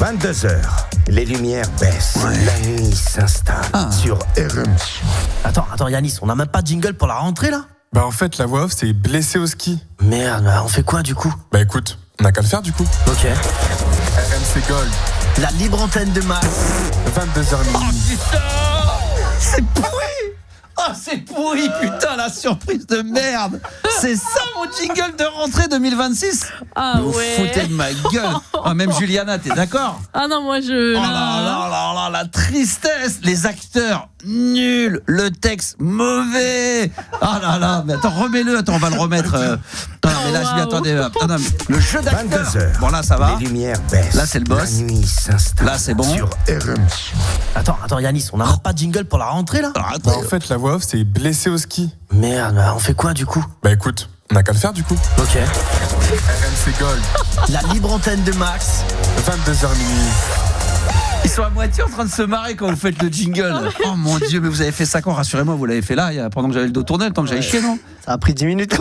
22h, les lumières baissent, la nuit s'installe sur RM. Attends Yanis, on n'a même pas de jingle pour la rentrée là ? Bah en fait la voix off c'est blessé au ski. Merde, bah, on fait quoi du coup ? Bah écoute, on n'a qu'à le faire du coup. Ok. RMC Gold, La libre antenne de Max. 22h Oh minuit. putain, c'est pourri. Oh c'est pourri putain, la surprise de merde. C'est ça mon jingle de rentrée 2026. Ah Vous ouais. foutez de ma gueule. Oh, même Juliana, t'es d'accord ? Ah non, moi je. Oh là là là là, la tristesse. Les acteurs nuls, le texte mauvais. Ah là là, mais attends, remets-le, on va le remettre. Non, mais là, je m'y attendais. Non, mais le jeu d'acteur. 22h, Bon là, ça va. les lumières baissent, Là, c'est le boss. la nuit s'installe Là, c'est bon. sur RM. Attends Yanis, on n'a même pas de jingle pour la rentrée là ? Bah en fait la voix off c'est blessé au ski. Merde, bah, on fait quoi du coup ? Bah écoute, on n'a qu'à le faire du coup. Ok. RMC Gold, La libre antenne de Max. 22h minuit. Ils sont à moitié en train de se marrer quand vous faites le jingle. Oh mon Dieu, mais vous avez fait ça quand ? Rassurez-moi, vous l'avez fait là, pendant que j'avais le dos tourné, le temps que j'aille chier, non ? Ça a pris 10 minutes.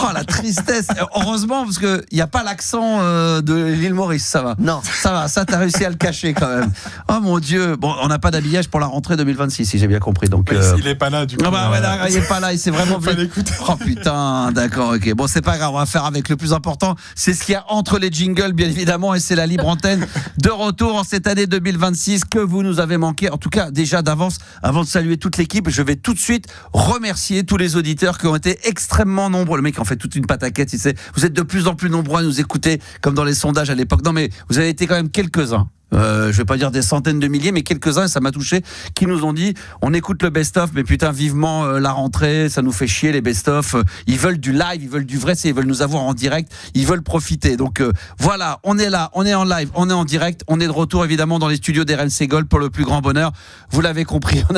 Oh la tristesse. Heureusement parce que il y a pas l'accent de l'île Maurice, ça va. Non. Ça va, ça t'as réussi à le cacher quand même. Oh mon Dieu. Bon, on n'a pas d'habillage pour la rentrée 2026 si j'ai bien compris. Donc Il est pas là du coup. ah bah ouais, d'accord, il est pas là, il s'est vraiment Faut l'écouter. Oh putain, d'accord, ok. Bon, c'est pas grave, on va faire avec le plus important. C'est ce qu'il y a entre les jingles, bien évidemment, et c'est la libre antenne de retour en cette année 2026 que vous nous avez manqué. En tout cas, déjà d'avance, avant de saluer toute l'équipe, je vais tout de suite remercier tous les auditeurs qui ont été extrêmement nombreux. Le mec en fait toute une pataquette, il sait. Vous êtes de plus en plus nombreux à nous écouter, comme dans les sondages à l'époque. Non, mais vous avez été quand même quelques-uns. Je vais pas dire des centaines de milliers, mais quelques-uns, et ça m'a touché, qui nous ont dit on écoute le best-of, mais putain, vivement la rentrée, ça nous fait chier les best-of. Ils veulent du live, ils veulent du vrai, ils veulent nous avoir en direct, ils veulent profiter. Donc voilà, on est là, on est en live, on est en direct, on est de retour évidemment dans les studios d'RMC Gold pour le plus grand bonheur. Vous l'avez compris, on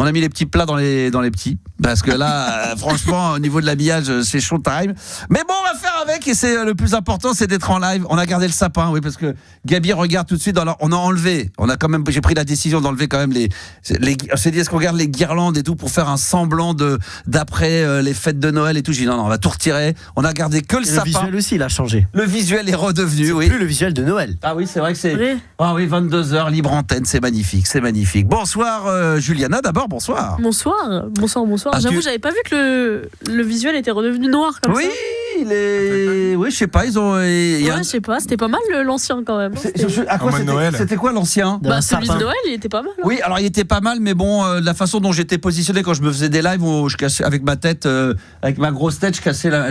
a mis les petits plats dans les petits, parce que là, franchement, au niveau de l'habillage, c'est showtime. Mais bon, on va faire avec, et c'est le plus important, c'est d'être en live. On a gardé le sapin, oui, parce que Gabi regarde tout de suite. Alors, on a enlevé. J'ai pris la décision d'enlever quand même on s'est dit, est-ce qu'on regarde les guirlandes et tout pour faire un semblant d'après les fêtes de Noël et tout. J'ai dit non, on va tout retirer. On a gardé que le sapin. Le visuel aussi, il a changé. Le visuel est redevenu, C'est oui. plus le visuel de Noël. Ah oui, c'est vrai que c'est. Vrai. Ah oui, 22h, libre antenne, c'est magnifique, c'est magnifique. Bonsoir Juliana, d'abord, bonsoir. Bonsoir. Ah, J'avoue, j'avais pas vu que le visuel était redevenu noir comme Oui, ça. oui, je sais pas, ils ont. Ouais, je sais pas, c'était pas mal l'ancien quand même. À quoi En mode Noël. c'était quoi l'ancien? Un Celui de sapin. Noël, il était pas mal. Hein. Oui, alors il était pas mal, mais bon, la façon dont j'étais positionné quand je me faisais des lives, où je cachais avec ma tête, avec ma grosse tête, je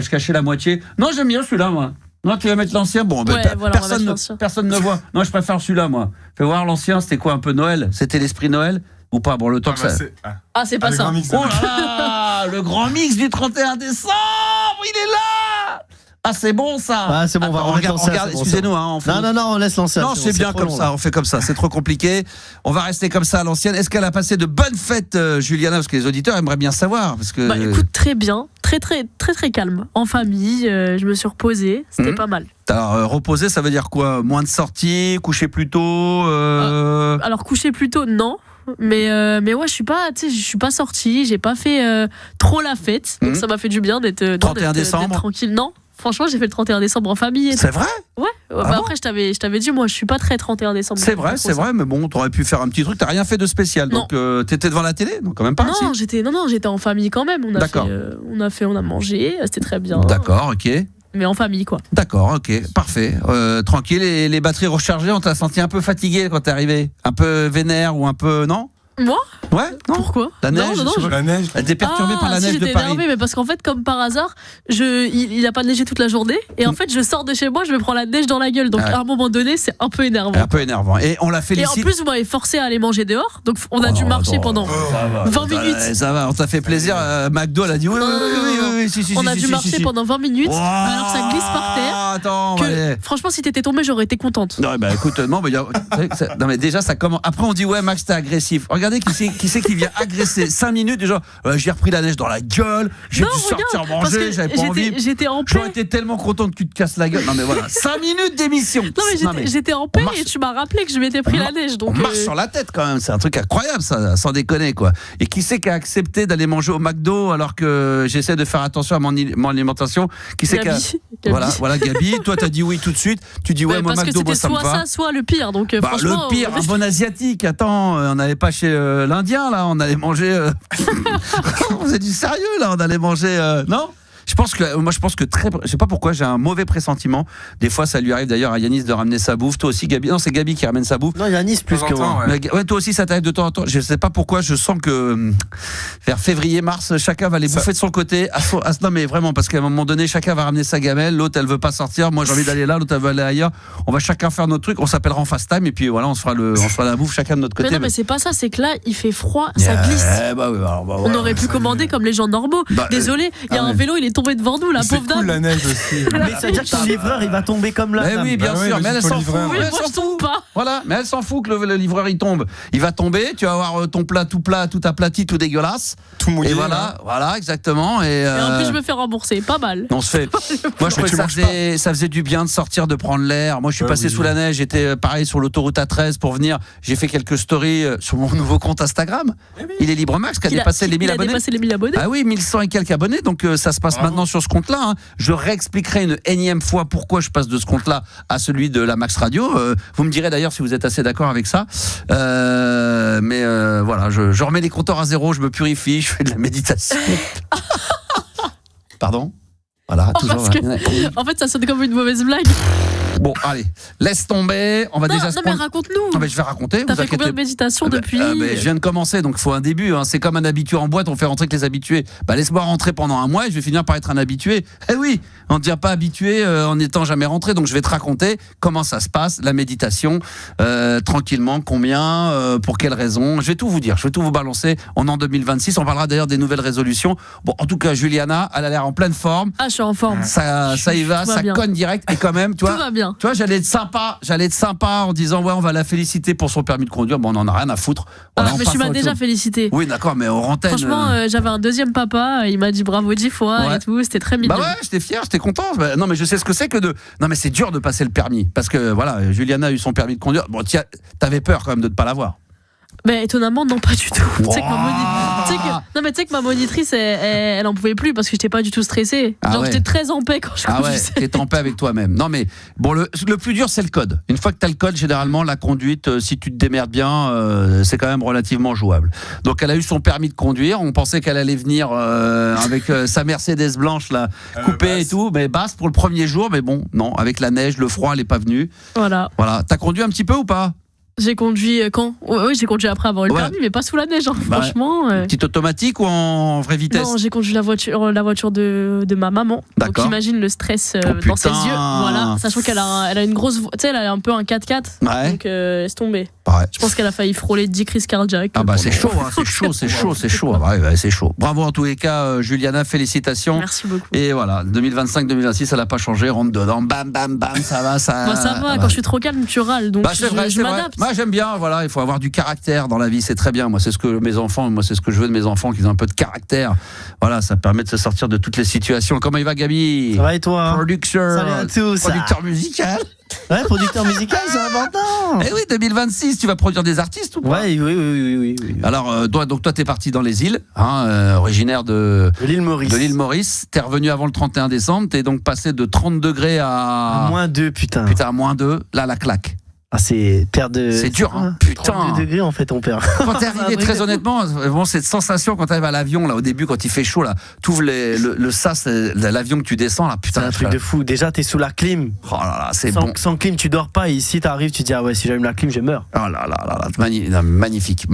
cachais la moitié. Non, j'aime bien celui-là, moi. Non, tu vas mettre l'ancien. Bon, Ouais, voilà, on va mettre l'ancien. personne ne voit. Non, je préfère celui-là, moi. Fais voir l'ancien, c'était quoi un peu Noël? C'était l'esprit Noël ou pas? Bon, le temps que ça. Ah, c'est pas le ça. grand mix. Oh là là, le grand mix du 31 décembre, il est là. Ah, c'est bon ça. Ah, c'est bon, on va remettre l'ancien, regarde, c'est bon, excusez-nous, hein, on fait Non, on laisse l'ancien. Non, bon, c'est bien trop comme long, ça, là. on fait comme ça, c'est trop compliqué. On va rester comme ça à l'ancienne. Est-ce qu'elle a passé de bonnes fêtes, Juliana? Parce que les auditeurs aimeraient bien savoir. Parce que... Bah écoute, très bien, très calme. En famille, je me suis reposée, c'était pas mal. Alors, reposer, ça veut dire quoi? Moins de sorties, coucher plus tôt Alors coucher plus tôt, non. Mais ouais, je suis pas sortie, j'ai pas fait trop la fête, donc ça m'a fait du bien d'être 31 décembre. d'être tranquille. Non, franchement, j'ai fait le 31 décembre en famille. C'est vrai? Ouais. Ah bon Après, je t'avais dit, moi, je suis pas très 31 décembre. C'est vrai, mais bon, t'aurais pu faire un petit truc. T'as rien fait de spécial, Non. donc t'étais devant la télé, donc quand même pas. Non, si. j'étais en famille quand même. D'accord. On a mangé, c'était très bien. D'accord, ok. Mais en famille, quoi. D'accord, ok, parfait. Tranquille, et les batteries rechargées, on t'a senti un peu fatigué quand t'es arrivé? Un peu vénère ou un peu. Non? Moi? Ouais? Non? Pourquoi? La neige? Non, je sais pas. La neige. Elle était perturbée par la si, neige de j'étais Paris. énervée, mais parce qu'en fait, comme par hasard, il a pas neigé toute la journée. Et en fait, je sors de chez moi, je me prends la neige dans la gueule. Donc, Ouais. à un moment donné, c'est un peu énervant. Un peu énervant. Et on la Et en félicite. plus, vous m'avez forcé à aller manger dehors. Donc, on a dû marcher pendant 20 minutes. Ça va, on t'a fait plaisir. McDo, elle a dit oui, si, On a dû marcher si. pendant 20 minutes. Wow. Alors que ça glisse par terre. Attends, Que, ouais. franchement, si t'étais tombé, j'aurais été contente. Non, bah écoute, non, mais déjà, ça commence. Après, on dit, ouais, Max, t'es agressif. Regarde regardé qui c'est qui vient agresser 5 minutes déjà. J'ai repris la neige dans la gueule, j'ai Non, dû sortir regarde, parce manger, que j'avais pas envie. J'étais en paix. J'aurais été tellement content que tu te casses la gueule. Non mais voilà, 5 minutes d'émission. Non mais j'étais en paix et tu m'as rappelé que je m'étais pris la neige. Donc on marche sur la tête quand même, c'est un truc incroyable ça, sans déconner quoi. Et qui c'est qui a accepté d'aller manger au McDo alors que j'essaie de faire attention à mon alimentation? Qui c'est qui a... Gabi. Voilà Gabi, toi t'as dit oui tout de suite. Tu dis ouais moi parce McDo que moi c'était ça me soit va. ça, soit le pire. Donc franchement, le pire, un bon asiatique. Attends, on n'allait pas chez l'Indien là, on allait manger. On faisait du sérieux là, on allait manger. Non. Je pense que je sais pas pourquoi j'ai un mauvais pressentiment. Des fois, ça lui arrive d'ailleurs à Yanis de ramener sa bouffe. Toi aussi, Gabi. Non, c'est Gabi qui ramène sa bouffe. Non, Yanis plus que moi. Ouais, toi aussi, ça t'arrive de temps en temps. Je sais pas pourquoi. Je sens que vers février-mars, chacun va les bouffer de son côté. Non, mais vraiment, parce qu'à un moment donné, chacun va ramener sa gamelle. L'autre, elle veut pas sortir. Moi, j'ai envie d'aller là. L'autre, elle veut aller ailleurs. On va chacun faire notre truc. On s'appellera en fast time et puis voilà, on se fera la bouffe chacun de notre côté. Mais non, mais c'est pas ça. C'est que là, il fait froid, ça glisse. On aurait pu commander comme les gens normaux. Désolé, il y a un vélo, il est tombé devant nous, la pauvre C'est cool la dame. neige aussi. Mais ça veut dire que ton livreur, il va tomber comme là. Mais oui, bien Bah ouais, sûr, mais elle faut s'en le fout. livreur. Oui, Elle moi s'en je tombe fout. pas. Voilà, mais elle s'en fout que le livreur il tombe. Il va tomber, tu vas avoir ton plat, tout aplati, tout dégueulasse. Tout mouillé. Et voilà, exactement. Et en plus, je me fais rembourser. Pas mal. on se fait. Moi, je trouvais que ça faisait du bien de sortir, de prendre l'air. Moi, je suis passé sous la neige. J'étais pareil sur l'autoroute A13 pour venir. J'ai fait quelques stories sur mon nouveau compte Instagram. Il est Libre Max qui a dépassé les 1000 abonnés. Il a dépassé les 1000 abonnés. Ah oui, 1100 et quelques abonnés. Donc ça se passe maintenant sur ce compte-là. Hein. Je réexpliquerai une énième fois pourquoi je passe de ce compte-là à celui de la Max Radio. Vous me direz d'ailleurs si vous êtes assez d'accord avec ça. Mais voilà, je remets les compteurs à zéro, je me purifie, je fais de la méditation. Pardon ? Voilà, toujours. En fait, ça sonne comme une mauvaise blague. Bon, allez, laisse tomber. On va déjà. Non, mais raconte-nous. Non, mais je vais raconter. T'as fait combien de méditations depuis Je viens de commencer, donc il faut un début. Hein. C'est comme un habitué en boîte, on fait rentrer que les habitués. Laisse-moi rentrer pendant un mois et je vais finir par être un habitué. Eh oui, on ne devient pas habitué en n'étant jamais rentré. Donc je vais te raconter comment ça se passe, la méditation, tranquillement, combien, pour quelles raisons. Je vais tout vous dire, je vais tout vous balancer. On est en 2026, on parlera d'ailleurs des nouvelles résolutions. Bon, en tout cas, Juliana, elle a l'air en pleine forme. Ah, je suis en forme. Ça y va, ça cogne direct. Et quand même, tu vois. Tout va bien. Tu vois, j'allais être sympa en disant ouais, on va la féliciter pour son permis de conduire. Bon, on en a rien à foutre. Voilà, mais tu m'as déjà félicité. Oui, d'accord, mais en antenne. Franchement, j'avais un deuxième papa, il m'a dit bravo 10 fois et tout, c'était très mignon. Bah ouais, j'étais fier, j'étais content. Non, mais je sais ce que c'est que de. Non, mais c'est dur de passer le permis parce que voilà, Juliana a eu son permis de conduire. Bon, t'avais peur quand même de ne pas l'avoir. Mais étonnamment, non, pas du tout. Tu sais que ma monitrice, elle en pouvait plus parce que j'étais pas du tout stressée. Genre, j'étais très en paix quand je conduisais. T'es en paix avec toi-même. Non, mais bon, le plus dur, c'est le code. Une fois que t'as le code, généralement, la conduite, si tu te démerdes bien, c'est quand même relativement jouable. Donc, elle a eu son permis de conduire. On pensait qu'elle allait venir avec sa Mercedes blanche, là, coupée et tout, mais basse pour le premier jour. Mais bon, non, avec la neige, le froid, elle est pas venue. Voilà. T'as conduit un petit peu ou pas ? J'ai conduit quand ? Oui, j'ai conduit après avoir eu le permis, mais pas sous la neige, hein, franchement. Petite automatique ou en vraie vitesse ? Non, j'ai conduit la voiture de ma maman. D'accord. Donc j'imagine le stress dans ses yeux. Voilà, sachant qu'elle a une grosse. Tu sais, elle a un peu un 4x4. Ouais. Donc laisse tomber. Ouais. Je pense qu'elle a failli frôler 10 crises cardiaques. Ah bah c'est chaud, hein, c'est chaud. Ah bah, c'est chaud. Bravo en tous les cas, Juliana, félicitations. Merci beaucoup. Et voilà, 2025-2026, elle n'a pas changé, rentre dedans, bam, bam, bam, ça va. Moi ça va, quand je suis trop calme, tu râles, donc je m'adapte. Moi j'aime bien, voilà, il faut avoir du caractère dans la vie, c'est très bien. Moi c'est ce que je veux de mes enfants, qu'ils aient un peu de caractère. Voilà, ça permet de se sortir de toutes les situations. Comment il va, Gabi ? Ça va et toi ? Producteur musical. Ouais, producteur musical, c'est important. Eh oui, 2026, tu vas produire des artistes ou pas ? Oui. Alors, toi, t'es parti dans les îles, originaire de l'île Maurice. De l'île Maurice. T'es revenu avant le 31 décembre. T'es donc passé de 30 degrés à -2, putain. Putain, à -2. Là, la claque. Ah, c'est C'est dur, hein. Putain. 32 degrés, en fait, on perd. Quand t'es arrivé, très honnêtement, bon, cette sensation quand t'arrives à l'avion, là, au début, quand il fait chaud, là, t'ouvres le sas, l'avion que tu descends, là, putain. C'est un truc de fou. Déjà, t'es sous la clim. Oh là là, c'est sans, bon. Sans clim, tu dors pas. Et ici, t'arrives, tu te dis, ah ouais, si j'allume la clim, je meurs. Oh là là, magnifique.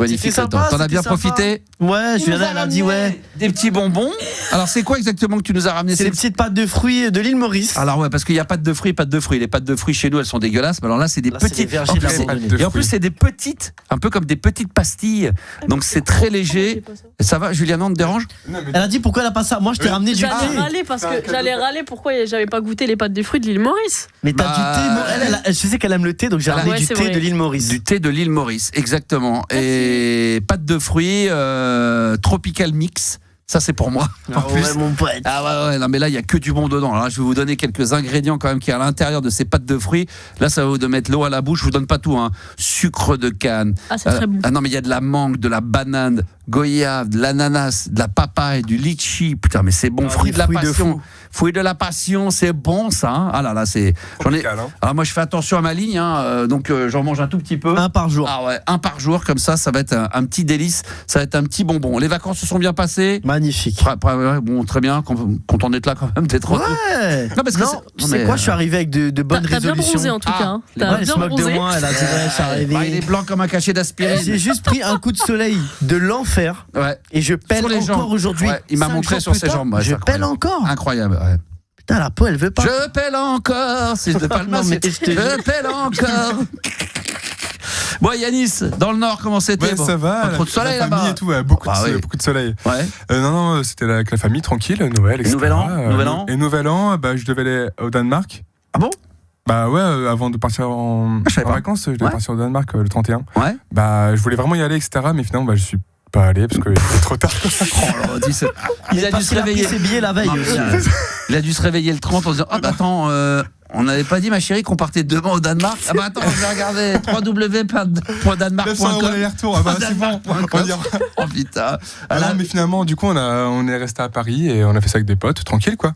C'était sympa, T'en as bien profité? Ouais, Juliana, elle a dit, ouais. Des petits bonbons. Alors, c'est quoi exactement que tu nous as ramené? C'est les petites pâtes de fruits de l'île Maurice. Alors, ouais, parce qu'il n'y a pas de fruits, Les pâtes de fruits chez nous, elles sont dégueulasses. Mais alors là, c'est des Là, c'est petites. les vergers en de plus, la c'est- randonnée. et en plus, c'est des petites, un peu comme des petites pastilles. Donc c'est très léger. Ça va, Juliana, on te dérange? Elle a dit pourquoi elle a pas ça. Moi, je t'ai ramené du thé. J'allais râler pourquoi j'avais pas goûté les pâtes de fruits de l'île Maurice. Mais t'as Bah, du thé. Je sais qu'elle aime le thé, donc j'ai ramené Ouais, du c'est thé vrai. de l'île Maurice. Du thé de l'île Maurice, exactement. Et pâte de fruits, tropical mix. Ça, c'est pour moi. En plus. Ouais, mon pote. Ah ouais, non, mais là, il n'y a que du bon dedans. Alors là, je vais vous donner quelques ingrédients quand même qui est à l'intérieur de ces pâtes de fruits. Là, ça va vous de mettre l'eau à la bouche. Je vous donne pas tout, hein. Sucre de canne. Ah, c'est très bon. Ah non, mais il y a de la mangue, de la banane, goyave, de l'ananas, de la papaye, du litchi. Putain, mais c'est bon. Ah, Fruit des de la fruits de passion. fou. Fruit de la passion, c'est bon ça. Hein. Ah là là, c'est. J'en ai. Tropical, hein. Alors moi, je fais attention à ma ligne, hein, donc j'en mange un tout petit peu. Un par jour. Ah ouais, un par jour, comme ça va être un petit délice, ça va être un petit bonbon. Les vacances se sont bien passées. Magnifique. Ouais, bon, très bien, content d'être là quand même, d'être retour. Ouais. Non, parce que Non, c'est- tu non, sais mais, quoi, je suis arrivé avec de bonnes T'as bien résolutions. bronzé en tout Ah, cas. Hein. les T'as Ouais, elle se bien moque de bronzé. moi, elle a dit ouais, je suis Bah, il est arrivé. blanc comme un cachet J'ai d'aspirine. juste pris un coup de soleil de l'enfer Ouais, et je pèle Sur les encore jambes. aujourd'hui. Ouais, il m'a 5 montré jours sur plus ses tard, jambes, ouais, je c'est pèle incroyable. encore. Incroyable, ouais. Putain, la peau, elle veut pas. Je pèle encore. C'est de Palma, Non, mais c'est- je te je pèle encore. Bon, Yanis, dans le Nord, comment c'était? Ouais, Bon, ça va. pas trop de soleil la famille là-bas. et tout, ouais, beaucoup, Bah oui. beaucoup de soleil. Ouais. Non, c'était avec la famille, tranquille, Noël, etc. Nouvel an, Nouvel an. Et Nouvel An, bah, je devais aller au Danemark. Ah bon? Bah ouais, avant de partir en je savais pas. vacances, je devais Ouais. partir au Danemark le 31. Ouais. Bah, je voulais vraiment y aller, etc. Mais finalement, bah, je suis pas allé parce qu'il était trop tard. Oh là, dis, c'est- il a dû Parce se qu'il a pris réveiller. ses billets la veille Non, aussi. il a dû se réveiller le 30 en se disant ah bah attends, on n'avait pas dit ma chérie qu'on partait demain au Danemark. Ah bah attends, je vais regarder www.danemark.com. 900 € l'aller-retour, ah bah c'est bon. On ira. Oh putain. Ah non, mais finalement, du coup, on est resté à Paris et on a fait ça avec des potes, tranquille quoi.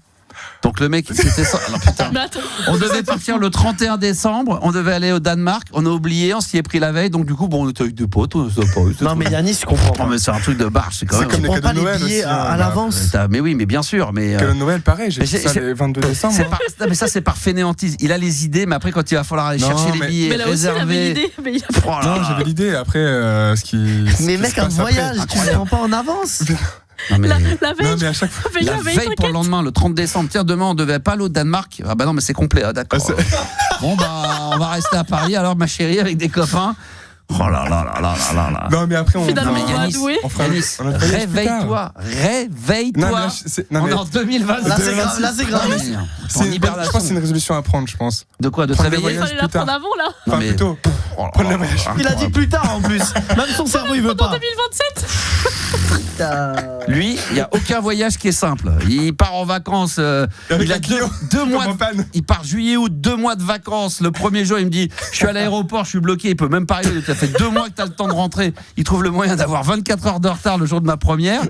Donc le mec, c'était ça. Alors, putain. Mais attends, On devait partir le 31 décembre, on devait aller au Danemark, on a oublié, on s'y est pris la veille, donc du coup, bon, on était avec des potes, on s'est pas eu. Non, mais Yanis, je comprends Non, pas. mais c'est un truc de barge, c'est quand C'est même. comme Tu les prends cadeaux pas de les Noël billets aussi, hein, à bah, l'avance. Mais oui, mais bien sûr, mais. Cadeau de Noël, pareil, j'ai mais fait ça c'est- le 22 décembre. C'est pas, non, mais ça, c'est par fainéantise. Il a les idées, mais après, quand il va falloir aller Non, chercher les mais- billets, mais là aussi, il avait réserver. l'idée. Mais il a Oh là Non, là. j'avais l'idée. Après, ce qui. Mais ce qui mec, se un passe après. voyage, tu le prends pas en avance. Non, mais- la Non, veille, mais à chaque fois. il La avait veille pour le lendemain, le 30 décembre. Tiens, demain, on devait pas aller au Danemark. Ah bah non, mais c'est complet. Ah, d'accord. Ah, Bon, bah, on va rester à Paris alors, ma chérie, avec des copains. Oh là là là là là là là. Non, mais après, on. Finalement, Non, mais on va Yanis, douer. on fera- Yanis, on a travaillé plus réveille-toi. Non, mais Réveille-toi. là, non, On mais est en 2020. Là, c'est grave. Là, c'est grave. En je pense que hibernation. c'est une résolution à prendre, je pense. De quoi? De te Prendre des réveiller? Il voyages fallait la plus tard. prendre avant là. Non, Enfin, mais- plutôt. Oh là Prendre là le voyage. là, Il a dit plus tard en plus. Même son cerveau, il veut Pour pas. 2027. Lui, il n'y a aucun voyage qui est simple. Il part en vacances. Avec Il a la Clio, deux mois. en panne. Il part juillet, août, 2 mois de vacances. Le premier jour, il me dit je suis à l'aéroport, je suis bloqué. Il peut même pas arriver. Ça fait 2 mois que tu as le temps de rentrer. Il trouve le moyen d'avoir 24 heures de retard le jour de ma première.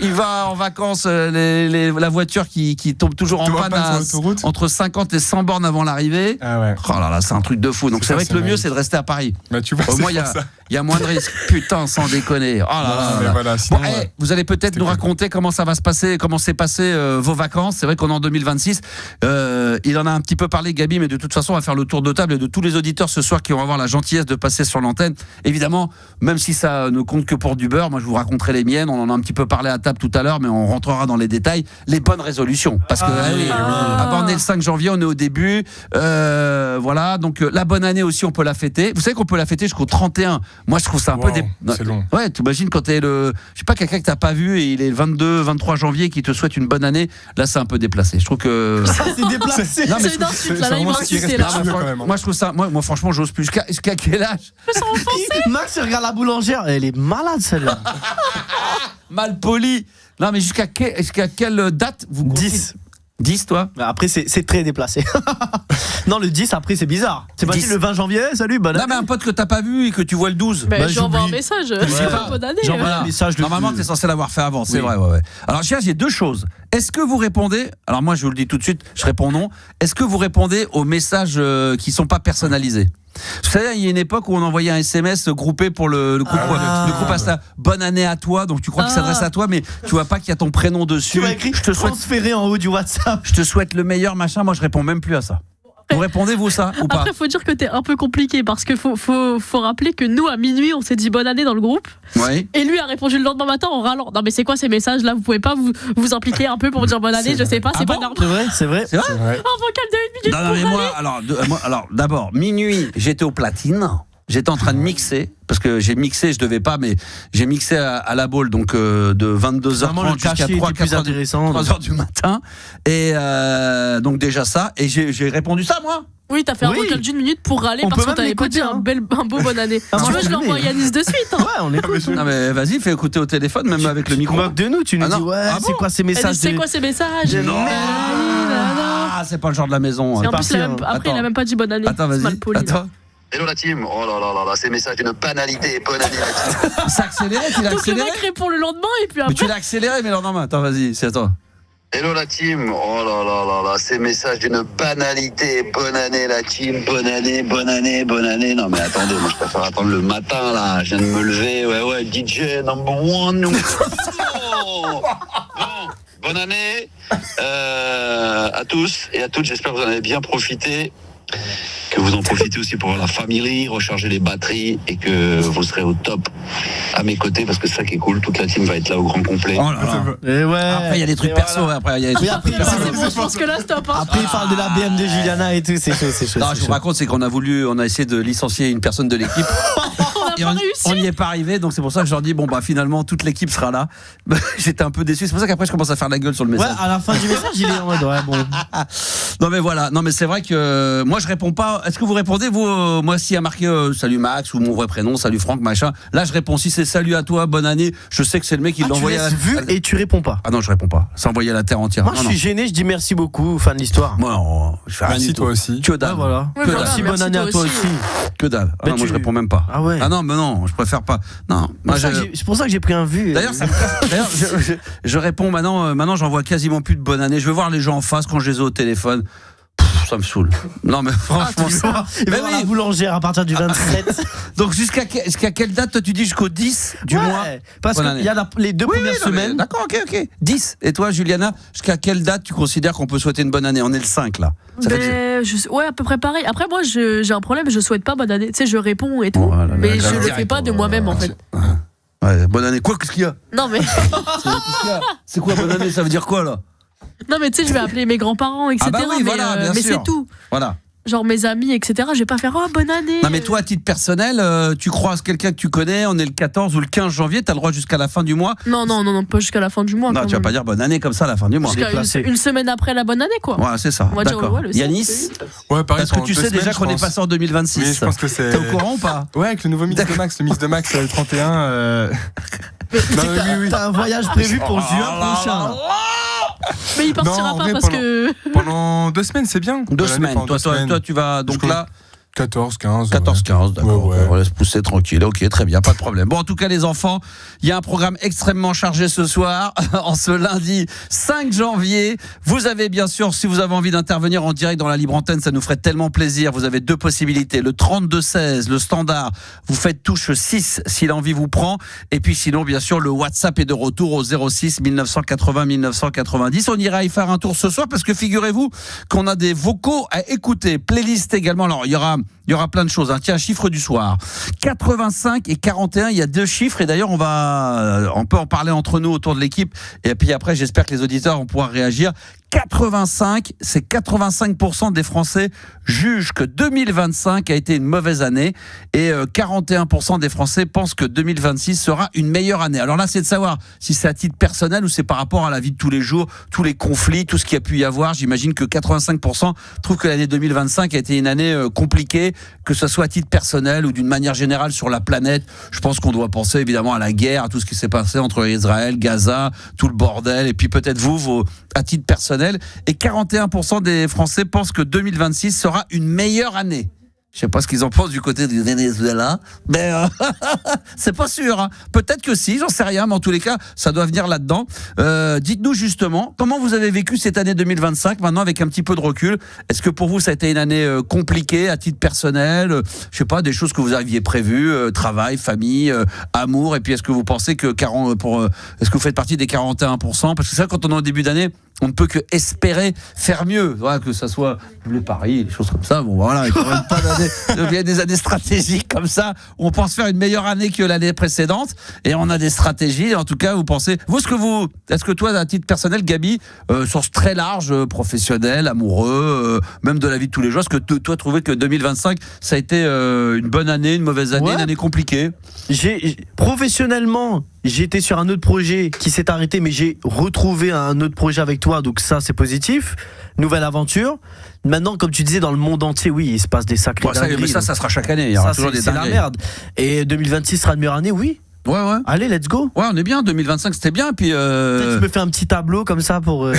Il va en vacances, la voiture qui tombe toujours en Toujours en panne panne sur l'autoroute. entre 50 et 100 bornes avant l'arrivée. Ah ouais. Oh là là, c'est un truc de fou. Donc c'est Ça, vrai que c'est le mieux, magique. c'est de rester à Paris. Bah, tu vois, Au c'est moins, il y pour ça. il y a moins de risques. Putain, sans déconner. Oh là là là Mais là. voilà, Bon, sinon, vous allez peut-être c'était nous cool. raconter comment ça va se passer, comment s'est passé vos vacances. C'est vrai qu'on est en 2026. Il en a un petit peu parlé, Gabi, mais de toute façon, on va faire le tour de table et de tous les auditeurs ce soir qui vont avoir la gentillesse de passer sur l'antenne. Évidemment, même si ça ne compte que pour du beurre, moi je vous raconterai les miennes. On en a un petit peu parlé à table tout à l'heure, mais on rentrera dans les détails. Les bonnes résolutions. Parce que avant, on est le 5 janvier, on est au début. Voilà, donc la bonne année aussi, on peut la fêter. Vous savez qu'on peut la fêter jusqu'au 31. Moi, je trouve ça un peu... Wow, c'est long. Ouais, t'imagines quand t'es je sais pas, quelqu'un que t'as pas vu et il est le 22, 23 janvier qui te souhaite une bonne année, là c'est un peu déplacé. Je trouve que... Ça, c'est déplacé. Non, mais C'est une insulte là, c'est là, il vraiment m'a ce qui est insulté là. respectueux. quand même, hein. Moi je trouve ça, moi franchement j'ose plus. Jusqu'à quel âge? Max, il regarde la boulangère. Elle est malade celle-là. Mal poli. Non mais jusqu'à quelle date vous comptez? 10. 10 toi? Mais après, c'est très déplacé. Non, le 10, après, c'est bizarre. C'est pas 10. dit le 20 janvier, salut, bonne Non mais un pote que t'as pas vu et que tu vois le 12. Mais Bah, j'envoie un j'oublie. message. sais pas. Bonne année. J'envoie un message le Normalement, plus- tu es censé l'avoir fait avant, c'est Oui. vrai. Ouais. Alors, j'ai 2 choses. Est-ce que vous répondez, alors moi je vous le dis tout de suite, je réponds non. Est-ce que vous répondez aux messages qui sont pas personnalisés? Vous savez, il y a une époque où on envoyait un SMS groupé pour le groupe, le groupe Insta. Bonne année à toi, donc tu crois qu'il s'adresse à toi, mais tu vois pas qu'il y a ton prénom dessus. Tu m'as écrit Je te souhaite, transféré en haut du WhatsApp. je te souhaite le meilleur, machin. Moi, je réponds même plus à ça. Vous répondez, vous, ça, ou pas? Après, faut dire que t'es un peu compliqué parce que faut rappeler que nous, à minuit, on s'est dit bonne année dans le groupe. Oui. Et lui a répondu le lendemain matin en râlant. Non, mais c'est quoi ces messages là? Vous pouvez pas vous impliquer un peu pour dire bonne année? Je sais pas, c'est pas normal. C'est vrai. C'est vrai? C'est vrai. Un vocal de 1 minute Non, pour mais moi, alors, d'abord, minuit, j'étais au platine. J'étais en train de mixer, parce que j'ai mixé, je devais pas, mais j'ai mixé à la boule, donc de 22h30 jusqu'à 3h du matin. Et donc déjà ça, et j'ai répondu ça, moi. Oui, t'as fait un vocal d'1 minute pour râler On parce peut que t'avais même pas dit un beau bonne année. Ah, Si tu moi, veux, je je l'envoie à l'ai. Yanis de suite. Hein. Ouais, on est tous. Non mais vas-y, fais écouter au téléphone, même avec le micro. Moque de nous, tu nous Ah non. dis ouais, Ah c'est bon quoi ces Elle messages dit, c'est quoi ces messages? de Non. Ah, c'est pas le genre de la maison. Et en hein. plus, après, il a même pas dit bonne année. Attends, C'est mal vas-y. poli. Attends. Hello la team, oh là là là là, ces messages d'une banalité, bonne année la team. C'est accéléré, tu l'as Donc le accéléré. mec répond le lendemain et puis Mais après. tu l'as accéléré, mais le lendemain. Attends, vas-y, c'est à toi. Hello la team, oh là là là là, ces messages d'une banalité, bonne année la team, bonne année, bonne année, bonne année. Non mais attendez, moi je préfère attendre le matin là, je viens de me lever, ouais, DJ number one. Oh. Bon, bonne année à tous et à toutes, j'espère que vous en avez bien profité. Que vous en profitez aussi pour la famille, recharger les batteries et que vous serez au top à mes côtés parce que c'est ça qui est cool. Toute la team va être là au grand complet. Oh là là. Et ouais. Après, il y a des trucs perso. Après, il y a des Oui, trucs après, perso. C'est bon, je pense que là, stop. Hein. Après, il parle de la BM de Juliana et tout, c'est chaud, c'est chaud. Non, je vous raconte, c'est qu'on a essayé de licencier une personne de l'équipe. On Et n'a on pas réussi. n'y est pas arrivé, donc c'est pour ça que je leur dis bon bah finalement toute l'équipe sera là. J'étais un peu déçu, c'est pour ça qu'après je commence à faire la gueule sur le Ouais, message. à la fin du message, il est en mode ouais, bon. Non mais voilà, non mais c'est vrai que moi je réponds pas. Est-ce que vous répondez vous moi s'il y a marqué salut Max ou mon vrai prénom, salut Franck machin. Là je réponds si c'est salut à toi, bonne année. Je sais que c'est le mec qui l'a Tu envoyé à la laisses vu et tu réponds pas. Ah non je réponds pas. C'est envoyé à la terre entière. Moi, non, je suis gêné, je dis merci beaucoup, fan de l'histoire. Moi non, je fais rien Merci du tout. toi aussi. Que dalle. Ah, voilà. Ouais, Que voilà, Merci, bonne année à toi aussi. Que dalle. Ah, Mais non, moi tu- je réponds même pas. Ah ouais. Ah non mais non, je préfère pas. Non, moi C'est pour ça que j'ai pris un vu. D'ailleurs, je réponds maintenant. Maintenant, j'en vois quasiment plus de bonne année. Je veux voir les gens en face quand je les ai au téléphone. Ça me saoule. Non, mais franchement, ça. Il va Mais y avoir oui. la boulangère à partir du 27. Donc, jusqu'à quelle date, toi, tu dis jusqu'au 10 du Ouais, mois parce Bonne qu'il y a les deux Oui, premières oui, non, mais semaines. D'accord, ok. 10. Et toi, Juliana, jusqu'à quelle date tu considères qu'on peut souhaiter une bonne année? On est le 5, là. Ça fait Ouais, à peu près pareil. Après, moi, j'ai un problème, je souhaite pas bonne année. Tu sais, je réponds et tout, Oh là là, mais là, je le direct, fais pas de moi-même en fait. Ouais, bonne année. Quoi, qu'est-ce qu'il y a? Non, mais Qu'est-ce qu'il y a C'est quoi bonne année? Ça veut dire quoi, là? non, mais tu sais, je vais appeler mes grands-parents, etc. Ah bah oui, mais voilà, bien mais sûr. c'est tout. Voilà. Genre mes amis, etc. Je vais pas faire oh bonne année. Non mais toi à titre personnel, tu croises quelqu'un que tu connais, on est le 14 ou le 15 janvier, t'as le droit jusqu'à la fin du mois. Non, pas jusqu'à la fin du mois. Non, quand tu vas même. pas dire bonne année comme ça à la fin du mois. Jusqu'à déplacé. une semaine après la bonne année, quoi. Voilà, c'est ça. On va dire, D'accord. ouais, le 7, Yanis, c'est Ouais, pareil. parce que pendant tu 2 sais déjà semaines, qu'on je est pense. passé en 2026. Oui, je pense que c'est. T'es au courant ou pas? Ouais, avec le nouveau mix de Max, le mix de Max le 31. Mais, Non, mais oui, oui. T'as un voyage prévu pour juin prochain. mais il partira Non, en pas vrai, parce que. Pendant 2 semaines, c'est bien. 2 Bonne année semaines. pendant Toi, 2 semaines. toi, tu vas donc Jusqu'au là 14, 15. 14-15, d'accord. Ouais, ouais. On laisse pousser tranquille. Ok, très bien, pas de problème. Bon, en tout cas, les enfants, il y a un programme extrêmement chargé ce soir, en ce lundi 5 janvier. Vous avez bien sûr, si vous avez envie d'intervenir en direct dans la libre antenne, ça nous ferait tellement plaisir. Vous avez 2 possibilités. Le 32-16, le standard, vous faites touche 6 si l'envie vous prend. Et puis sinon, bien sûr, le WhatsApp est de retour au 06 1980 1990. On ira y faire un tour ce soir parce que figurez-vous qu'on a des vocaux à écouter. Playlist également. Alors, il y aura plein de choses. Tiens, chiffre du soir. 85 et 41, il y a 2 chiffres. Et d'ailleurs, on peut en parler entre nous autour de l'équipe. Et puis après, j'espère que les auditeurs vont pouvoir réagir. 85, c'est 85% des Français jugent que 2025 a été une mauvaise année. Et 41% des Français pensent que 2026 sera une meilleure année. Alors là, c'est de savoir si c'est à titre personnel ou c'est par rapport à la vie de tous les jours, tous les conflits, tout ce qu'il y a pu y avoir. J'imagine que 85% trouvent que l'année 2025 a été une année compliquée, que ce soit à titre personnel ou d'une manière générale sur la planète. Je pense qu'on doit penser évidemment à la guerre, à tout ce qui s'est passé entre Israël, Gaza, tout le bordel, et puis peut-être vous à titre personnel. Et 41% des Français pensent que 2026 sera une meilleure année. Je sais pas ce qu'ils en pensent du côté du Venezuela, mais c'est pas sûr. Hein. Peut-être que si, j'en sais rien, mais en tous les cas, ça doit venir là-dedans. Dites-nous justement, comment vous avez vécu cette année 2025, maintenant avec un petit peu de recul. Est-ce que pour vous, ça a été une année compliquée à titre personnel? Je sais pas, des choses que vous aviez prévues, travail, famille, amour, et puis est-ce que vous pensez que est-ce que vous faites partie des 41%? Parce que ça, quand on est au début d'année, on ne peut que espérer faire mieux, voilà, que ça soit tous les paris, des choses comme ça. Bon, voilà, il y a des années stratégiques comme ça, où on pense faire une meilleure année que l'année précédente, et on a des stratégies. En tout cas, vous pensez, est-ce que toi, à titre personnel, Gabi, sens très large, professionnel, amoureux, même de la vie de tous les jours, est-ce que toi, trouvais que 2025, ça a été une bonne année, une mauvaise année, une année compliquée? Professionnellement, j'étais sur un autre projet qui s'est arrêté, mais j'ai retrouvé un autre projet avec toi, donc ça c'est positif. Nouvelle aventure. Maintenant, comme tu disais, dans le monde entier, oui, il se passe des sacrés dingueries. Mais ça sera chaque année. Il y aura toujours des c'est la dingueries. merde. Et 2026 sera une meilleure année, oui. Ouais. Allez, let's go. Ouais, on est bien. 2025, c'était bien. Puis. Peut-être tu me fais un petit tableau comme ça pour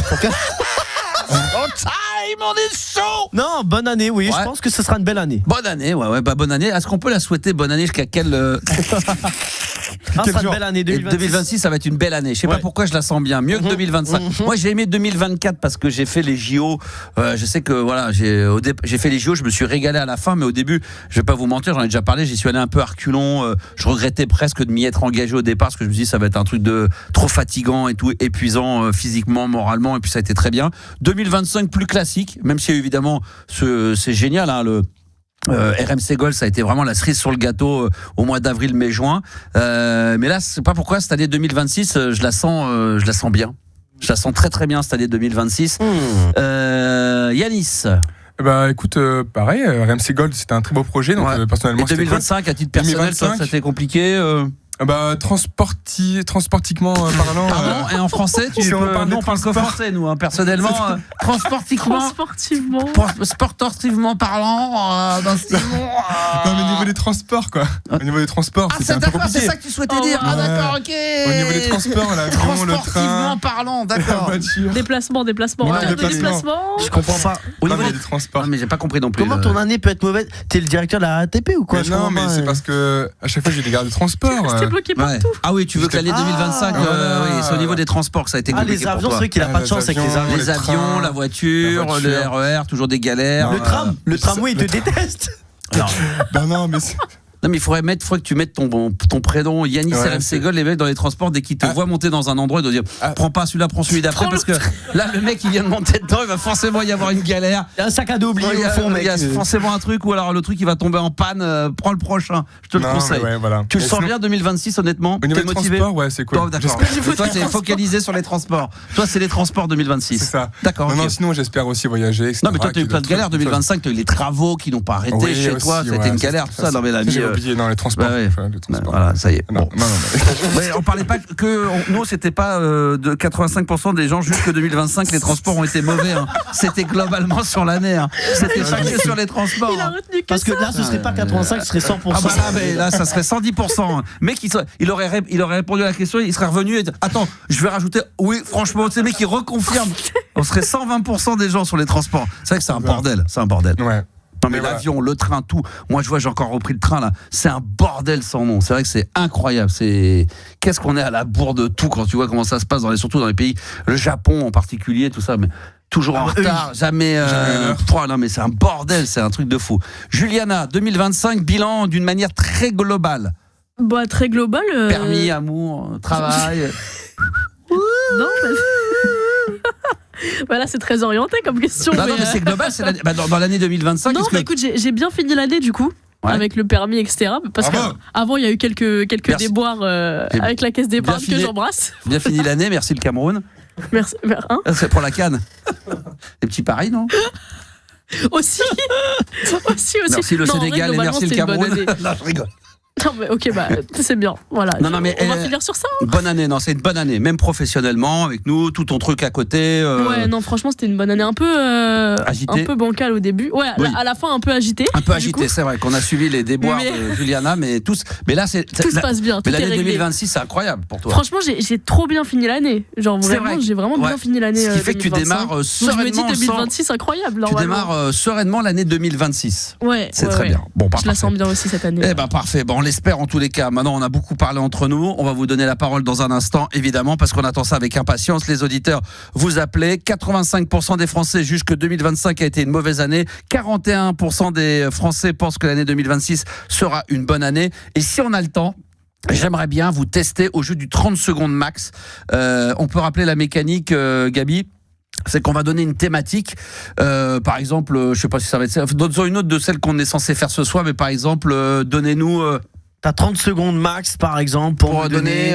Time, on est chaud. Non, bonne année, oui. Ouais. Je pense que ce sera une belle année. Bonne année, bonne année. Est-ce qu'on peut la souhaiter bonne année jusqu'à quel Ça sera une belle année 2026. 2026, ça va être une belle année. Je sais pas pourquoi je la sens bien, mieux que 2025. Moi, j'ai aimé 2024 parce que j'ai fait les JO. Je sais que voilà, j'ai fait les JO, je me suis régalé à la fin, mais au début, je vais pas vous mentir, j'en ai déjà parlé, j'y suis allé un peu à reculons. Je regrettais presque de m'y être engagé au départ parce que je me suis dit ça va être un truc de trop fatigant et tout, épuisant physiquement, moralement, et puis ça a été très bien. 2025 plus classique, même si évidemment c'est génial, hein, le RMC Gold, ça a été vraiment la cerise sur le gâteau au mois d'avril, mai, juin. Mais là, c'est pas pourquoi cette année 2026, je la sens bien. Je la sens très très bien cette année 2026. Yanis. Bah écoute, pareil, RMC Gold, c'était un très beau projet, donc personnellement. Et 2025, à titre personnel, ça a été compliqué. Bah transportiquement parlant. Pardon, et en français, si on parle on parle que français, nous, hein, personnellement. Transportivement parlant, non, mais au niveau des transports, quoi. Au niveau des transports, c'était un peu compliqué. C'est ça que tu souhaitais dire. Ah, d'accord, ok. Au niveau des transports, l'avion, le train. Transportivement parlant, d'accord. voiture. Déplacement. Je comprends pas. Au niveau des transports. Non, mais j'ai pas compris non plus. Comment ton année peut être mauvaise? T'es le directeur de la RATP ou quoi? Non, mais c'est parce que à chaque fois j'ai des gardes de transport. C'était bloqué partout. Ah oui, tu veux que l'année 2025, oui, c'est au niveau des transports que ça a été compliqué. Les avions, c'est vrai qu'il a pas de chance avec les avions. Les avions, la voiture, le RER, toujours des galères. Le tramway, il te déteste. Non, mais non, mais il faudrait que tu mettes ton prénom Yanis RMC Gold. Les mecs dans les transports, dès qu'ils te voient monter dans un endroit, ils doivent dire prends pas celui-là, prends celui d'après, parce que là le mec il vient de monter dedans, il va forcément y avoir une galère. Il y a un sac à dos oublié au fond, mec. Il y a forcément un truc, ou alors le truc il va tomber en panne. Prends le prochain, je te le conseille. Voilà. Tu le sens bien 2026, honnêtement? Au niveau T'es des motivé? transports, ouais, c'est cool. D'accord. Toi t'es focalisé sur les transports. Toi c'est les transports 2026. C'est ça. D'accord. Non, sinon j'espère aussi voyager, etc. Non, mais toi t'as eu plein de galères 2025, t'as eu les travaux qui n'ont pas arrêté chez toi, c'était une galère, tout ça. Non, mais la vie. J'ai oublié dans les transports. Voilà, ça y est. Non. Ouais, on parlait pas nous, c'était pas de 85% des gens jusque 2025 les transports ont été mauvais. Hein. C'était globalement sur l'année. Hein. C'était pas que sur les transports. Il a retenu que Parce que là, ce serait pas 85, ce serait 100%. Ah bah là, ça serait 110%. Mec, il aurait répondu à la question, il serait revenu et dit, attends, je vais rajouter. Oui, franchement, c'est mec qui reconfirme. On serait 120% des gens sur les transports. C'est vrai que c'est un bordel. C'est un bordel. Ouais. Non mais l'avion, le train, tout. Moi je vois, j'ai encore repris le train là. C'est un bordel sans nom. C'est vrai que c'est incroyable. Qu'est-ce qu'on est à la bourre de tout quand tu vois comment ça se passe surtout dans les pays, le Japon en particulier, tout ça. Mais toujours en retard, jamais. Non mais c'est un bordel, c'est un truc de fou. Juliana, 2025, bilan d'une manière très globale. Bah très global. Permis, amour, travail. Non. Voilà, c'est très orienté comme question. Non, mais c'est global, dans l'année 2025. Non, écoute, j'ai bien fini l'année du coup. Ouais. Avec le permis, etc. Parce qu'avant, il y a eu quelques déboires avec la caisse d'épargne que j'embrasse. Bien fini l'année, merci le Cameroun. Merci. C'est pour la canne. Des petits paris, non? Aussi. Merci le Sénégal et merci le Cameroun. Non, je rigole. Non mais ok, bah c'est bien, voilà. Non, mais on va finir sur ça. Bonne année, non, c'est une bonne année, même professionnellement avec nous, tout ton truc à côté. Ouais, non, franchement, c'était une bonne année, un peu bancale au début. Ouais, oui. À la fin un peu agité. Un peu agité, c'est vrai qu'on a suivi les déboires de Juliana, mais là c'est tout se passe bien. Mais l'année 2026, c'est incroyable pour toi. Franchement, j'ai trop bien fini l'année. Genre vraiment, j'ai vraiment bien fini l'année. Ce qui fait que tu démarres sereinement. Je me dis 2026, incroyable. Tu démarres sereinement l'année 2026. Ouais, c'est très bien. Bon, je la sens bien aussi cette année. Eh ben parfait. Bon, on l'espère en tous les cas. Maintenant, on a beaucoup parlé entre nous. On va vous donner la parole dans un instant, évidemment, parce qu'on attend ça avec impatience. Les auditeurs, vous appelez. 85% des Français jugent que 2025 a été une mauvaise année. 41% des Français pensent que l'année 2026 sera une bonne année. Et si on a le temps, j'aimerais bien vous tester au jeu du 30 secondes max. On peut rappeler la mécanique, Gabi? c'est qu'on va donner une thématique. Par exemple, je sais pas si ça va être... Donne-en une autre de celle qu'on est censé faire ce soir, mais par exemple, donnez-nous... T'as 30 secondes max, par exemple, pour donner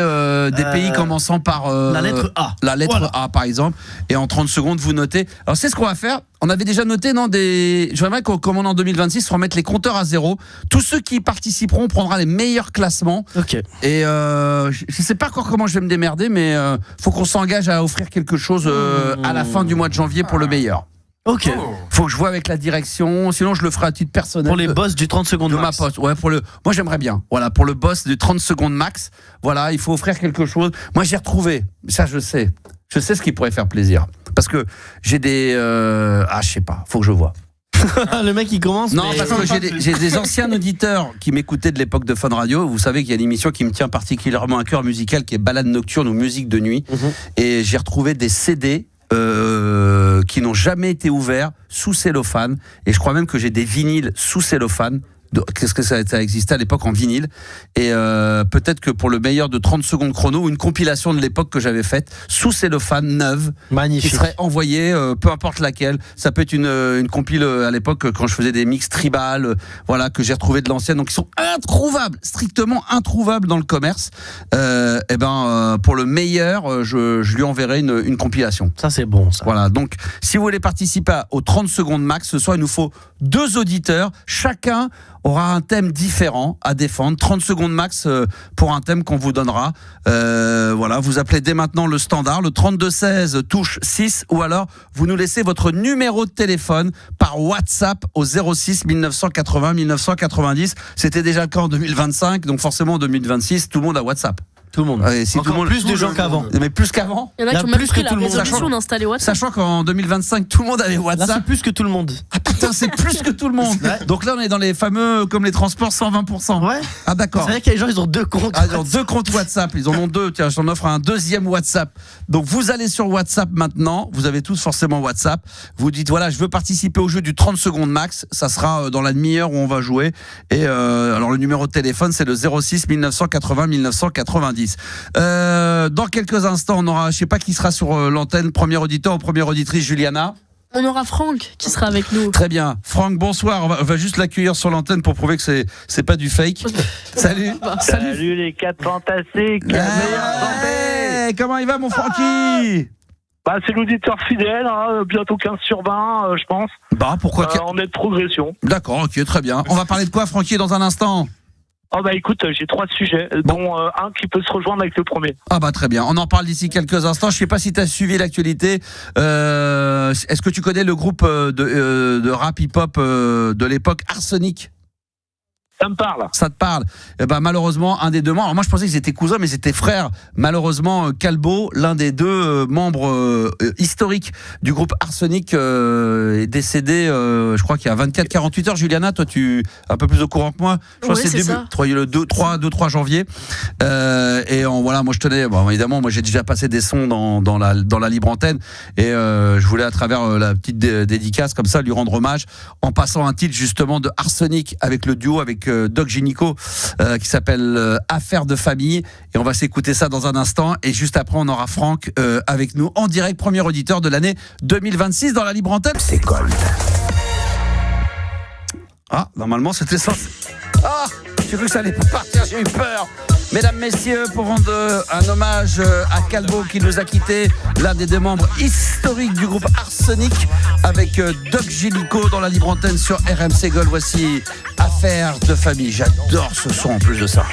des pays commençant par la lettre A. La lettre A, par exemple. Et en 30 secondes, vous notez. Alors, c'est ce qu'on va faire. On avait déjà noté, non, j'aimerais comme on est en 2026, remettre les compteurs à zéro. Tous ceux qui participeront, on prendra les meilleurs classements. Ok. Et je sais pas encore comment je vais me démerder, mais faut qu'on s'engage à offrir quelque chose à la fin du mois de janvier pour le meilleur. Ok. Faut que je vois avec la direction, sinon je le ferai à titre personnel. Pour les boss du 30 secondes de max. ma poste. Ouais, moi j'aimerais bien. Voilà, pour le boss du 30 secondes max. Voilà, il faut offrir quelque chose. Moi j'ai retrouvé, ça je sais ce qui pourrait faire plaisir. Parce que j'ai des je sais pas, faut que je vois. Le mec il commence. Non, mais... parce que j'ai des anciens auditeurs qui m'écoutaient de l'époque de Fun Radio. Vous savez qu'il y a une émission qui me tient particulièrement à cœur musical qui est Balade nocturne ou musique de nuit. Et j'ai retrouvé des CD qui n'ont jamais été ouverts sous cellophane, et je crois même que j'ai des vinyles sous cellophane. Qu'est-ce que ça existait à l'époque en vinyle, et peut-être que pour le meilleur de 30 secondes chrono, une compilation de l'époque que j'avais faite sous cellophane neuve. Magnifique. Qui serait envoyée, peu importe laquelle. Ça peut être une compile à l'époque quand je faisais des mix tribal, voilà, que j'ai retrouvé de l'ancienne, donc ils sont introuvables, strictement introuvables dans le commerce. Pour le meilleur, je lui enverrai une compilation. Ça c'est bon ça. Voilà, donc si vous voulez participer aux 30 secondes max, ce soir il nous faut 2 auditeurs, chacun aura un thème différent à défendre. 30 secondes max pour un thème qu'on vous donnera. Voilà, vous appelez dès maintenant le standard, le 3216 touche 6, ou alors vous nous laissez votre numéro de téléphone par WhatsApp au 06 1980 1990. C'était déjà le cas en 2025, donc forcément en 2026, tout le monde a WhatsApp. Tout le monde. Si Encore tout le monde, plus de gens qu'avant. Mais plus qu'avant. Il y en a Il y a qui ont même plus pris que la tout le monde. résolution d'installer WhatsApp. Sachant qu'en 2025, tout le monde avait Là WhatsApp. c'est plus que tout le monde. Ah putain, c'est plus que tout le monde. Ouais. Donc là, on est dans les fameux, comme les transports, 120%. Ouais. Ah d'accord. C'est vrai qu'il y a des gens ils ont 2 comptes. Ah, ils ont 2 comptes WhatsApp, ils en ont 2. Tiens, j'en offre un deuxième WhatsApp. Donc vous allez sur WhatsApp maintenant, vous avez tous forcément WhatsApp. Vous dites voilà, je veux participer au jeu du 30 secondes max. Ça sera dans la demi-heure où on va jouer. Et alors le numéro de téléphone c'est le 06 1980 1990. Dans quelques instants, on aura, je sais pas qui sera sur l'antenne, premier auditeur ou première auditrice, Juliana. On aura Franck qui sera avec nous. Très bien. Franck, bonsoir. On va juste l'accueillir sur l'antenne pour prouver que c'est pas du fake. Salut. Salut les 4 fantastiques. Hey, comment il va mon Francky? Bah, c'est l'auditeur fidèle, hein, bientôt 15 sur 20, je pense. Bah pourquoi en nette progression. D'accord, ok, très bien. On va parler de quoi, Francky, dans un instant? Oh bah écoute, j'ai 3 sujets, dont un qui peut se rejoindre avec le premier. Ah bah très bien, on en parle d'ici quelques instants. Je sais pas si tu as suivi l'actualité. Est-ce que tu connais le groupe de rap hip-hop de l'époque, Arsenic? Ça me parle. Ça te parle? Eh ben, malheureusement, un des 2 membres. Alors moi, je pensais qu'ils étaient cousins, mais ils étaient frères. Malheureusement, Calbo, l'un des 2 membres historiques du groupe Arsenic, est décédé. Je crois qu'il y a 24-48 heures. Juliana, toi, tu es un peu plus au courant que moi. Je crois que c'est le début. Le 2-3 janvier. Voilà, moi, je tenais. Bon, évidemment, moi, j'ai déjà passé des sons dans la libre antenne, et je voulais, à travers la petite dédicace comme ça, lui rendre hommage en passant un titre justement de Arsenic avec le duo avec Doc Gynéco qui s'appelle Affaire de famille, et on va s'écouter ça dans un instant, et juste après on aura Franck avec nous en direct, premier auditeur de l'année 2026 dans la libre antenne. C'est Gold. Ah, normalement c'était ça. Ah, j'ai cru que ça allait pas partir, j'ai eu peur. Mesdames, messieurs, pour rendre un hommage à Calbo qui nous a quittés, l'un des 2 membres historiques du groupe Arsenic, avec Doc Gynéco dans la libre antenne sur RMC Gold. Voici Affaire de famille. J'adore ce son en plus de ça.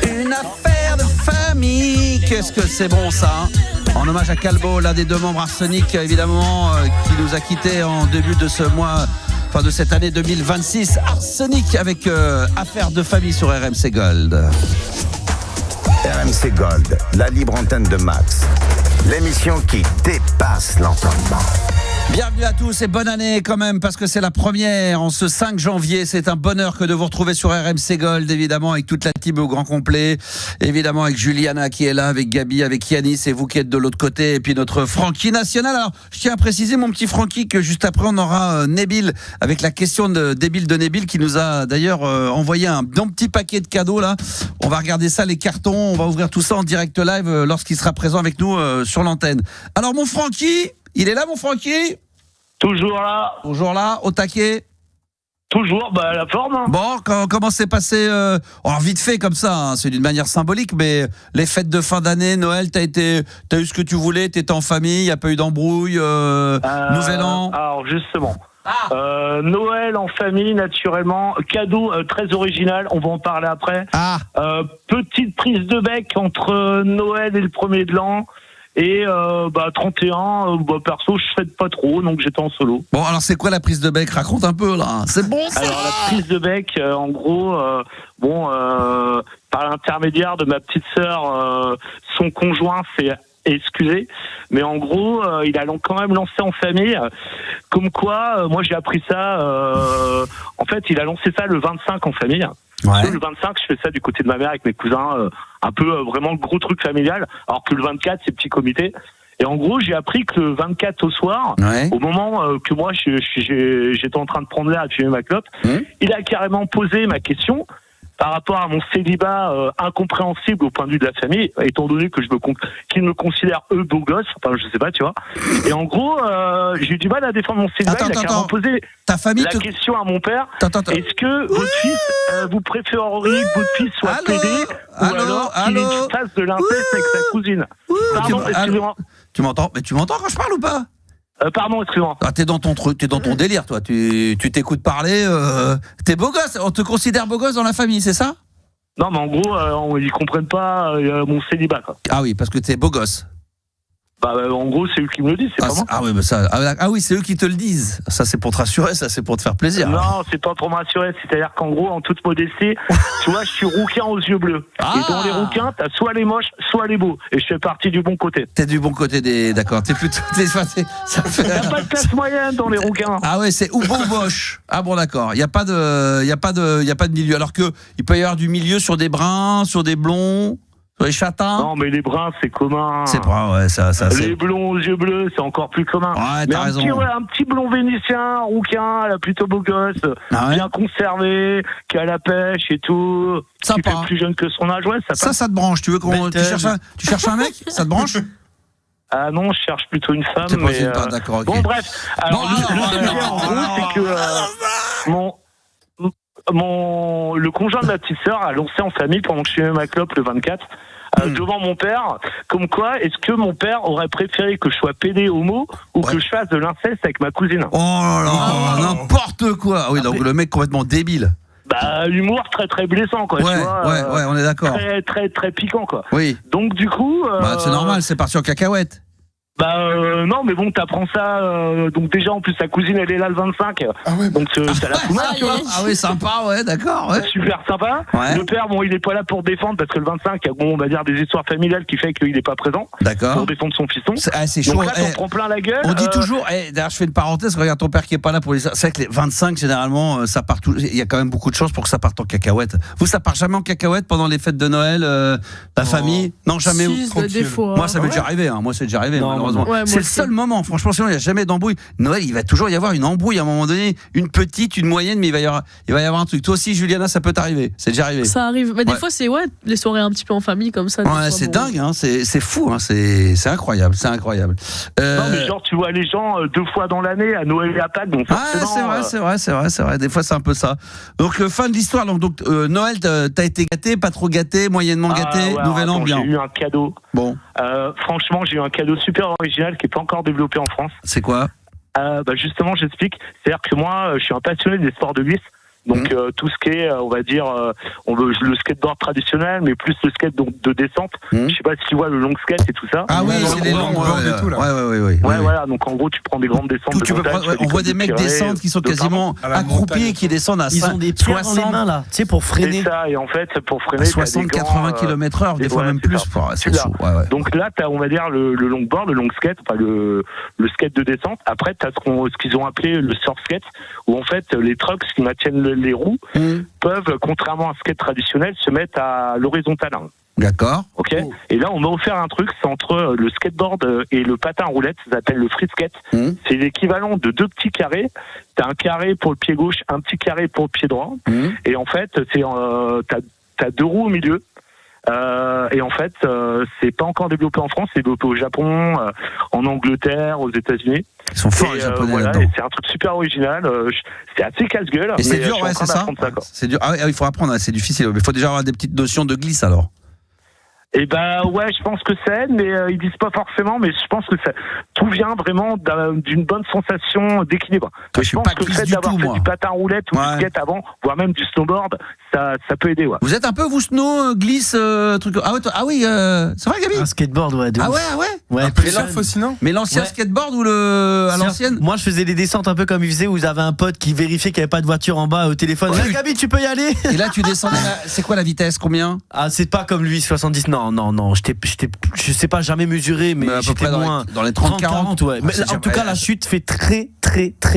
Une affaire de famille. Qu'est-ce que c'est bon ça, hein? En hommage à Calbo, l'un des 2 membres Arsenic, évidemment, qui nous a quittés en début de ce mois, enfin de cette année 2026. Arsenic avec Affaire de famille sur RMC Gold. RMC Gold, la libre antenne de Max. L'émission qui dépasse l'entendement. Bienvenue à tous et bonne année quand même, parce que c'est la première en ce 5 janvier. C'est un bonheur que de vous retrouver sur RMC Gold, évidemment, avec toute la team au grand complet. Évidemment avec Juliana qui est là, avec Gabi, avec Yanis, et vous qui êtes de l'autre côté, et puis notre Francky national. Alors, je tiens à préciser, mon petit Francky, que juste après, on aura Nabil avec la question débile de Nabil, qui nous a d'ailleurs envoyé un bon petit paquet de cadeaux là. On va regarder ça, les cartons. On va ouvrir tout ça en direct live lorsqu'il sera présent avec nous sur l'antenne. Alors, mon Francky, Il est là, mon Francky? Toujours là, Toujours là, au taquet? toujours, la forme. Hein. Bon, comment s'est passé alors vite fait comme ça, hein, c'est d'une manière symbolique, mais les fêtes de fin d'année, Noël, t'as eu ce que tu voulais, t'étais en famille, y a pas eu d'embrouille, Nouvel An. Alors justement, Noël en famille, naturellement, cadeau très original, on va en parler après. Petite prise de bec entre Noël et le premier de l'an. Et 31, perso, je fête pas trop, donc j'étais en solo. Bon, alors c'est quoi la prise de bec? Raconte un peu là. C'est bon ça. Alors la prise de bec, en gros, par l'intermédiaire de ma petite sœur, son conjoint s'est excusé, mais en gros, il a quand même lancé en famille. Comme quoi, moi j'ai appris ça. En fait, il a lancé ça le 25 en famille. Ouais. Le 25, je fais ça du côté de ma mère avec mes cousins, un peu vraiment le gros truc familial, alors que le 24, c'est petit comité. Et en gros, j'ai appris que le 24 au soir, au moment que moi j'étais en train de prendre l'air et de fumer ma clope, il a carrément posé ma question par rapport à mon célibat incompréhensible au point de vue de la famille, étant donné que qu'ils me considèrent eux beaux gosses, enfin je sais pas, tu vois. Et en gros, j'ai eu du mal à défendre mon célibat. Il a carrément posé ta famille la question à mon père. Est-ce que votre fils, vous préféreriez que votre fils soit pédé ou alors qu'il fasse de l'inceste avec sa cousine? Pardon, excusez-moi. Tu m'entends? Mais tu m'entends quand je parle ou pas? Pardon, excuse-moi. T'es dans ton truc, t'es dans ton délire, toi. Tu t'écoutes parler. T'es beau gosse. On te considère beau gosse dans la famille, c'est ça? Non, mais en gros, ils comprennent pas mon célibat, quoi. Ah oui, parce que t'es beau gosse. En gros, c'est eux qui me le disent, c'est pas moi. Ah oui, mais ça. Ah oui, c'est eux qui te le disent. Ça, c'est pour te rassurer, ça, c'est pour te faire plaisir. Non, c'est pas pour m'assurer. C'est-à-dire qu'en gros, en toute modestie, tu vois, je suis rouquin aux yeux bleus. Et dans les rouquins, t'as soit les moches, soit les beaux. Et je fais partie du bon côté. T'es du bon côté des. D'accord. T'es plutôt. T'as pas de classe moyenne dans les rouquins. Ah ouais, c'est ou bon ou moche. Ah bon, d'accord. Il y a pas de milieu. Alors que il peut y avoir du milieu sur des bruns, sur des blonds. Les châtains? Non, mais les bruns, c'est commun. C'est brun, ouais, ça. Les blonds aux yeux bleus, c'est encore plus commun. Ouais, t'as raison. Un petit blond vénitien, rouquin, là, plutôt beau gosse, bien conservé, qui a la pêche et tout. Sympa. Qui fait plus jeune que son âge, ouais, ça te branche. Tu veux tu cherches un mec? Ça te branche? Ah non, je cherche plutôt une femme. C'est pas une femme, d'accord, ok. Bon, bref. Alors, le sujet, en gros, c'est que le conjoint de ma petite sœur a lancé en famille pendant que je fumais ma clope le 24. Devant mon père, comme quoi, est-ce que mon père aurait préféré que je sois pédé homo ou que je fasse de l'inceste avec ma cousine? Oh là là, n'importe quoi. Oui, donc le mec complètement débile. Humour très très blessant, quoi. Ouais, tu vois, ouais, on est d'accord. Très très très piquant, quoi. Oui. Donc du coup, c'est normal, c'est parti en cacahuète. Non, mais bon, t'apprends ça. Donc déjà, en plus, sa cousine, elle est là le 25. Ah ouais. Donc ça la fout mal, tu vois. Ah oui, sympa, ouais, d'accord. Ouais. Super sympa. Ouais. Le père, bon, il est pas là pour défendre parce que le 25, il y a, on va dire, des histoires familiales qui fait qu'il est pas présent. D'accord. Pour défendre son fiston. C'est chaud. Donc là, t'en prends plein la gueule. On dit toujours. D'ailleurs, je fais une parenthèse. Regarde ton père qui est pas là pour les. C'est vrai que les 25, généralement, ça part. Il y a quand même beaucoup de chances pour que ça parte en cacahuète. Vous, ça part jamais en cacahuète pendant les fêtes de Noël, la famille? Non, jamais. Des fois. Moi, ça m'est déjà arrivé. Moi, c'est déjà arrivé. Malheureusement. Ouais, c'est le seul moment. Franchement, sinon, il n'y a jamais d'embrouille. Noël, il va toujours y avoir une embrouille à un moment donné, une petite, une moyenne, mais il va y avoir un truc. Toi aussi, Juliana, ça peut t'arriver. C'est déjà arrivé. Ça arrive. Mais des fois, c'est les soirées un petit peu en famille comme ça. Ouais, c'est dingue. C'est fou. C'est incroyable. C'est incroyable. Non, mais genre, tu vois les gens 2 fois dans l'année à Noël et à Pâques. Donc c'est vrai. Des fois, c'est un peu ça. Donc, fin de l'histoire. Donc Noël, t'as été gâté, pas trop gâté, moyennement gâté. Nouvel An, bien. J'ai eu un cadeau. Bon. Franchement, j'ai eu un cadeau super original qui n'est pas encore développé en France. C'est quoi? Justement, j'explique. C'est-à-dire que moi, je suis un passionné des sports de glisse. Donc tout ce qui est, on va dire, le skateboard traditionnel, mais plus le skate donc de descente. Je sais pas si tu vois le long skate et tout ça. Ah oui, c'est les longs et tout là. Ouais, voilà. Donc en gros, tu prends des grandes descentes. On voit des mecs descendre qui sont quasiment accroupis, qui descendent à 60. Ils ont des pierres dans les mains là, tu sais, pour freiner. C'est ça. Et en fait, pour freiner, 60-80 km/h, des fois même plus. C'est chaud. Donc là, t'as, on va dire, le longboard, le long skate, enfin le skate de descente. Après, t'as ce qu'ils ont appelé le surf skate, où en fait les trucks qui maintiennent les roues peuvent, contrairement à un skate traditionnel, se mettre à l'horizontale. D'accord. Ok. Et là, on m'a offert un truc, c'est entre le skateboard et le patin à roulettes, ça s'appelle le free skate. C'est l'équivalent de 2 petits carrés. T'as un carré pour le pied gauche, un petit carré pour le pied droit. Et en fait, t'as 2 roues au milieu. Et en fait, c'est pas encore développé en France, c'est développé au Japon, en Angleterre, aux États-Unis. Ils sont forts les Japonais voilà, là-dedans. et c'est un truc super original. C'est assez casse-gueule. Et c'est mais dur, je suis en train c'est ça. d'apprendre quoi. C'est dur. Ah oui, il faut apprendre, c'est difficile. Il faut déjà avoir des petites notions de glisse alors. Et ouais, je pense que c'est, mais ils disent pas forcément, mais je pense que tout vient vraiment d'une bonne sensation d'équilibre. Je Je suis pense pas que le glisse fait du d'avoir tout, fait moi. du patin roulette ou Ouais. du skate avant, voire même du snowboard, ça peut aider. Ouais. Vous êtes un peu vous snow, glisse, truc. Ah, ouais, ah oui, c'est vrai Gabi. Un skateboard, ouais. Ah ouais, ah ouais. Ouais, Un peu plus de surf jeune. aussi, non? Mais l'ancien Ouais. skateboard ou à l'ancienne? Moi, je faisais des descentes un peu comme il faisait, où vous avez un pote qui vérifiait qu'il n'y avait pas de voiture en bas au téléphone. Ouais. Ouais, Gabi, tu peux y aller. Et là, tu descendais. C'est quoi la vitesse? Combien? Ah, c'est pas comme lui, 70. Non. Je sais pas jamais mesuré, mais À peu j'étais près moins. dans les 30-40. ouais. Mais c'est en tout jamais- cas, la chute fait très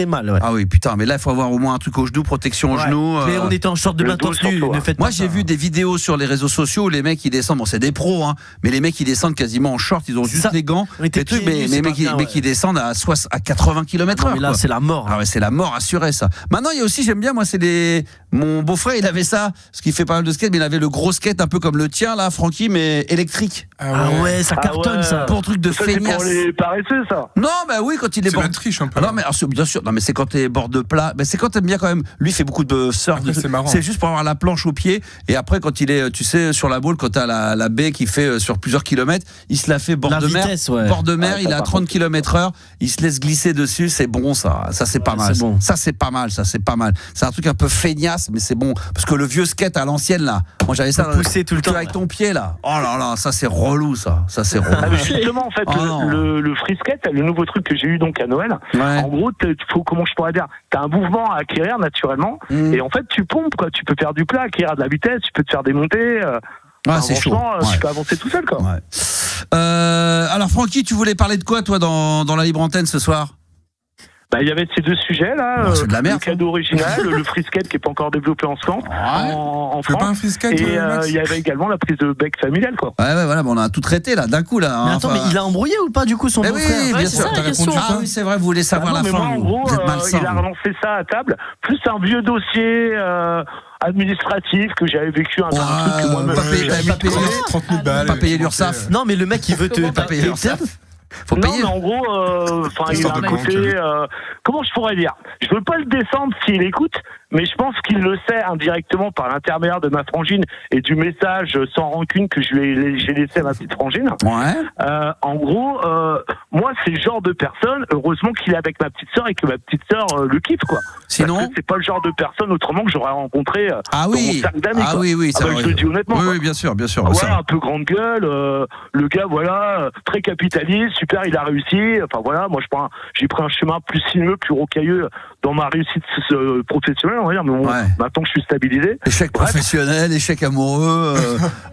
mal. Ouais. Ah oui, putain, mais là, il faut avoir au moins un truc au genou, protection au Ouais. genou. Mais on était en short de Le bain dos torse nu. surtout, Ne hein. faites Moi, pas j'ai ça. vu des vidéos sur les réseaux sociaux où les mecs ils descendent. Bon, c'est des pros, hein, mais les mecs ils descendent quasiment en short. Ils ont C'est juste ça. les gants, Oui, tes les trucs, pieds mais nus, les c'est mecs, pas bien, mecs, ouais. ils descendent à 80 km/h. Non, mais là, c'est la mort. Ah ouais, c'est la mort assurée ça. Maintenant, il y a aussi, j'aime bien, moi, mon beau-frère, il avait ça, parce qu'il fait pas mal de skate, mais il avait le gros skate un peu comme le tien là, Francky, mais électrique. Ah ouais, ça Ah cartonne ouais. ça. Pour truc de Ça, c'est feignasse. pour les paresseux, ça. Non, bah oui, quand il est C'est la bord. triche un peu. Ah non, mais alors, bien sûr, non, mais c'est quand t'es bord de plat. Ben, c'est quand t'aimes bien quand même. Lui, il fait beaucoup de surf. Après, c'est marrant. C'est juste pour avoir la planche au pied. Et après, quand il est, tu sais, sur la boule, quand t'as la baie qui fait sur plusieurs kilomètres, il se la fait bord La de mer. vitesse, ouais. Bord de mer, Ah, il est ça, à par 30 km/h. Il se laisse glisser dessus. C'est bon, ça. Ça, c'est pas Ouais, mal. c'est bon. Ça, c'est pas mal. Ça, c'est pas mal. C'est un truc un peu feignasse, mais c'est bon. Parce que le vieux skate à l'ancienne, là. Moi, j'avais ça. Faut pousser tout le temps. Avec ton pied, là. Oh là là, ça, c'est relou, ça. Ça, c'est relou. Ah, mais justement, en fait, Oh non. le free skate, le nouveau truc que j'ai eu donc à Noël, Ouais. en gros, comment je pourrais dire, t'as un mouvement à acquérir naturellement, Mm. et en fait, tu pompes, quoi. Tu peux faire du plat, acquérir de la vitesse, tu peux te faire des montées. Ouais, c'est chaud. franchement, Ouais. tu peux avancer tout seul, quoi. Ouais. Alors Francky, tu voulais parler de quoi toi dans la libre antenne ce soir? Bah, il y avait ces deux sujets là, Bon, c'est de la merde, le cadeau original, le free skate qui est pas encore développé en France, en Tu veux pas un France, free skate, et Max il y avait également la prise de bec familiale, quoi. Ouais, voilà, on a tout traité là, d'un coup là. Mais hein, attends, enfin- mais il a embrouillé ou pas du coup son Eh beau-frère? oui, Ouais, bien c'est sûr. ça, T'as la question. répondu Ah quoi? oui, c'est vrai, vous voulez savoir Ah non, la mais fin. moi, en vous. gros, Vous êtes malsain. il a relancé ça à table, plus un vieux dossier administratif que j'avais vécu, un truc que moi-même pas payer- j'avais pas payer- trouvé. 30 000 balles. Pas payer l'URSSAF. Non, mais le mec il veut te Comment Pas payer l'URSSAF. Faut Non, payer. mais en gros, il Histoire a un de côté. banque. Comment je pourrais dire? Je veux pas le descendre s'il écoute, mais je pense qu'il le sait indirectement par l'intermédiaire de ma frangine et du message sans rancune que j'ai laissé à ma petite frangine. Ouais. En gros, moi, c'est le genre de personne, heureusement qu'il est avec ma petite sœur et que ma petite sœur le kiffe, quoi. Sinon. Parce que c'est pas le genre de personne autrement que j'aurais rencontré Ah dans mon oui. cercle d'amis, Ah quoi. oui, Ah ça bah, va. je le dis honnêtement, Oui, quoi. oui, bien sûr, bien sûr. Ouais, ça. un peu grande gueule, le gars, voilà, très capitaliste, super, il a réussi. Enfin voilà, moi j'ai pris un chemin plus sinueux, plus rocailleux dans ma réussite professionnelle, on va dire. Mais bon, Ouais. maintenant que je suis stabilisé. Échec Bref. professionnel, échec amoureux,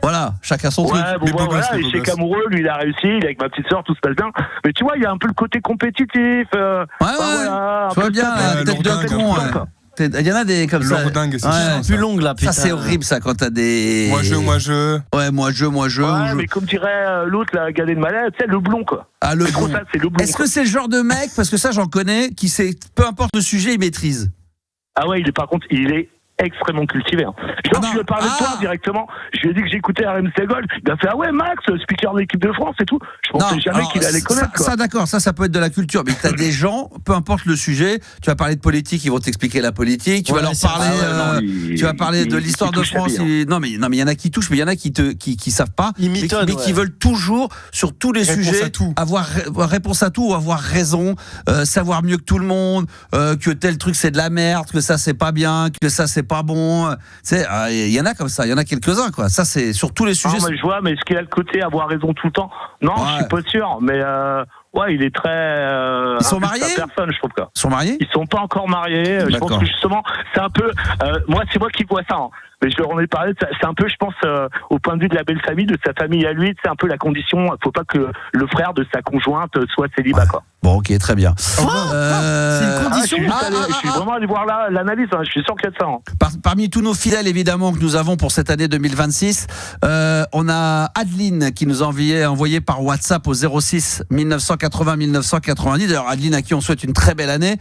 voilà, chacun son truc. Ouais, bon, Mais beau voilà, gosse, mais beau échec gosse. amoureux, lui il a réussi, il est avec ma petite sœur, tout se passe bien. Mais tu vois, il y a un peu le côté compétitif. Ouais, Voilà, un je vois peu bien, le la Ouais, tête de lourdingue, con. un peu, ouais. quoi. Il y en a des comme ça. Lourdingue, c'est Ouais. chiant, plus ça. longue là, putain. Ça c'est horrible ça quand t'as des. Moi je. Ouais, moi je. Ouais, mais comme dirait l'autre, la Gad Elmaleh, tu sais, le blond, quoi. Ah, le C'est trop bon. ça, c'est le blond. Est-ce quoi. que c'est le genre de mec, parce que ça j'en connais, qui sait, peu importe le sujet, il maîtrise. Ah ouais, par contre, il est extrêmement cultivé. Hein. Genre, non. je lui ai parlé de toi Ah. directement. Je lui ai dit que j'écoutais RMC Gold. Il a fait ah ouais Max, speaker de l'équipe de France et tout. Je pensais jamais alors, qu'il allait connaître. quoi. ça d'accord, ça peut être de la culture, mais t'as des gens, peu importe le sujet, tu vas parler de politique, ils vont t'expliquer la politique, tu vas Ouais, leur c'est parler, vrai, non, tu vas parler de l'histoire de touche la France. vie, hein. Non mais il y en a qui touchent, mais il y en a qui savent pas, Ils mais mitonnent, qui ouais. veulent toujours sur tous les Réponse sujets à tout. avoir réponse à tout, ou avoir raison, savoir mieux que tout le monde, que tel truc c'est de la merde, que ça c'est pas bien, que ça c'est pas bon. Tu sais, il y en a comme ça, il y en a quelques-uns quoi. Ça c'est sur tous les sujets. Non, mais je vois, mais est-ce qu'il a le côté avoir raison tout le temps? Non, Ouais. je suis pas sûr. Mais ouais, il est très. Ils sont injuste à mariés personne, je trouve quoi. Ils sont mariés? Ils sont pas encore mariés. Je D'accord. pense que justement, c'est un peu. Moi, c'est moi qui vois ça. Hein. Mais je leur en ai parlé. C'est un peu, je pense, au point de vue de la belle famille, de sa famille à lui. C'est un peu la condition. Faut pas que le frère de sa conjointe soit célibat, quoi. Bon, ok, très bien. C'est une condition. Je suis vraiment allé voir l'analyse. Hein. Je suis sûr qu'il y a de ça. Hein. Parmi tous nos fidèles, évidemment, que nous avons pour cette année 2026, on a Adeline qui nous a envoyé par WhatsApp au 06 19 1980-1990. D'ailleurs, Adeline, à qui on souhaite une très belle année.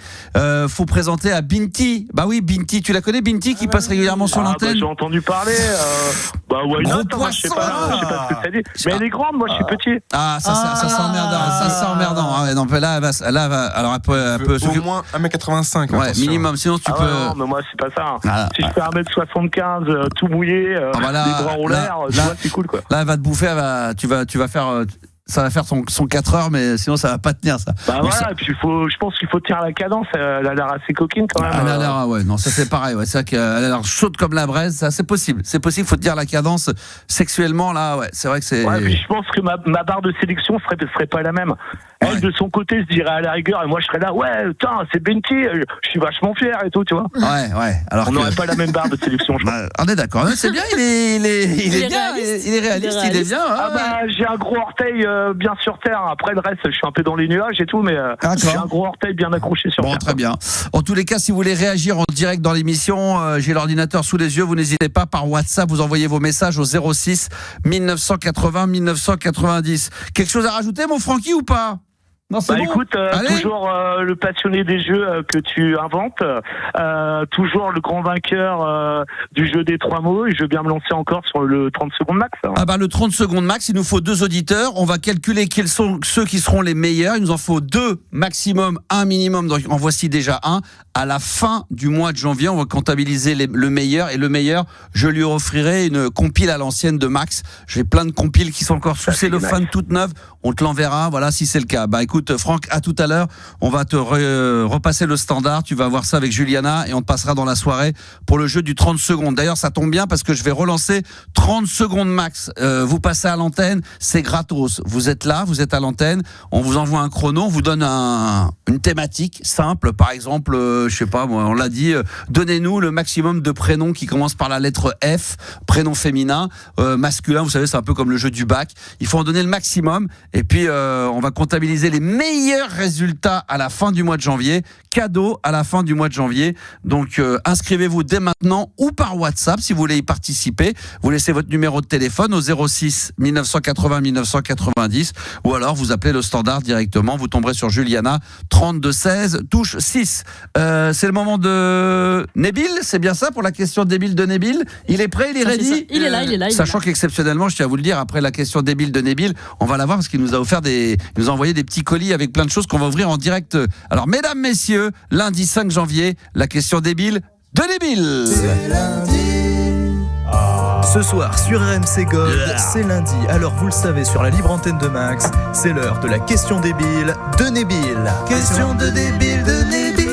Faut présenter à Binti. Bah oui, Binti, tu la connais, Binti, qui passe régulièrement sur l'antenne. J'ai entendu parler. Why not, moi, je sais pas ce que ça dit. Mais elle est grande, moi je suis petit. Ah, ça c'est emmerdant. Ah ouais, non, là, elle va, alors elle peut au moins 1m85. Ouais, minimum, sinon tu peux. Non, mais moi c'est pas ça. Si je fais 1m75, tout mouillé, les bras en l'air, tu vois, c'est cool quoi. Là, elle va te bouffer, tu vas faire. Ça va faire son 4 heures, mais sinon ça va pas tenir ça. Bah donc, voilà, et puis je pense qu'il faut tenir la cadence. Elle a l'air assez coquine quand même. Elle a l'air, ouais, non, ça c'est pareil. Ouais, c'est vrai qu'elle a l'air chaude comme la braise. Ça, c'est possible. Il faut tenir la cadence sexuellement là. Ouais, c'est vrai que c'est. Ouais, puis je pense que ma barre de sélection serait pas la même. Elle de son côté se dirait à la rigueur, et moi je serais là, ouais, putain, c'est Binti, je suis vachement fier et tout, tu vois. Ouais. Alors on n'aurait pas la même barre de sélection, je pense. On est d'accord. C'est bien, il est bien, il est réaliste, il est bien. Ah bah, j'ai un gros orteil bien sur terre. Après le reste, je suis un peu dans les nuages et tout, mais j'ai un gros orteil bien accroché sur terre. Bon, très bien. En tous les cas, si vous voulez réagir en direct dans l'émission, j'ai l'ordinateur sous les yeux, vous n'hésitez pas par WhatsApp, vous envoyez vos messages au 06 1980 1990. Quelque chose à rajouter, mon Francky, ou pas? Non, c'est bon. Écoute, toujours le passionné des jeux que tu inventes, toujours le grand vainqueur du jeu des 3 mots, et je veux bien me lancer encore sur le 30 secondes max. Ah bah le 30 secondes max, il nous faut 2 auditeurs, on va calculer quels sont ceux qui seront les meilleurs, il nous en faut 2 maximum, 1 minimum, donc en voici déjà un. À la fin du mois de janvier, on va comptabiliser le meilleur, et le meilleur, je lui offrirai une compile à l'ancienne de Max. J'ai plein de compiles qui sont encore sous cellophane toute neuve, on te l'enverra, voilà, si c'est le cas. Bah écoute Franck, à tout à l'heure, on va te repasser le standard, tu vas voir ça avec Juliana et on te passera dans la soirée pour le jeu du 30 secondes. D'ailleurs, ça tombe bien parce que je vais relancer 30 secondes max. Vous passez à l'antenne, c'est gratos. Vous êtes là, vous êtes à l'antenne, on vous envoie un chrono, on vous donne une thématique simple, par exemple, je sais pas, moi, on l'a dit, donnez-nous le maximum de prénoms qui commencent par la lettre F, prénom féminin, masculin, vous savez, c'est un peu comme le jeu du bac. Il faut en donner le maximum et puis on va comptabiliser les meilleurs résultats à la fin du mois de janvier. Cadeau à la fin du mois de janvier. Donc inscrivez-vous dès maintenant ou par WhatsApp si vous voulez y participer. Vous laissez votre numéro de téléphone au 06 1980 1990 ou alors vous appelez le standard directement. Vous tomberez sur Juliana 32 16 touche 6. C'est le moment de Nabil, c'est bien ça pour la question débile de Nabil. Il est prêt, il est ready. Il est là. Sachant qu'exceptionnellement, je tiens à vous le dire, après la question débile de Nabil, on va la voir parce qu'il nous a offert il nous a envoyé des petits colis avec plein de choses qu'on va ouvrir en direct. Alors, mesdames, messieurs, lundi 5 janvier, la question débile de Nabil. C'est lundi. Ce soir sur RMC Gold, c'est lundi. Alors vous le savez, sur la libre antenne de Max, c'est l'heure de la question débile de Nabil. Question de débile de Nabil.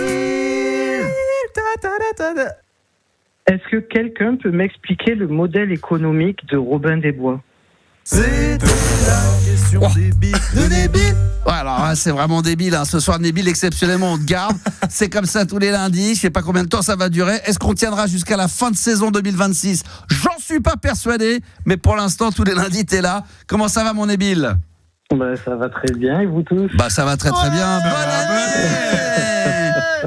Est-ce que quelqu'un peut m'expliquer le modèle économique de Robin des Bois? C'est la question débile de Nabil. Ouais, alors c'est vraiment débile. Ce soir, Nabil, exceptionnellement, on te garde. C'est comme ça tous les lundis. Je sais pas combien de temps ça va durer. Est-ce qu'on tiendra jusqu'à la fin de saison 2026? J'en suis pas persuadé. Mais pour l'instant, tous les lundis, t'es là. Comment ça va, mon Nabil? Ça va très bien. Et vous tous? Ça va très très bien. Bonne année.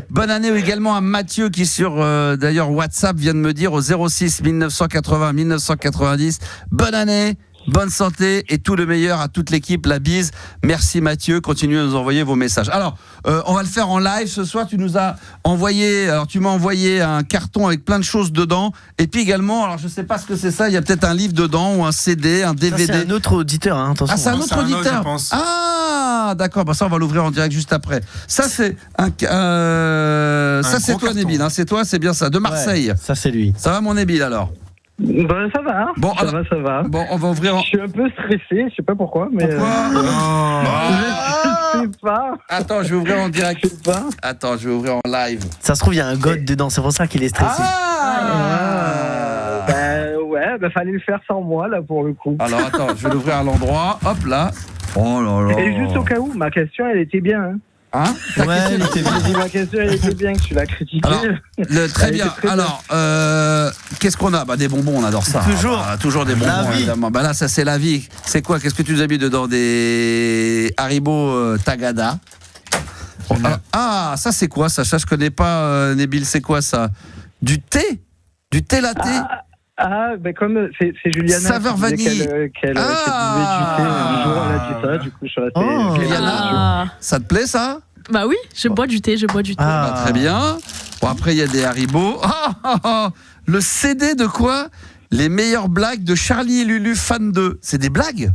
Bonne année également à Mathieu qui sur d'ailleurs WhatsApp vient de me dire au 06 1980 1990. Bonne année. Bonne santé et tout le meilleur à toute l'équipe, la bise. Merci Mathieu, continuez à nous envoyer vos messages. Alors, on va le faire en live ce soir. Tu m'as envoyé un carton avec plein de choses dedans. Et puis également, alors je sais pas ce que c'est ça, il y a peut-être un livve dedans ou un CD, un DVD. Ça, c'est un autre auditeur, attention. Ah, c'est un autre auditeur. Ah, d'accord, ça on va l'ouvrir en direct juste après. Ça c'est ça c'est toi Nabil, c'est toi, c'est bien ça, de Marseille. Ouais, ça c'est lui. Ça va mon Nabil alors? Ça va. Bon, ça va. Bon, on va ouvrir. Je suis un peu stressé, je sais pas pourquoi, mais. Pourquoi je sais pas. Attends, je vais ouvrir en direct. Je sais pas. Attends, je vais ouvrir en live. Ça se trouve, il y a un god dedans, c'est pour ça qu'il est stressé. Fallait le faire sans moi, là, pour le coup. Alors, attends, je vais l'ouvrir à l'endroit. Hop là. Oh là là. Et juste au cas où, ma question, elle était bien, Ouais, elle était bien. Ma question, elle était bien, que tu l'as critiquée. Alors, très bien. Alors, qu'est-ce qu'on a? Des bonbons, on adore ça. Toujours des bonbons, évidemment. Là, ça, c'est la vie. C'est quoi? Qu'est-ce que tu nous as mis dedans? Des Haribo Tagada. Ça, c'est quoi ça? Ça, je connais pas, Nabil. C'est quoi ça? Du thé? Du thé latte? Ah, ben comme c'est Juliana. Saveur vanille. Qu'elle buvait du thé. Un jour, elle a dit ça, du coup, je suis resté. Juliana, ça te plaît ça? Bah oui, je bois du thé. Bah, très bien. Bon, après, il y a des Haribo. Le CD de quoi? Les meilleures blagues de Charlie et Lulu, fan 2. C'est des blagues?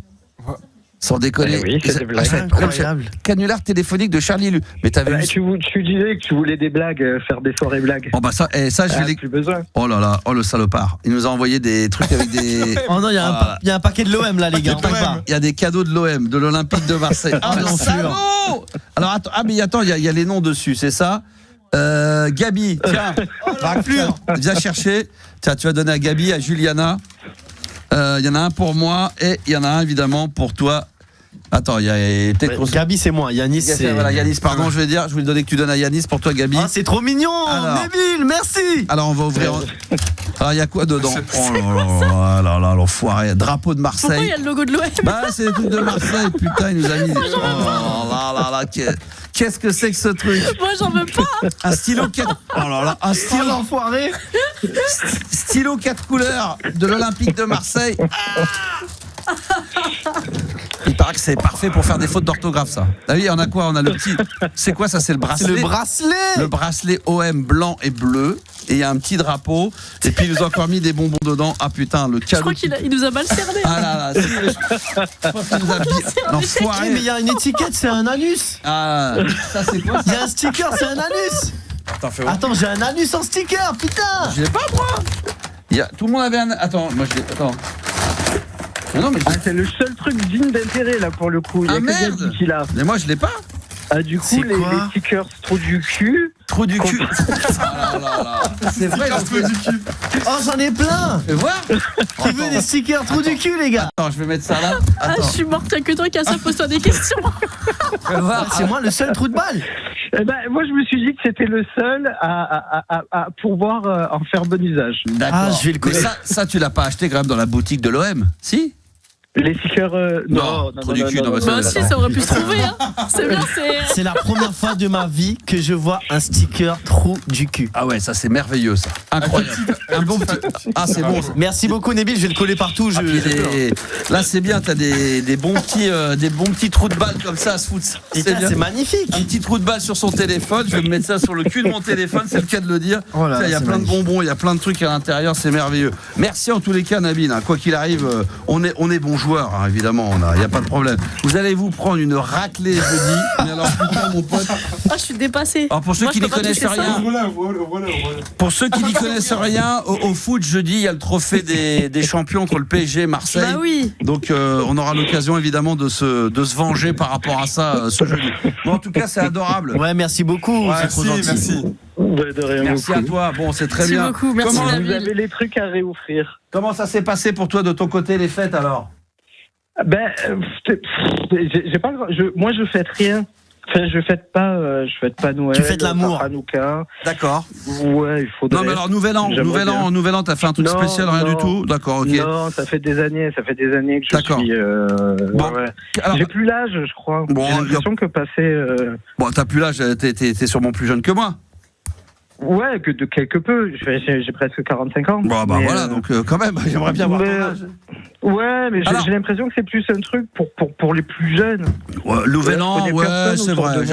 Sans déconner. Oui, c'est des blagues. Incroyable. Canular téléphonique de Charlie et Lulu. Mais t'avais vu... Tu disais que tu voulais des blagues, faire des soirées blagues. Bon bah ça je vais plus besoin. Oh là là, oh le salopard. Il nous a envoyé des trucs avec des... Oh non, il y a un paquet de l'OM là, les gars. Il y a des cadeaux de l'OM, de l'Olympique de Marseille. Ah, le salaud! Alors attends, il y a les noms dessus, c'est ça? Gabi, tiens, viens chercher. Tiens, tu vas donner à Gabi, à Juliana. Il y en a un pour moi et il y en a un évidemment pour toi. Attends, il y a peut-être... Gabi, c'est moi. Yanis, c'est... Voilà, Yanis, pardon, je voulais donner que tu donnes à Yanis pour toi, Gabi. Ah, c'est trop mignon. Débile, merci. Alors, on va ouvrir... Alors, il y a quoi dedans? Oh là là, l'enfoiré. Drapeau de Marseille. Pourquoi il y a le logo de l'OM? Bah, c'est des trucs de Marseille, putain, il nous a mis... Oh là, qu'est-ce que c'est que ce truc? Moi, j'en veux pas. Un stylo 4... Oh là là, un stylo... l'enfoiré. Stylo 4 couleurs de l'Olympique de Marseille. Il paraît que c'est parfait pour faire des fautes d'orthographe, ça. Ah oui, on a quoi? On a le petit... C'est quoi ça? C'est le bracelet. C'est le bracelet. Le bracelet OM blanc et bleu. Et il y a un petit drapeau. Et puis ils nous ont encore mis des bonbons dedans. Ah putain, le cadeau. Je crois qu'il nous a mal cerné. Ah là là, si, je crois qu'il nous a bien... L'enfoiré. Mais il y a une étiquette, c'est un anus. Ah, ça c'est quoi? Il y a un sticker, c'est un anus. Attends, j'ai un anus en sticker, putain. Je l'ai pas, moi. Tout le monde avait un... Attends, moi je l'ai... Attends. Non, mais c'est le seul truc digne d'intérêt là pour le coup. Il y a que Gabi qui l'a. Mais moi je l'ai pas. Ah, du coup, les stickers trop du cul. Trop du cul. C'est vrai, trop du cul. Oh, j'en ai plein. Fais voir. Qui veut des stickers trop du cul, les gars? Attends, je vais mettre ça là. Ah, je suis morte, y'a que toi qui as ça, pose-toi des questions. Fais voir. C'est moi le seul trou de balle. Eh ben, moi, je me suis dit que c'était le seul à pouvoir en faire bon usage. D'accord. Ah, je vais le connaître. Mais ça, tu l'as pas acheté quand même dans la boutique de l'OM? Si? Les stickers, non. Trop du cul, non. Bah si, ça aurait pu se trouver, hein. C'est bien, c'est la première fois de ma vie que je vois un sticker trou du cul. Ah ouais, ça c'est merveilleux, ça. Incroyable. Un bon petit... Ah, c'est bon. Ça. Merci beaucoup, Nabil, je vais le coller partout. Là, c'est bien, t'as des bons petits trous de balle comme ça à se foutre. C'est magnifique. Un petit trou de balle sur son téléphone, je vais me mettre ça sur le cul de mon téléphone, c'est le cas de le dire. Il y a plein de bonbons, il y a plein de trucs à l'intérieur, c'est merveilleux. Merci en tous les cas, Nabil. Quoi qu'il arrive, on est bon joueur, hein, évidemment, il n'y a pas de problème. Vous allez vous prendre une raclée jeudi. Mais alors, putain, mon pote. Ah, je suis dépassé. Alors, pour ceux qui n'y connaissent rien, pour ceux qui n'y connaissent rien, au foot, jeudi, il y a le trophée des champions entre le PSG et Marseille. Bah oui. Donc, on aura l'occasion, évidemment, de se venger par rapport à ça ce jeudi. Bon, en tout cas, c'est adorable. Ouais, merci beaucoup. Ouais, c'est trop gentil. Merci. De rien. Merci à toi. Bon, c'est très bien. Merci beaucoup. Merci, Comment vous avez les trucs à réoffrir. Comment ça s'est passé pour toi de ton côté, les fêtes, alors? Ben, j'ai pas. Moi, je fête rien. Enfin, je fête pas Noël. Tu fêtes l'amour. Hanouka. D'accord. Ouais, il faudrait. Non, mais alors Nouvel An, t'as fait un truc spécial, rien du tout. D'accord, ok. Non, ça fait des années que je suis. Bon, ouais. alors, j'ai plus l'âge, je crois. Bon, j'ai l'impression que passer. Bon, t'as plus l'âge, t'es sûrement plus jeune que moi. Ouais, que de quelque peu. J'ai presque 45 ans. Bon, bah voilà, donc quand même, j'aimerais bien voir ton âge. Ouais, mais j'ai l'impression que c'est plus un truc pour les plus jeunes. Ouais, Nouvel An, ouais, c'est vrai,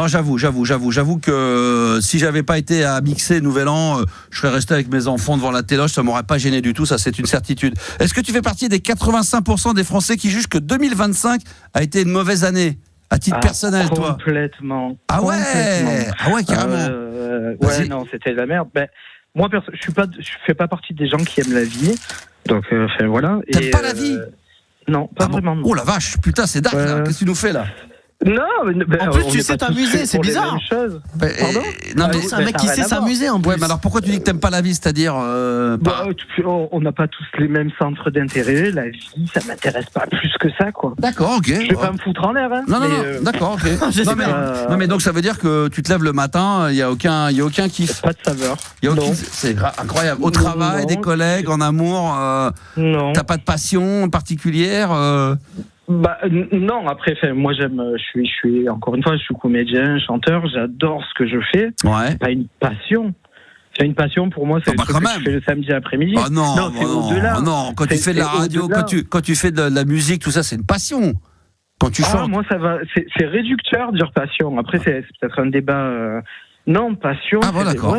j'avoue. J'avoue que si j'avais pas été à mixer Nouvel An, je serais resté avec mes enfants devant la téloche, ça m'aurait pas gêné du tout, ça c'est une certitude. Est-ce que tu fais partie des 85% des Français qui jugent que 2025 a été une mauvaise année? À titre personnel, toi? Complètement. Ah ouais, carrément. Ouais, non, c'était de la merde. Ben, moi, je fais pas partie des gens qui aiment la vie. Donc, enfin, voilà. T'aimes pas la vie? Non, pas vraiment. Oh la vache, putain, c'est dark là. Qu'est-ce que tu nous fais là? Non, en plus tu sais t'amuser, c'est bizarre. Pardon? Non, mais c'est un mec qui sait s'amuser en plus. Ouais, mais alors pourquoi tu dis que t'aimes pas la vie, c'est-à-dire on n'a pas tous les mêmes centres d'intérêt. La vie, ça m'intéresse pas plus que ça, quoi. D'accord, ok. Je vais pas me foutre en l'air, hein. Non, d'accord, ok. Non, mais donc ça veut dire que tu te lèves le matin, il y a aucun kiff. Pas de saveur. C'est incroyable. Au travail, des collègues, en amour. Non. T'as pas de passion particulière? Bah non, après moi j'aime, je suis encore une fois, je suis comédien, chanteur, j'adore ce que je fais. Ouais. Pas une passion. C'est une passion pour moi, c'est bah, ce que je fais le samedi après-midi. Ah non, non, c'est au-delà. non, quand tu fais de la radio, quand tu fais de la musique, tout ça, c'est une passion. Quand tu chantes. Moi, ça va. C'est réducteur, dire passion. Après, c'est peut-être un débat. Non, passion. Ah bon, d'accord.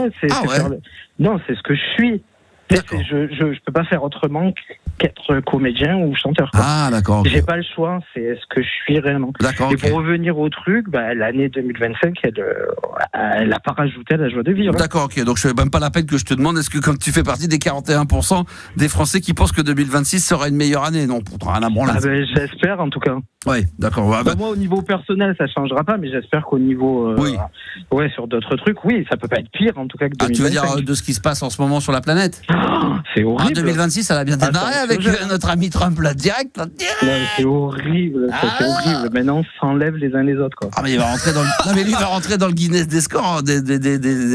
Non, c'est ce que je suis. Je peux pas faire autrement qu'être comédien ou chanteur. Quoi. Ah, d'accord. Okay. J'ai pas le choix, c'est ce que je suis réellement. D'accord. Et pour revenir au truc, l'année 2025, elle a pas rajouté à la joie de vivre. D'accord, ok. Donc, je fais même pas la peine que je te demande, est-ce que comme tu fais partie des 41% des Français qui pensent que 2026 sera une meilleure année? Non, pour rien à branler. J'espère, en tout cas. Oui, d'accord. Moi, au niveau personnel, ça changera pas, mais j'espère qu'au niveau, sur d'autres trucs, oui, ça peut pas être pire, en tout cas, que 2025. Tu veux dire de ce qui se passe en ce moment sur la planète? C'est horrible. En 2026, ça a bien démarré avec notre ami Trump, là, direct. Non, c'est horrible. C'est horrible. Maintenant, on s'enlève les uns les autres, quoi. Ah, mais il va rentrer dans le... lui, il va rentrer dans le Guinness des scores, des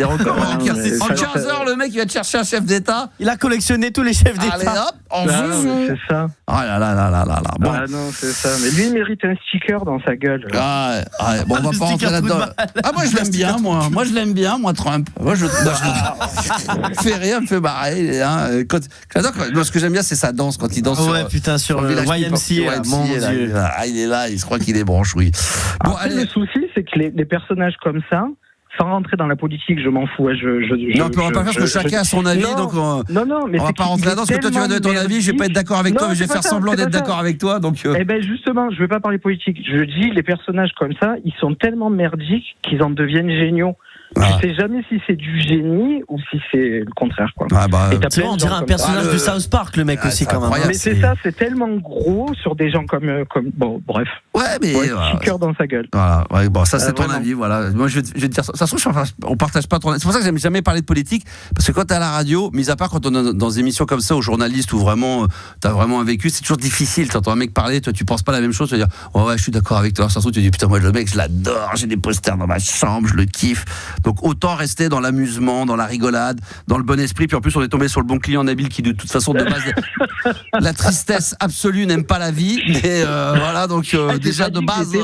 records. En 15 heures, le mec, il va te chercher un chef d'État. Il a collectionné tous les chefs d'État. Allez, hop, en zouzou. C'est ça. Ah là. Bon. Ah non, c'est ça. Mais lui, il mérite un sticker dans sa gueule. Bon, on va pas rentrer là-dedans. Moi, je l'aime bien, moi. Moi, je l'aime bien, moi, Trump. Moi, je fait rire, me fait marrer. J'adore. Ce que j'aime bien, c'est sa danse quand il danse. Putain, sur le YMCA. Mon Dieu. Il est là, il se croit qu'il est branchouille. Bon, le souci, c'est que les personnages comme ça, sans rentrer dans la politique, je m'en fous. Non, on peut pas faire parce que chacun a son avis, donc non, mais on va pas rentrer là-dedans parce que toi tu vas donner ton avis, je vais pas être d'accord avec toi, mais je vais faire semblant d'être d'accord avec toi. Donc justement, je vais pas parler politique. Je dis les personnages comme ça, ils sont tellement merdiques qu'ils en deviennent géniaux. Je sais jamais si c'est du génie ou si c'est le contraire, quoi. On dirait un personnage de South Park, le mec aussi, quand même. Mais c'est ça, c'est tellement gros sur des gens comme bon, bref. Sticker dans sa gueule. Voilà, ça c'est ton avis, voilà. Moi je vais te dire ça. Ça se trouve, on partage pas ton avis. C'est pour ça que j'aime jamais parler de politique, parce que quand t'es à la radio, mis à part quand on est dans des émissions comme ça, aux journalistes où vraiment t'as vraiment un vécu, c'est toujours difficile. T'entends un mec parler, toi tu penses pas la même chose, tu vas dire je suis d'accord avec toi. Ça se trouve, tu dis putain, moi le mec je l'adore, j'ai des posters dans ma chambre, je le kiffe. Donc autant rester dans l'amusement, dans la rigolade, dans le bon esprit. Puis en plus, on est tombé sur le bon client Nabil qui, de toute façon, de base, la tristesse absolue n'aime pas la vie. Mais voilà, donc déjà de base,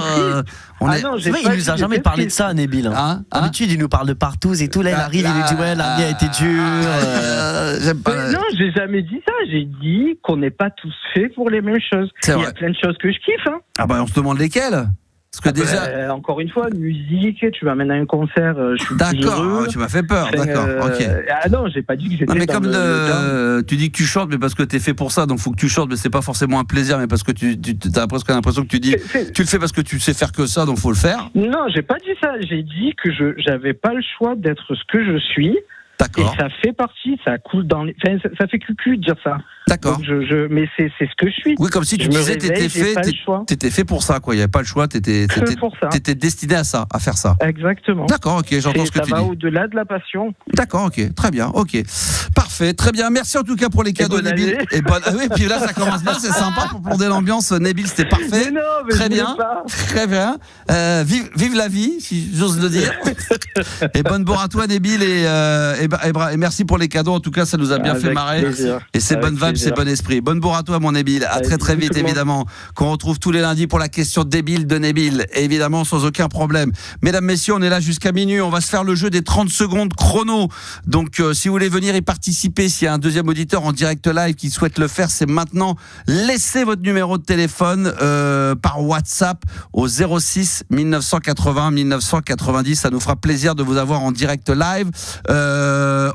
on est. Il nous a jamais parlé de ça, Nabil. D'habitude, il nous parle de partout et tout. Là, il arrive, il nous dit la vie a été dure. J'aime pas. Non, j'ai jamais dit ça. J'ai dit qu'on n'est pas tous faits pour les mêmes choses. Il y a plein de choses que je kiffe. On se demande lesquelles. Parce que déjà, encore une fois, musique, tu m'amènes à un concert, je suis d'accord, tu m'as fait peur, d'accord, ok. Non, j'ai pas dit que j'étais. Non, mais comme tu dis que tu chantes, mais parce que t'es fait pour ça, donc faut que tu chantes, mais c'est pas forcément un plaisir, mais parce que t'as presque l'impression que tu dis, tu le fais parce que tu sais faire que ça, donc faut le faire. Non, j'ai pas dit ça. J'ai dit que j'avais pas le choix d'être ce que je suis. D'accord. Et ça fait partie, ça coule dans les. Enfin, ça fait cucu de dire ça. D'accord. Donc mais c'est ce que je suis. Oui, comme si tu disais t'étais fait pour ça, quoi. Il n'y avait pas le choix, t'étais destiné à ça, à faire ça. Exactement. D'accord, ok, j'entends ce que tu dis. Ça va au-delà de la passion. D'accord, ok, très bien, ok. Parfait, très bien. Merci en tout cas pour les cadeaux, Nabil. Et puis là, ça commence bien, c'est sympa pour plomber l'ambiance. Nabil, c'était parfait. Mais non, mais très bien. Très bien. Vive la vie, si j'ose le dire. Et bonne bourre à toi, Nabil. Et merci pour les cadeaux. En tout cas, ça nous a bien fait marrer. Et c'est bonne vibe, c'est bon esprit. Bonne bourre à toi, mon Nabil. À très vite, évidemment. Qu'on retrouve tous les lundis pour la question débile de Nabil. Et évidemment, sans aucun problème. Mesdames, messieurs, on est là jusqu'à minuit. On va se faire le jeu des 30 secondes chrono. Donc, si vous voulez venir y participer, s'il y a un deuxième auditeur en direct live qui souhaite le faire, c'est maintenant. Laissez votre numéro de téléphone par WhatsApp au 06 1980 1990. Ça nous fera plaisir de vous avoir en direct live.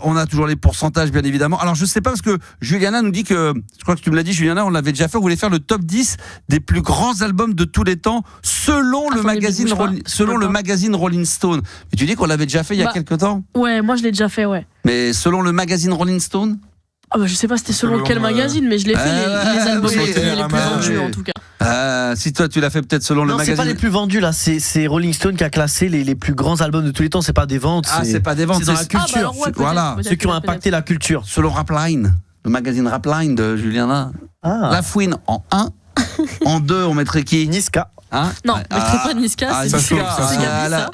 On a toujours les pourcentages, bien évidemment. Alors, je sais pas, parce que Juliana nous dit que, je crois que tu me l'as dit, Juliana, on l'avait déjà fait, on voulait faire le top 10 des plus grands albums de tous les temps selon le magazine Rolling Stone. Mais tu dis qu'on l'avait déjà fait il y a quelques temps? Ouais, moi je l'ai déjà fait, ouais. Mais selon le magazine Rolling Stone? Je sais pas c'était selon quel magazine, mais je l'ai fait les albums les plus vendus en tout cas. Si toi tu l'as fait peut-être selon le magazine. Non, c'est pas les plus vendus là, c'est Rolling Stone qui a classé les plus grands albums de tous les temps, c'est pas des ventes. C'est pas des ventes, c'est dans la culture. Voilà, ceux qui ont impacté la culture. Selon Rapline, le magazine Rapline de Juliana. La Fouine en 1. En 2, on mettrait qui? Niska. Non, je mettrais pas Niska, c'est Niska.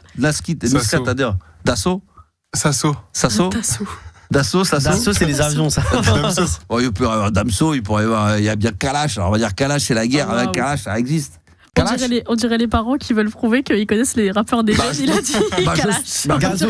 Niska, t'as dit Dassault. Sasso, c'est les avions, ça. Il pourrait y avoir Damso, il y a bien Kalash. Alors on va dire Kalash, c'est la guerre. Kalash, ça existe. On dirait les parents qui veulent prouver qu'ils connaissent les rappeurs des jeunes. Il a dit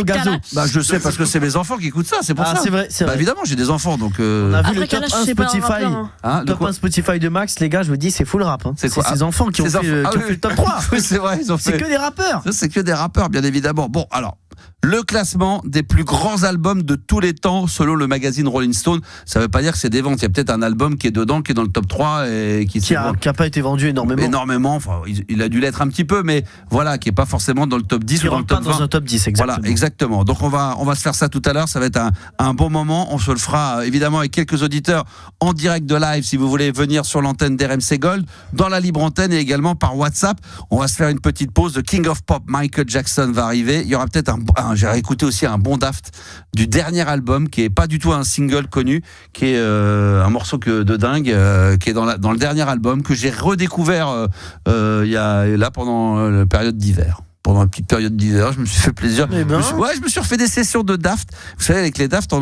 Gazo. Je sais parce que c'est mes enfants qui écoutent ça, c'est pour ça. C'est vrai. Évidemment, j'ai des enfants donc. On a vu le Après, top Kalash, 1 c'est pas un Spotify. rappeur, hein. Top 1 Spotify de Max, les gars, je vous dis, c'est full rap. C'est quoi ses enfants qui ont fait le top 3. Oui, c'est vrai, ils ont fait. C'est que des rappeurs. C'est que des rappeurs, bien évidemment. Bon, alors. Le classement des plus grands albums de tous les temps selon le magazine Rolling Stone. Ça veut pas dire que c'est des ventes. Il y a peut-être un album qui est dedans, qui est dans le top 3 et qui a pas été vendu énormément. Enfin, il a dû l'être un petit peu, mais voilà, qui est pas forcément dans le top 10 ou dans le top 20. Dans un top 10, exactement. Voilà, exactement. Donc on va se faire ça tout à l'heure. Ça va être un bon moment. On se le fera évidemment avec quelques auditeurs en direct de live si vous voulez venir sur l'antenne d'RMC Gold, dans la libre antenne et également par WhatsApp. On va se faire une petite pause. The King of Pop, Michael Jackson va arriver. Il y aura peut-être j'ai réécouté aussi un bon Daft du dernier album qui est pas du tout un single connu, qui est un morceau de dingue, qui est dans le dernier album que j'ai redécouvert pendant la période d'hiver. Pendant une petite période d'hiver, je me suis fait plaisir. Je me suis refait des sessions de Daft. Vous savez, avec les Daft,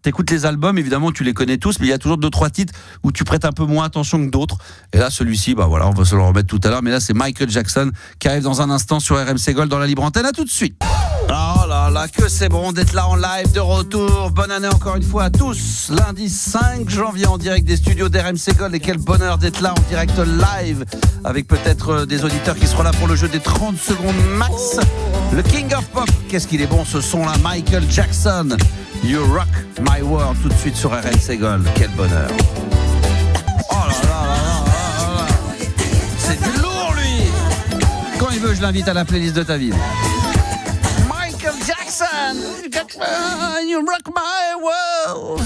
t'écoutes les albums, évidemment, tu les connais tous, mais il y a toujours 2-3 titres où tu prêtes un peu moins attention que d'autres. Et là, celui-ci, on va se le remettre tout à l'heure. Mais là, c'est Michael Jackson qui arrive dans un instant sur RMC Gold dans la libre antenne. À tout de suite. Oh là là, que c'est bon d'être là en live, de retour. Bonne année encore une fois à tous. Lundi 5 janvier en direct des studios d'RMC Gold. Et quel bonheur d'être là en direct live avec peut-être des auditeurs qui seront là pour le jeu des 30 secondes max. Le King of Pop, qu'est-ce qu'il est bon ce son-là, Michael Jackson. You Rock My World tout de suite sur RMC Gold. Quel bonheur. Oh là là là là là. C'est du lourd lui. Quand il veut, je l'invite à la playlist de ta ville. Michael Jackson, You Rock My World.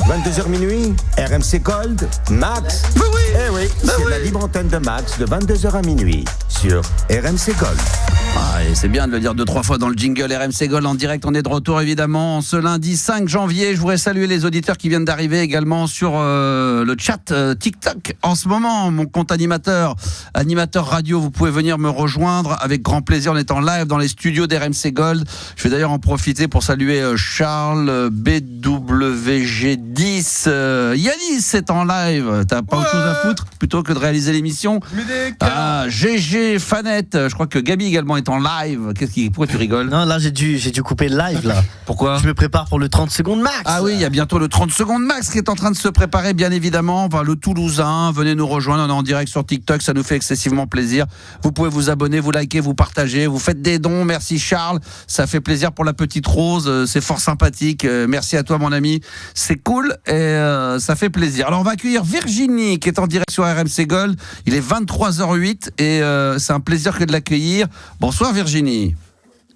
22h minuit, RMC Gold, Max. Oui. Eh oui, c'est la libre antenne de Max de 22h à minuit sur RMC Gold. Et c'est bien de le dire 2-3 fois dans le jingle RMC Gold en direct. On est de retour évidemment ce lundi 5 janvier. Je voudrais saluer les auditeurs qui viennent d'arriver également sur le chat TikTok. En ce moment, mon compte animateur radio, vous pouvez venir me rejoindre avec grand plaisir. On est en live dans les studios d'RMC Gold. Je vais d'ailleurs en profiter pour saluer Charles BWG10. Yanis est en live. T'as pas autre chose à foutre plutôt que de réaliser l'émission. GG Fanette. Je crois que Gabi également est en live. Pourquoi tu rigoles? Non, là j'ai dû couper le live là. Pourquoi? Je me prépare pour le 30 secondes max. Ah oui, il y a bientôt le 30 secondes max qui est en train de se préparer, bien évidemment. Enfin, le Toulousain, venez nous rejoindre, on est en direct sur TikTok, ça nous fait excessivement plaisir. Vous pouvez vous abonner, vous liker, vous partager, vous faites des dons. Merci Charles, ça fait plaisir pour la petite Rose, c'est fort sympathique. Merci à toi mon ami, c'est cool et ça fait plaisir. Alors on va accueillir Virginie qui est en direct sur RMC Gold. Il est 23h08 et c'est un plaisir que de l'accueillir. Bonsoir Virginie.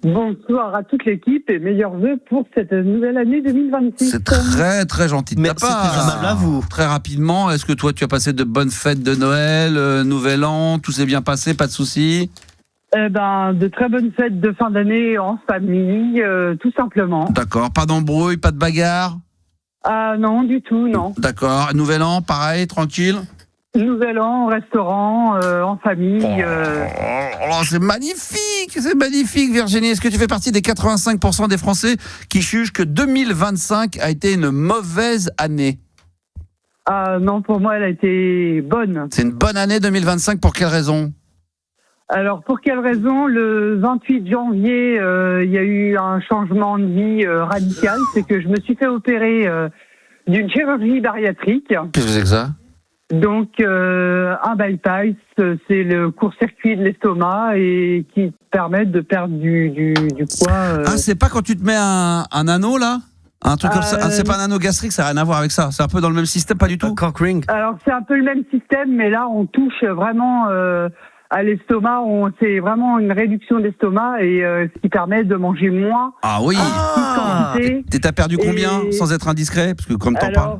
Bonsoir à toute l'équipe et meilleurs vœux pour cette nouvelle année 2026. C'est très très gentil de ta Merci, part. très aimable à vous. Très rapidement, est-ce que toi tu as passé de bonnes fêtes de Noël, Nouvel An, tout s'est bien passé, pas de soucis? De très bonnes fêtes de fin d'année en famille, tout simplement. D'accord, pas d'embrouille, pas de bagarre? Non, du tout, non. D'accord, Nouvel An, pareil, tranquille? Nouvel An, au restaurant, en famille. C'est magnifique Virginie. Est-ce que tu fais partie des 85% des Français qui jugent que 2025 a été une mauvaise année? Non, pour moi, elle a été bonne. C'est une bonne année 2025, pour quelle raison? Alors, pour quelle raison? Le 28 janvier, il y a eu un changement de vie radical. C'est que je me suis fait opérer d'une chirurgie bariatrique. Qu'est-ce que c'est que ça? Donc, un bypass, c'est le court-circuit de l'estomac et qui permet de perdre du poids. C'est pas quand tu te mets un anneau, là? Un truc comme ça? C'est pas un anneau gastrique, ça n'a rien à voir avec ça. C'est un peu dans le même système, pas du tout? Cock ring. Alors, c'est un peu le même système, mais là, on touche vraiment à l'estomac. C'est vraiment une réduction d'estomac et ce qui permet de manger moins. Ah oui. T'as perdu combien, sans être indiscret? Parce que comme t'en parles.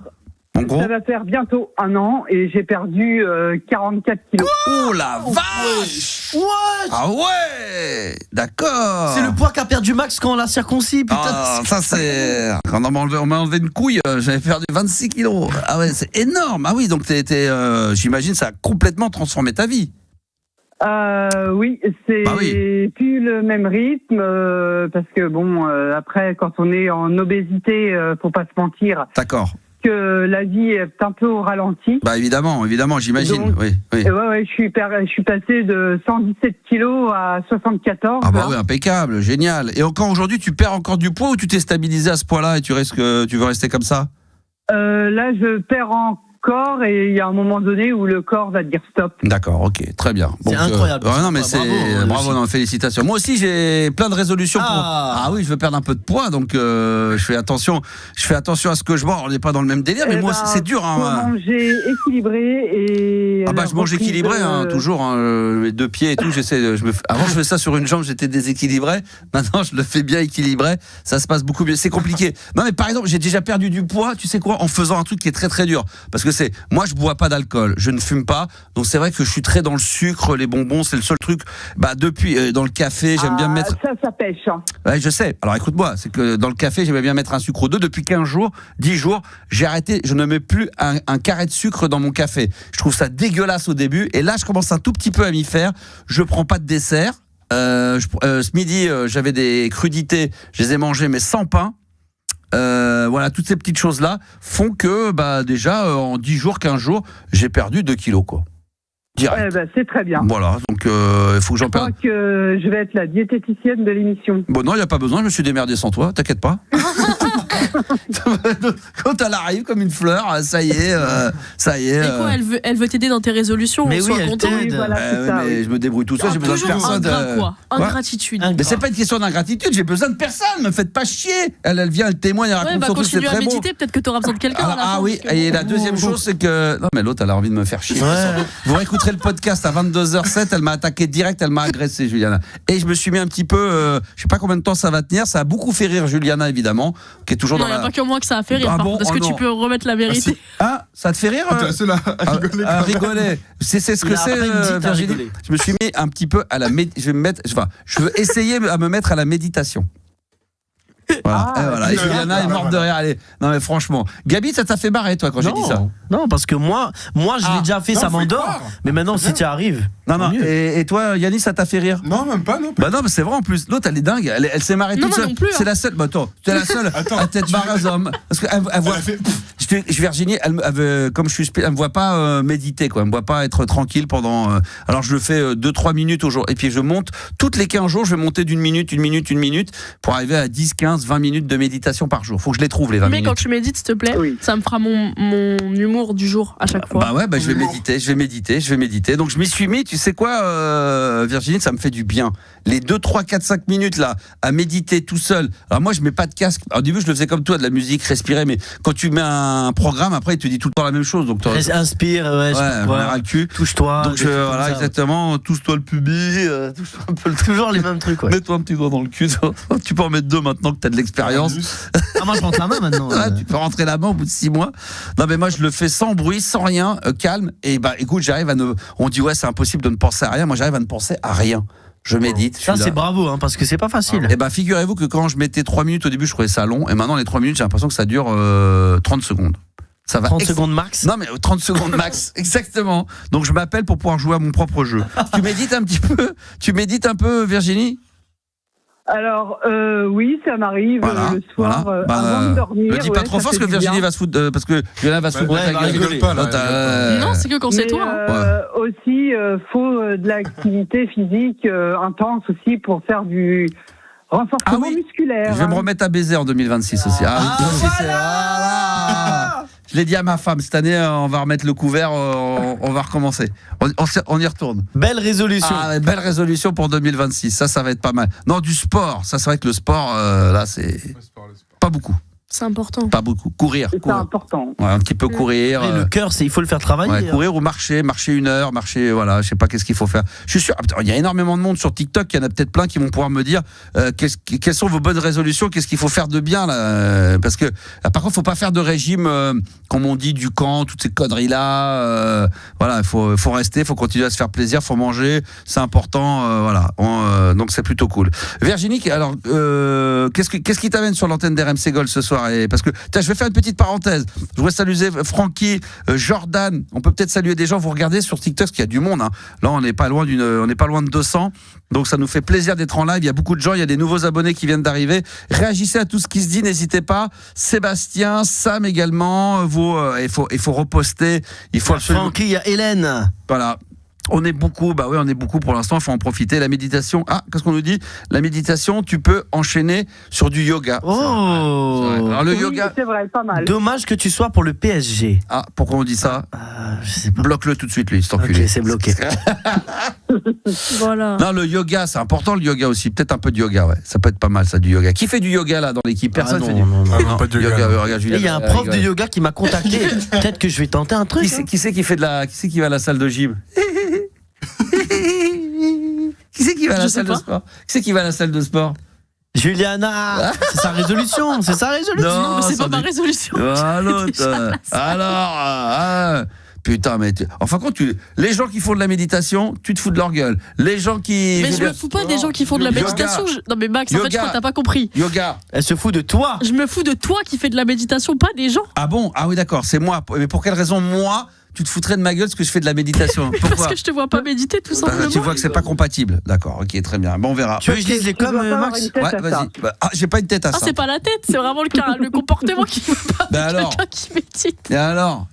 En gros, ça va faire bientôt 1 an et j'ai perdu 44 kilos. Oh la vache! What? Ah ouais! D'accord! C'est le poids qu'a perdu Max quand on l'a circoncis, putain! Ça c'est... Quand on m'a enlevé une couille, j'avais perdu 26 kilos. Ah ouais, c'est énorme! Ah oui, donc j'imagine ça a complètement transformé ta vie. Oui, c'est plus le même rythme parce que après quand on est en obésité, faut pas se mentir. D'accord. que la vie est un peu au ralenti. Bah évidemment, j'imagine. Donc, oui. Ouais, je suis passé de 117 kilos à 74. Ah bah oui, impeccable, génial. Et encore aujourd'hui, tu perds encore du poids ou tu t'es stabilisé à ce point-là et tu veux rester comme ça? Là, je perds encore et il y a un moment donné où le corps va te dire stop. D'accord, ok, très bien. C'est incroyable. Non, mais bravo, non, félicitations. Moi aussi, j'ai plein de résolutions Ah oui, je veux perdre un peu de poids, donc je fais attention à ce que je mange. On n'est pas dans le même délire, mais moi, c'est dur. Faut manger équilibré et. Ah bah, je mange équilibré, toujours. Mes deux pieds et tout. Avant, je faisais ça sur une jambe, j'étais déséquilibré. Maintenant, je le fais bien équilibré. Ça se passe beaucoup mieux. C'est compliqué. Non, mais par exemple, j'ai déjà perdu du poids. Tu sais quoi, en faisant un truc qui est très très dur. Parce que moi, je bois pas d'alcool, je ne fume pas. Donc c'est vrai que je suis très dans le sucre, les bonbons, c'est le seul truc. Bah depuis dans le café, j'aime bien mettre. Ça pêche. Hein. Ouais, je sais. Alors écoute-moi, c'est que dans le café, j'aimais bien mettre un sucre ou deux. Depuis 15 jours, 10 jours, j'ai arrêté. Je ne mets plus un carré de sucre dans mon café. Je trouve ça dégueulasse au début. Et là, je commence un tout petit peu à m'y faire. Je prends pas de dessert. Ce midi, j'avais des crudités. Je les ai mangées, mais sans pain. Voilà, toutes ces petites choses-là font que déjà en 10 jours, 15 jours, j'ai perdu 2 kilos quoi. Direct. C'est très bien. Voilà, donc il faut que j'en perde. Je crois que je vais être la diététicienne de l'émission. Bon non, il n'y a pas besoin, je me suis démerdé sans toi, t'inquiète pas. Quand elle arrive comme une fleur, ça y est. Et quoi, elle veut t'aider dans tes résolutions. Mais oui, elle t'aide. Mais je me débrouille tout seul, j'ai besoin de personne. Ingratitude. Mais c'est pas une question d'ingratitude, j'ai besoin de personne, me faites pas chier. Elle vient, elle témoigne, elle raconte surtout c'est très beau. Continue à méditer, peut-être que t'auras besoin de quelqu'un. Oui, et la deuxième chose, c'est que... Non mais l'autre, elle a envie de me faire chier. Vous réécouterez le podcast à 22h07, elle m'a attaqué direct, elle m'a agressé, Juliana. Et je me suis mis un petit peu, je sais pas combien de temps ça va tenir, ça a beaucoup fait rire Juliana, évidemment, qui est toujours il n'y a pas que moi que ça a fait rire. Est-ce que tu peux remettre la vérité? Ça te fait rire? T'es la seule à rigoler. C'est ce que c'est, Virginie. Je me suis mis un petit peu à la je veux essayer à me mettre à la méditation. Voilà. Et Juliana est morte de rire. Allez. Non mais franchement, Gabi, ça t'a fait marrer toi quand j'ai dit ça? Non, parce que moi je l'ai déjà fait, ça m'endort. Mais maintenant, si tu arrives. Non. Et toi, Yannis, ça t'a fait rire? Non, même pas. Non, bah non, mais c'est vrai en plus. L'autre, elle est dingue. Elle s'est marrée toute seule. C'est la seule. Bah attends, t'es la seule à t'être marrée aux hommes. Parce qu'elle voit. Virginie, comme je suis, elle me voit pas méditer quoi. Elle me voit pas être tranquille pendant. Alors je le fais 2-3 minutes au jour. Et puis je monte toutes les 15 jours. Je vais monter d'une minute pour arriver à 10, 15, 20 minutes de méditation par jour. Faut que je les trouve les 20 minutes. Mais quand tu médites, s'il te plaît, ça me fera mon humour du jour à chaque fois. Je vais méditer. Donc je m'y suis mis, tu sais quoi, Virginie, ça me fait du bien. Les 2, 3, 4, 5 minutes là, à méditer tout seul. Alors moi, je mets pas de casque. Au début, je le faisais comme toi, de la musique, respirer. Mais quand tu mets un programme, après, il te dit tout le temps la même chose. Donc inspire, le cul. Touche-toi. Donc voilà, exactement. Touche-toi le pubis. Touche-toi un peu toujours les mêmes trucs. Mets-toi un petit doigt dans le cul. Tu peux en mettre 2 maintenant que tu as de l'expérience. Moi, je rentre la main maintenant. Tu peux rentrer la main au bout de 6 mois. Non, mais moi, je le fais sans bruit, sans rien, calme. Et écoute, j'arrive à on dit, c'est impossible de ne penser à rien. Moi, j'arrive à ne penser à rien. Je médite. Ça, c'est bravo, parce que c'est pas facile. Et figurez-vous que quand je mettais 3 minutes au début, je trouvais ça long. Et maintenant, les 3 minutes, j'ai l'impression que ça dure 30 secondes. Ça va 30 secondes max? Non, mais 30 secondes max, exactement. Donc, je m'appelle pour pouvoir jouer à mon propre jeu. Tu médites un petit peu? Tu médites un peu, Virginie? Alors, oui, ça m'arrive le soir avant de dormir. Ne dis pas trop fort parce que Virginie va se foutre, parce que Juliana va se foutre. Non, c'est que quand c'est toi. Aussi, faut de l'activité physique intense aussi pour faire du renforcement musculaire. Je vais me remettre à baiser en 2026 aussi. Je l'ai dit à ma femme, cette année, on va remettre le couvert, on va recommencer. On y retourne. Belle résolution. Belle résolution pour 2026. Ça va être pas mal. Non, du sport. Ça, c'est vrai que le sport, là, c'est pas beaucoup. C'est important. Pas beaucoup. Courir. C'est important. Ouais, un petit peu courir. Le cœur, il faut le faire travailler. Courir ou marcher 1 heure, voilà, je sais pas qu'est-ce qu'il faut faire. Je suis sûr, il y a énormément de monde sur TikTok, il y en a peut-être plein qui vont pouvoir me dire quelles sont vos bonnes résolutions, qu'est-ce qu'il faut faire de bien là, parce que par contre, faut pas faire de régime comme on dit du camp, toutes ces conneries là. Voilà, il faut rester, faut continuer à se faire plaisir, faut manger, c'est important. Voilà, donc c'est plutôt cool. Virginie, alors qu'est-ce qui t'amène sur l'antenne d'RMC Gold ce soir? soirée. Parce que, tiens, je vais faire une petite parenthèse. Je voudrais saluer Francky, Jordan. On peut peut-être saluer des gens. Vous regardez sur TikTok, parce qu'il y a du monde. Hein. Là, on n'est pas loin de 200. Donc, ça nous fait plaisir d'être en live. Il y a beaucoup de gens. Il y a des nouveaux abonnés qui viennent d'arriver. Réagissez à tout ce qui se dit. N'hésitez pas. Sébastien, Sam également. Il faut reposter. Il faut absolument. Francky, il y a Hélène. Voilà. On est beaucoup, on est beaucoup pour l'instant, il faut en profiter. La méditation, qu'est-ce qu'on nous dit ? La méditation, tu peux enchaîner sur du yoga. Oh, c'est vrai. Alors, le Oui, yoga. c'est vrai, pas mal. Dommage que tu sois pour le PSG. Ah, pourquoi on dit ça ? Je sais pas. Bloque-le tout de suite, lui, c'est enculé. Ok, c'est bloqué. Voilà. Non, le yoga, c'est important, le yoga aussi. Peut-être un peu de yoga, ouais. Ça peut être pas mal, ça, du yoga. Qui fait du yoga, là, dans l'équipe ? Personne fait du non. Pas de yoga. Regarde, Julien, Il y a un prof de yoga qui m'a contacté. Peut-être que je vais tenter un truc. Qui c'est qui va à la salle de gym ? Qui c'est qui va à la salle de sport ? Qui c'est qui va à la salle de sport ? Juliana, c'est sa résolution. Non, mais c'est pas ma résolution. Ah, l'autre. Alors, putain, mais enfin, les gens qui font de la méditation, tu te fous de leur gueule. Les gens qui. Mais je me fous pas des gens qui font de la méditation. Non, mais Max, en fait, je crois que t'as pas compris. Yoga. Elle se fout de toi. Je me fous de toi qui fais de la méditation, pas des gens. Ah bon ? Ah oui, d'accord, c'est moi. Mais pour quelle raison, moi, tu te foutrais de ma gueule parce que je fais de la méditation ? Pourquoi ? Parce que je te vois pas méditer, tout simplement. Tu vois que c'est pas compatible. D'accord, ok, très bien. Bon, on verra. Tu veux que je dise les coms, Max ? Ouais, vas-y. J'ai pas une tête à ça. C'est pas la tête, c'est vraiment le comportement qui veut pas. Alors. Quelqu'un qui médite. Et alors,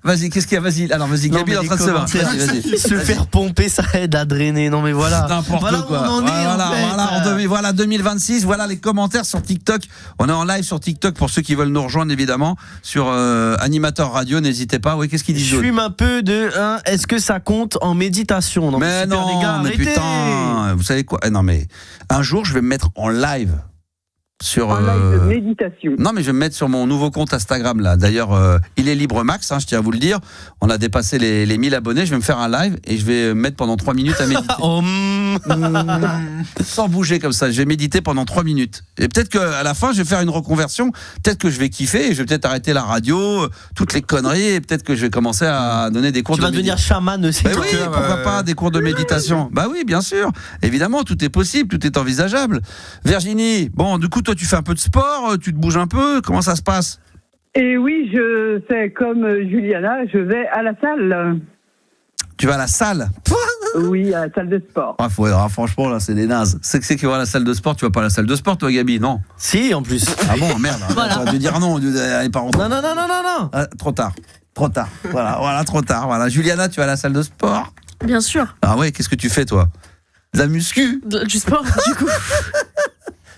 vas-y, qu'est-ce qu'il y a ? Vas-y, Gabi est en train de se battre. Vas-y. Se faire pomper, ça aide à drainer. Non, mais voilà. N'importe quoi. Où on en est, Voilà 2026. Voilà les commentaires sur TikTok. On est en live sur TikTok pour ceux qui veulent nous rejoindre, évidemment. Sur Animateur Radio, n'hésitez pas. Oui, qu'est-ce qu'ils disent ? Je fume un peu de. Est-ce que ça compte en méditation ? Non, mais super, non, les gars, mais arrêtez. putain, vous savez quoi ? Non, mais un jour, je vais me mettre en live. En live de méditation. Non, mais je vais me mettre sur mon nouveau compte Instagram là. D'ailleurs, il est libre max, je tiens à vous le dire. On a dépassé les 1000 abonnés. Je vais me faire un live et je vais me mettre pendant 3 minutes à méditer. Sans bouger comme ça. Je vais méditer pendant 3 minutes. Et peut-être qu'à la fin, je vais faire une reconversion. Peut-être que je vais kiffer et je vais peut-être arrêter la radio, toutes les conneries. Et peut-être que je vais commencer à donner des cours tu vas devenir chaman aussi. Oui, pourquoi pas des cours de méditation. Bah oui, bien sûr. Évidemment, tout est possible, tout est envisageable. Virginie, bon, du coup, toi, tu fais un peu de sport, tu te bouges un peu, comment ça se passe ? Et oui, je fais comme Juliana, je vais à la salle. Tu vas à la salle ? Oui, à la salle de sport. Franchement, là, c'est des nazes. C'est qui va à la salle de sport, tu vas pas à la salle de sport, toi, Gabi, non ? Si, en plus. Ah bon, merde. Voilà. Tu vas dire non, elle est pas rentrée. Non. Trop tard. Voilà, trop tard. Voilà. Juliana, tu vas à la salle de sport ? Bien sûr. Ah ouais, qu'est-ce que tu fais, toi ? De la muscu ? Du sport, du coup.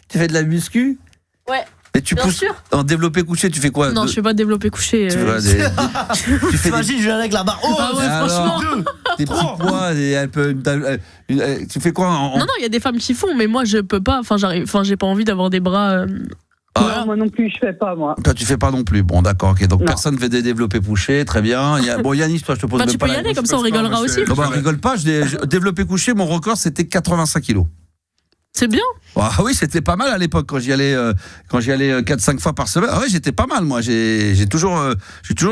Tu fais de la muscu ? Ouais. Et tu bien pousses sûr. En développé couché, tu fais quoi ? Non, je fais pas de développé couché. Tu fais T'imagines Juliana avec la barre. Oh, ah ouais, franchement. Des petits poids, tu fais quoi Non, il y a des femmes qui font, mais moi je peux pas. J'ai pas envie d'avoir des bras. Non, moi non plus, je fais pas, moi. Toi, tu fais pas non plus. Bon, d'accord, ok. Donc, personne fait des développés couchés, très bien. Bon, Yannis, toi, je te pose même tu pas peux y aller, comme ça on rigolera aussi. Non, on rigole pas. Développé couché, mon record, c'était 85 kilos. C'est bien. Ah oui, c'était pas mal à l'époque quand j'y allais 4-5 fois par semaine. Ah ouais, j'étais pas mal moi. J'ai toujours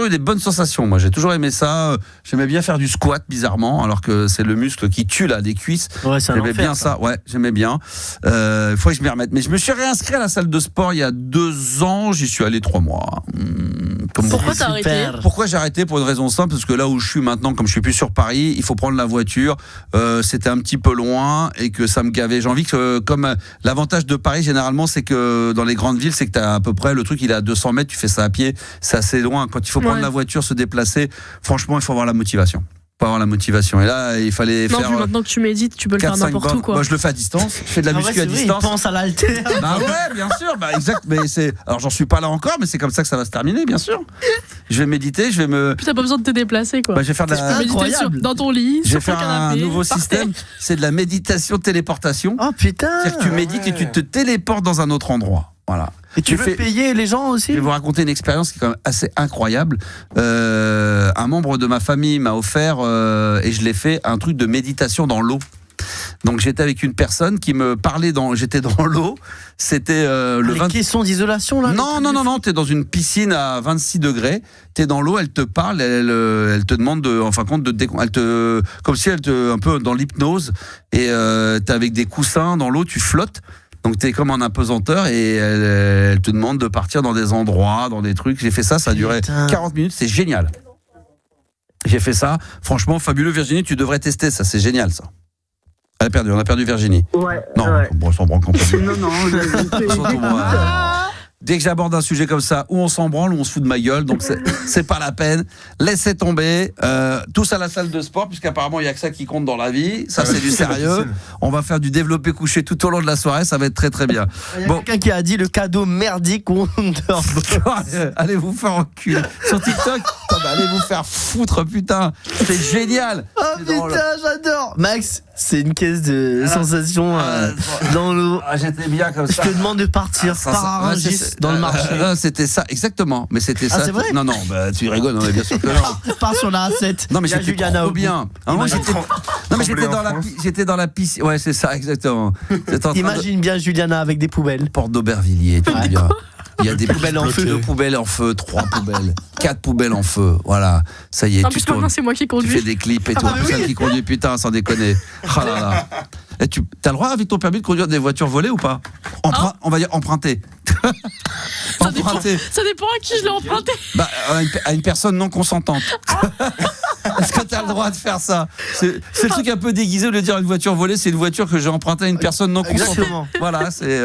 eu des bonnes sensations. Moi, j'ai toujours aimé ça. J'aimais bien faire du squat bizarrement, alors que c'est le muscle qui tue là des cuisses. Ouais, j'aimais bien ça. Ouais, j'aimais bien. Il faut que je m'y remette. Mais je me suis réinscrit à la salle de sport il y a 2 ans. J'y suis allé 3 mois. Pourquoi t'as arrêté ? Pourquoi j'ai arrêté ? Pour une raison simple, parce que là où je suis maintenant, comme je suis plus sur Paris, il faut prendre la voiture. C'était un petit peu loin et que ça me gavait. J'ai envie que comme l'avantage de Paris généralement, c'est que dans les grandes villes, c'est que t'as à peu près le truc, il est à 200 mètres, tu fais ça à pied, c'est assez loin. Quand il faut prendre la voiture, se déplacer, franchement, il faut avoir la motivation. Et là, il fallait faire. Non, maintenant que tu médites, tu peux le faire n'importe où, quoi. Moi, je le fais à distance. Je fais de la muscu à distance. Il pense à l'haltère. Bah ouais, bien sûr. Bah exact. Mais alors, j'en suis pas là encore, mais c'est comme ça que ça va se terminer, bien sûr. Je vais méditer, je vais me. Puis t'as pas besoin de te déplacer, quoi. Bah, je vais faire de la. Méditer dans ton lit. Je vais faire un nouveau système. C'est de la méditation téléportation. Oh putain. C'est-à-dire que tu médites et tu te téléportes dans un autre endroit. Voilà. Et tu veux payer les gens aussi ? Je vais vous raconter une expérience qui est quand même assez incroyable. Un membre de ma famille m'a offert, et je l'ai fait, un truc de méditation dans l'eau. Donc j'étais avec une personne qui me parlait j'étais dans l'eau. C'était les caissons d'isolation là. Non, t'es dans une piscine à 26 degrés. T'es dans l'eau, elle te parle, elle te demande comme si elle te un peu dans l'hypnose. Et t'es avec des coussins dans l'eau, tu flottes. Donc t'es comme en apesanteur et elle te demande de partir dans des endroits, dans des trucs. J'ai fait ça a duré 40 minutes, c'est génial. J'ai fait ça, franchement fabuleux. Virginie, tu devrais tester ça, c'est génial ça. On a perdu Virginie. Ouais. Non, bon, on s'en branle complètement. Non. Dès que j'aborde un sujet comme ça, où on s'en branle, où on se fout de ma gueule, donc c'est pas la peine. Laissez tomber. Tous à la salle de sport, puisqu'apparemment il y a que ça qui compte dans la vie. Ça c'est du sérieux. On va faire du développé couché tout au long de la soirée, ça va être très très bien. Il y a quelqu'un qui a dit le cadeau merdique Wonderboy. Allez vous faire enculer. Sur TikTok, allez vous faire foutre, putain. C'est génial. Oh putain, j'adore. Max, c'est une caisse de sensations dans l'eau. J'étais bien comme ça. Je te demande de partir par Rungis dans le marché. C'était ça, exactement. Mais c'était ça. C'est vrai? Non, tu rigoles, non, mais bien sûr que non. Pars sur la A7. Non, mais j'étais trop bien. Moi, j'étais dans la piscine. Ouais, c'est ça, exactement. Imagine bien Juliana avec des poubelles. Porte d'Aubervilliers, tu bien. Il y a des poubelles en feu. 2 poubelles en feu, 3 poubelles, 4 poubelles en feu. Voilà, ça y est. En plus, maintenant, c'est moi qui conduis. Tu fais des clips et tout. Celle qui conduit, putain, sans déconner. Oh là là. Et t'as le droit, avec ton permis, de conduire des voitures volées ou pas? On va dire emprunter. Ça dépend à qui je l'ai emprunté. À une personne non consentante. Est-ce que tu as le droit de faire ça? C'est le truc un peu déguisé de dire une voiture volée, c'est une voiture que j'ai empruntée à une personne non consentante. Exactement. Voilà, c'est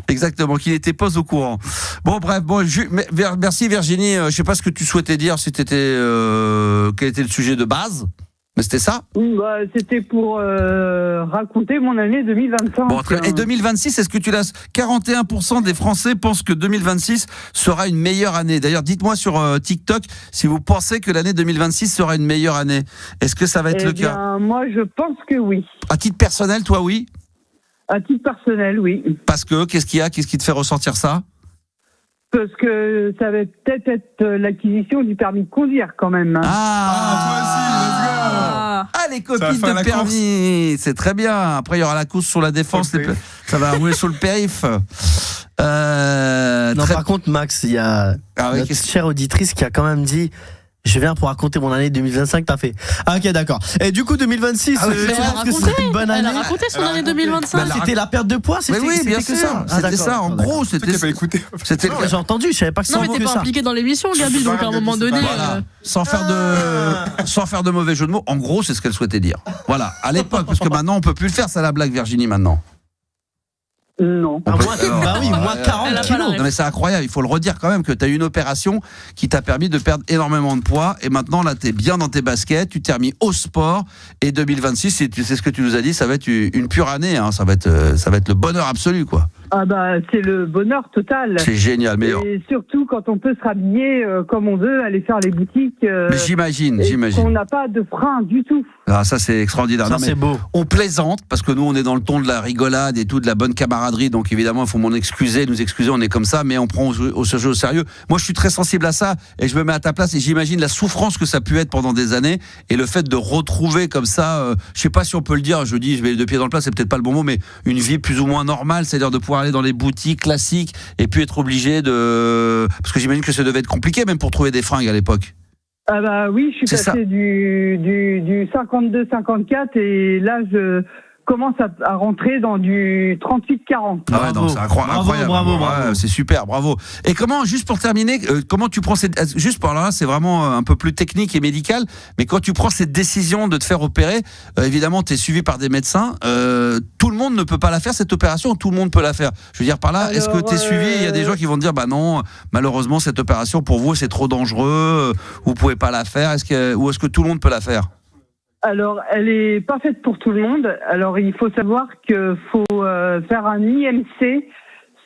exactement, qui n'était pas au courant. Bon, bref, merci Virginie. Je sais pas ce que tu souhaitais dire, si t'étais, quel était le sujet de base? Mais c'était ça? C'était pour raconter mon année 2025. Bon, et 2026, est-ce que tu laisses 41% des Français pensent que 2026 sera une meilleure année? D'ailleurs, dites-moi sur TikTok si vous pensez que l'année 2026 sera une meilleure année. Est-ce que ça va être le cas? Moi, je pense que oui. À titre personnel, toi, oui? À titre personnel, oui. Parce que, qu'est-ce qu'il y a? Qu'est-ce qui te fait ressentir ça? Parce que ça va peut-être être l'acquisition du permis de conduire quand même. Toi aussi, let's go. Les copines de permis, c'est très bien. Après, il y aura la course sur la défense. Ça va rouler sur le périph'. Par contre, Max, il y a notre chère auditrice qui a quand même dit: je viens pour raconter mon année 2025, t'as fait. Ah, ok, d'accord. Et du coup, 2026, tu penses que c'est une bonne année? Elle a raconté son année 2025. C'était la perte de poids, c'était bien que sûr. ça. C'était ça, en gros. C'était pas écouté. J'ai entendu, je savais pas que c'était Non, mais t'es pas impliqué dans l'émission, Gabi, donc à un moment donné. Sans faire de mauvais jeu de mots, en gros, c'est ce qu'elle souhaitait dire. Voilà, à l'époque, parce que maintenant, on peut plus le faire, ça la blague, Virginie, maintenant. Non. Moi 40 kilos. Non mais c'est incroyable, il faut le redire quand même que tu as eu une opération qui t'a permis de perdre énormément de poids et maintenant là tu es bien dans tes baskets, tu t'es remis au sport et 2026, c'est ce que tu nous as dit, ça va être une pure année, hein, ça va être le bonheur absolu quoi. Ah c'est le bonheur total. C'est génial. Mais et surtout quand on peut se rhabiller comme on veut, aller faire les boutiques. Mais j'imagine. On n'a pas de frein du tout. Ah, ça c'est extraordinaire. Ça c'est beau. On plaisante parce que nous on est dans le ton de la rigolade et tout, de la bonne camaraderie, donc évidemment il faut nous excuser, on est comme ça, mais on prend ce jeu au sérieux. Moi je suis très sensible à ça et je me mets à ta place et j'imagine la souffrance que ça a pu être pendant des années et le fait de retrouver comme ça, je sais pas si on peut le dire, je mets les deux pieds dans le plat, c'est peut-être pas le bon mot, mais une vie plus ou moins normale, c'est-à-dire de pouvoir aller dans les boutiques classiques et puis être obligé parce que j'imagine que ça devait être compliqué même pour trouver des fringues à l'époque. Ah oui, je suis passé du 52-54 et là je commence à rentrer dans du 38-40. Ah ouais, donc c'est incroyable. Bravo. Ouais, c'est super, bravo. Et comment, juste pour terminer, comment tu prends juste par là, c'est vraiment un peu plus technique et médical, mais quand tu prends cette décision de te faire opérer, évidemment, tu es suivi par des médecins, tout le monde ne peut pas la faire, cette opération, ou tout le monde peut la faire? Je veux dire par là, est-ce que tu es suivi? Il y a des gens qui vont te dire, bah non, malheureusement, cette opération, pour vous, c'est trop dangereux, vous pouvez pas la faire, ou est-ce que tout le monde peut la faire? Alors, elle est pas faite pour tout le monde. Alors, il faut savoir qu'il faut faire un IMC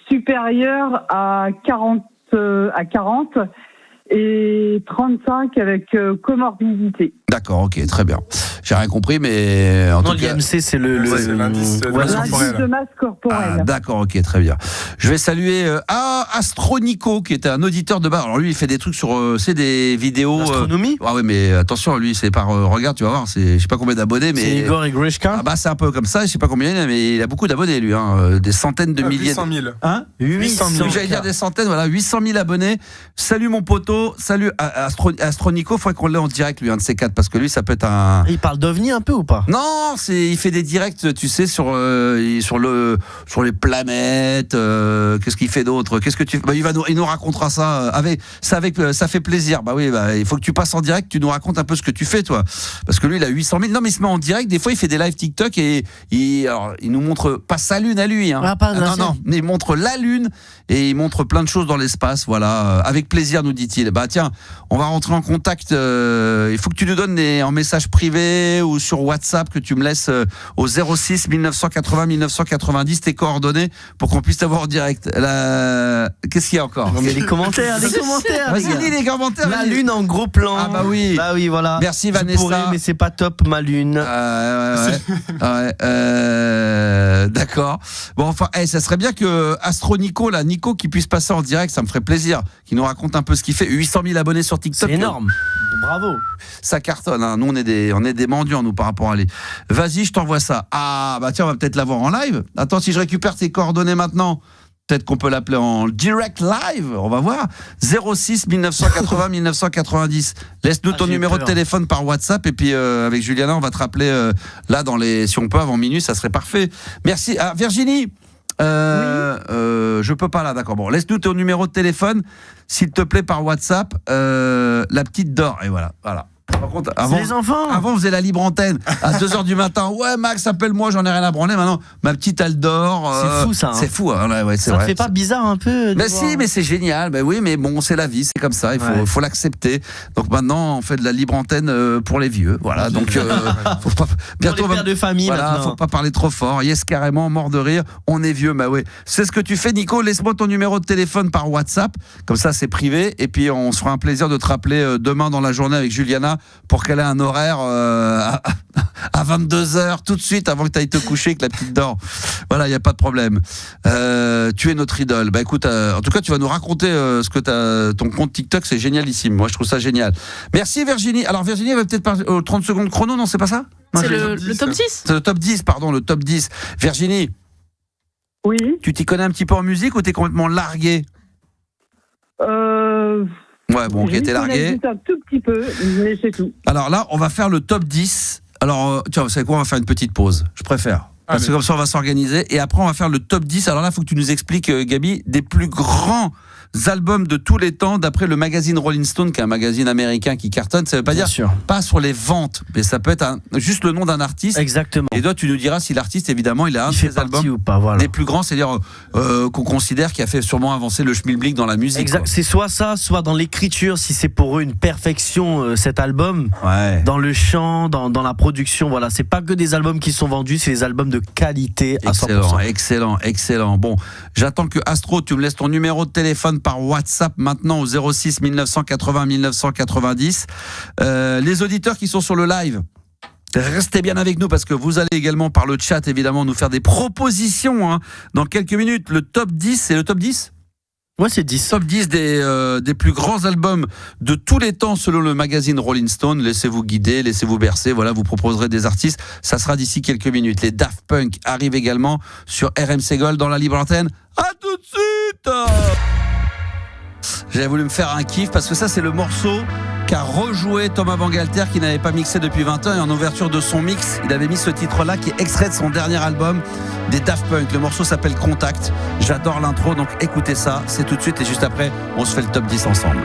supérieur à 40 et 35 avec comorbidité. D'accord, ok, très bien. J'ai rien compris, mais en tout cas... l'IMC, c'est l'indice de masse corporelle. Ah, d'accord, ok, très bien. Je vais saluer Astronico, qui est un auditeur de bar. Alors lui, il fait des trucs sur des vidéos... Astronomie Ah ouais, mais attention, lui, c'est par... regarde, tu vas voir, je sais pas combien d'abonnés, mais... C'est Igor et Grishka. Ah bah, c'est un peu comme ça, je sais pas combien il a, mais il a beaucoup d'abonnés, lui, hein, des centaines de milliers... 800 000. Hein 800 000. J'allais dire des centaines, voilà, 800 000 abonnés. Salut mon poteau, salut Astronico, faudrait qu'on l'ait en direct, lui, un de ces quatre, parce que lui, ça peut être un... Il parle parle d'OVNI un peu ou pas? Non, il fait des directs, tu sais, sur les planètes. Qu'est-ce qu'il fait d'autre? Il nous racontera ça. Ça fait plaisir. Bah oui, il faut que tu passes en direct. Tu nous racontes un peu ce que tu fais, toi, parce que lui, il a 800 000. Non, mais il se met en direct. Des fois, il fait des live TikTok et il nous montre pas sa lune à lui. Hein. Non, il montre la lune et il montre plein de choses dans l'espace. Voilà, avec plaisir, nous dit-il. Bah tiens, on va rentrer en contact. Il faut que tu nous donnes en message privé ou sur WhatsApp, que tu me laisses au 06 1980 1990 tes coordonnées pour qu'on puisse t'avoir en direct. Qu'est-ce qu'il y a encore? Il y a des commentaires. Vas-y, lis les commentaires. La lune en gros plan. Ah bah oui. Bah oui, voilà. Merci Vanessa. Je pourrais, mais c'est pas top ma lune. Ouais. D'accord. Bon, enfin, ça serait bien que Nico qui puisse passer en direct, ça me ferait plaisir, qui nous raconte un peu ce qu'il fait. 800 000 abonnés sur TikTok. C'est énorme. Bravo. Ça cartonne. Hein. Nous, on est des mendiants, nous, par rapport à lui. Vas-y, je t'envoie ça. Ah, bah tiens, on va peut-être l'avoir en live. Attends, si je récupère tes coordonnées maintenant, peut-être qu'on peut l'appeler en direct live. On va voir. 06 1980 1990. Laisse-nous ton numéro de téléphone par WhatsApp et puis avec Juliana, on va te rappeler là si on peut avant minuit, ça serait parfait. Merci. Ah, Virginie. Je peux pas là, d'accord. Bon, laisse-nous ton numéro de téléphone, s'il te plaît, par WhatsApp. La petite dort. Et voilà. Par contre, avant, les enfants. Avant, on faisait la libre antenne à 2h du matin. Ouais, Max, appelle-moi, j'en ai rien à branler. Maintenant, ma petite, elle dort. C'est fou, ça. Hein. C'est fou, hein. Ouais, c'est ça vrai. te fait pas bizarre un peu? Mais si, mais c'est génial. Ben oui, mais bon, c'est la vie, c'est comme ça. Il faut l'accepter. Donc maintenant, on fait de la libre antenne pour les vieux. Voilà. Donc, faut pas. Bientôt, pour les pères de famille. Voilà, maintenant. faut pas parler trop fort. Yes, carrément, mort de rire. On est vieux, bah oui. C'est ce que tu fais, Nico. Laisse-moi ton numéro de téléphone par WhatsApp. Comme ça, c'est privé. Et puis, on se fera un plaisir de te rappeler demain dans la journée avec Juliana pour qu'elle ait un horaire à 22h tout de suite avant que tu ailles te coucher que la petite dort. Voilà, il n'y a pas de problème. Tu es notre idole. Bah écoute, en tout cas, tu vas nous raconter ce que ton compte TikTok, c'est génialissime. Moi, je trouve ça génial. Merci Virginie. Alors Virginie, elle va peut-être parler 30 secondes chrono, non, c'est pas ça? C'est le top 10. C'est le top 10, pardon, le top 10. Virginie. Oui. Tu t'y connais un petit peu en musique ou t'es complètement larguée? Ouais, bon, ok, t'es largué. Un tout petit peu, mais c'est tout. Alors là, on va faire le top 10. Alors, tiens, vous savez quoi, on va faire une petite pause. Je préfère. Parce que comme ça, on va s'organiser. Et après, on va faire le top 10. Alors là, il faut que tu nous expliques, Gabi, des plus grands albums de tous les temps, d'après le magazine Rolling Stone, qui est un magazine américain qui cartonne. Ça veut pas dire pas sur les ventes, mais ça peut être juste le nom d'un artiste. Exactement. Et toi, tu nous diras si l'artiste, évidemment, il a un de ses albums ou pas, voilà. des plus grands, c'est-à-dire qu'on considère qu'il a fait sûrement avancer le schmilblick dans la musique. Exact. C'est soit ça, soit dans l'écriture, si c'est pour eux une perfection, cet album. Ouais. Dans le chant, dans la production, voilà. C'est pas que des albums qui sont vendus, c'est des albums de qualité à 100%. Excellent. Bon, j'attends que Astro, tu me laisses ton numéro de téléphone par WhatsApp maintenant au 06 1980 1990. Les auditeurs qui sont sur le live, restez bien avec nous parce que vous allez également par le chat évidemment nous faire des propositions dans quelques minutes. Le top 10, c'est le top 10 ? Ouais, c'est 10. Top 10 des plus grands albums de tous les temps selon le magazine Rolling Stone. Laissez-vous guider, laissez-vous bercer. Voilà, vous proposerez des artistes. Ça sera d'ici quelques minutes. Les Daft Punk arrivent également sur RMC Gold dans la libre antenne. À tout de suite. J'avais voulu me faire un kiff parce que ça, c'est le morceau qu'a rejoué Thomas Bangalter, qui n'avait pas mixé depuis 20 ans, et en ouverture de son mix, il avait mis ce titre-là qui est extrait de son dernier album des Daft Punk. Le morceau s'appelle Contact. J'adore l'intro, donc écoutez ça, c'est tout de suite, et juste après, on se fait le top 10 ensemble.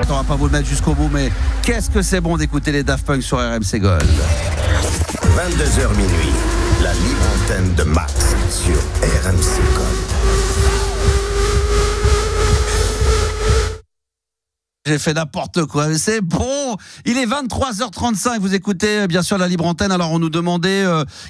On va pas vous le mettre jusqu'au bout, mais qu'est-ce que c'est bon d'écouter les Daft Punk sur RMC Gold. 22h minuit, la libre antenne de Max sur RMC Gold. J'ai fait n'importe quoi, mais c'est bon. Il est 23h35, vous écoutez bien sûr la libre antenne. Alors on nous demandait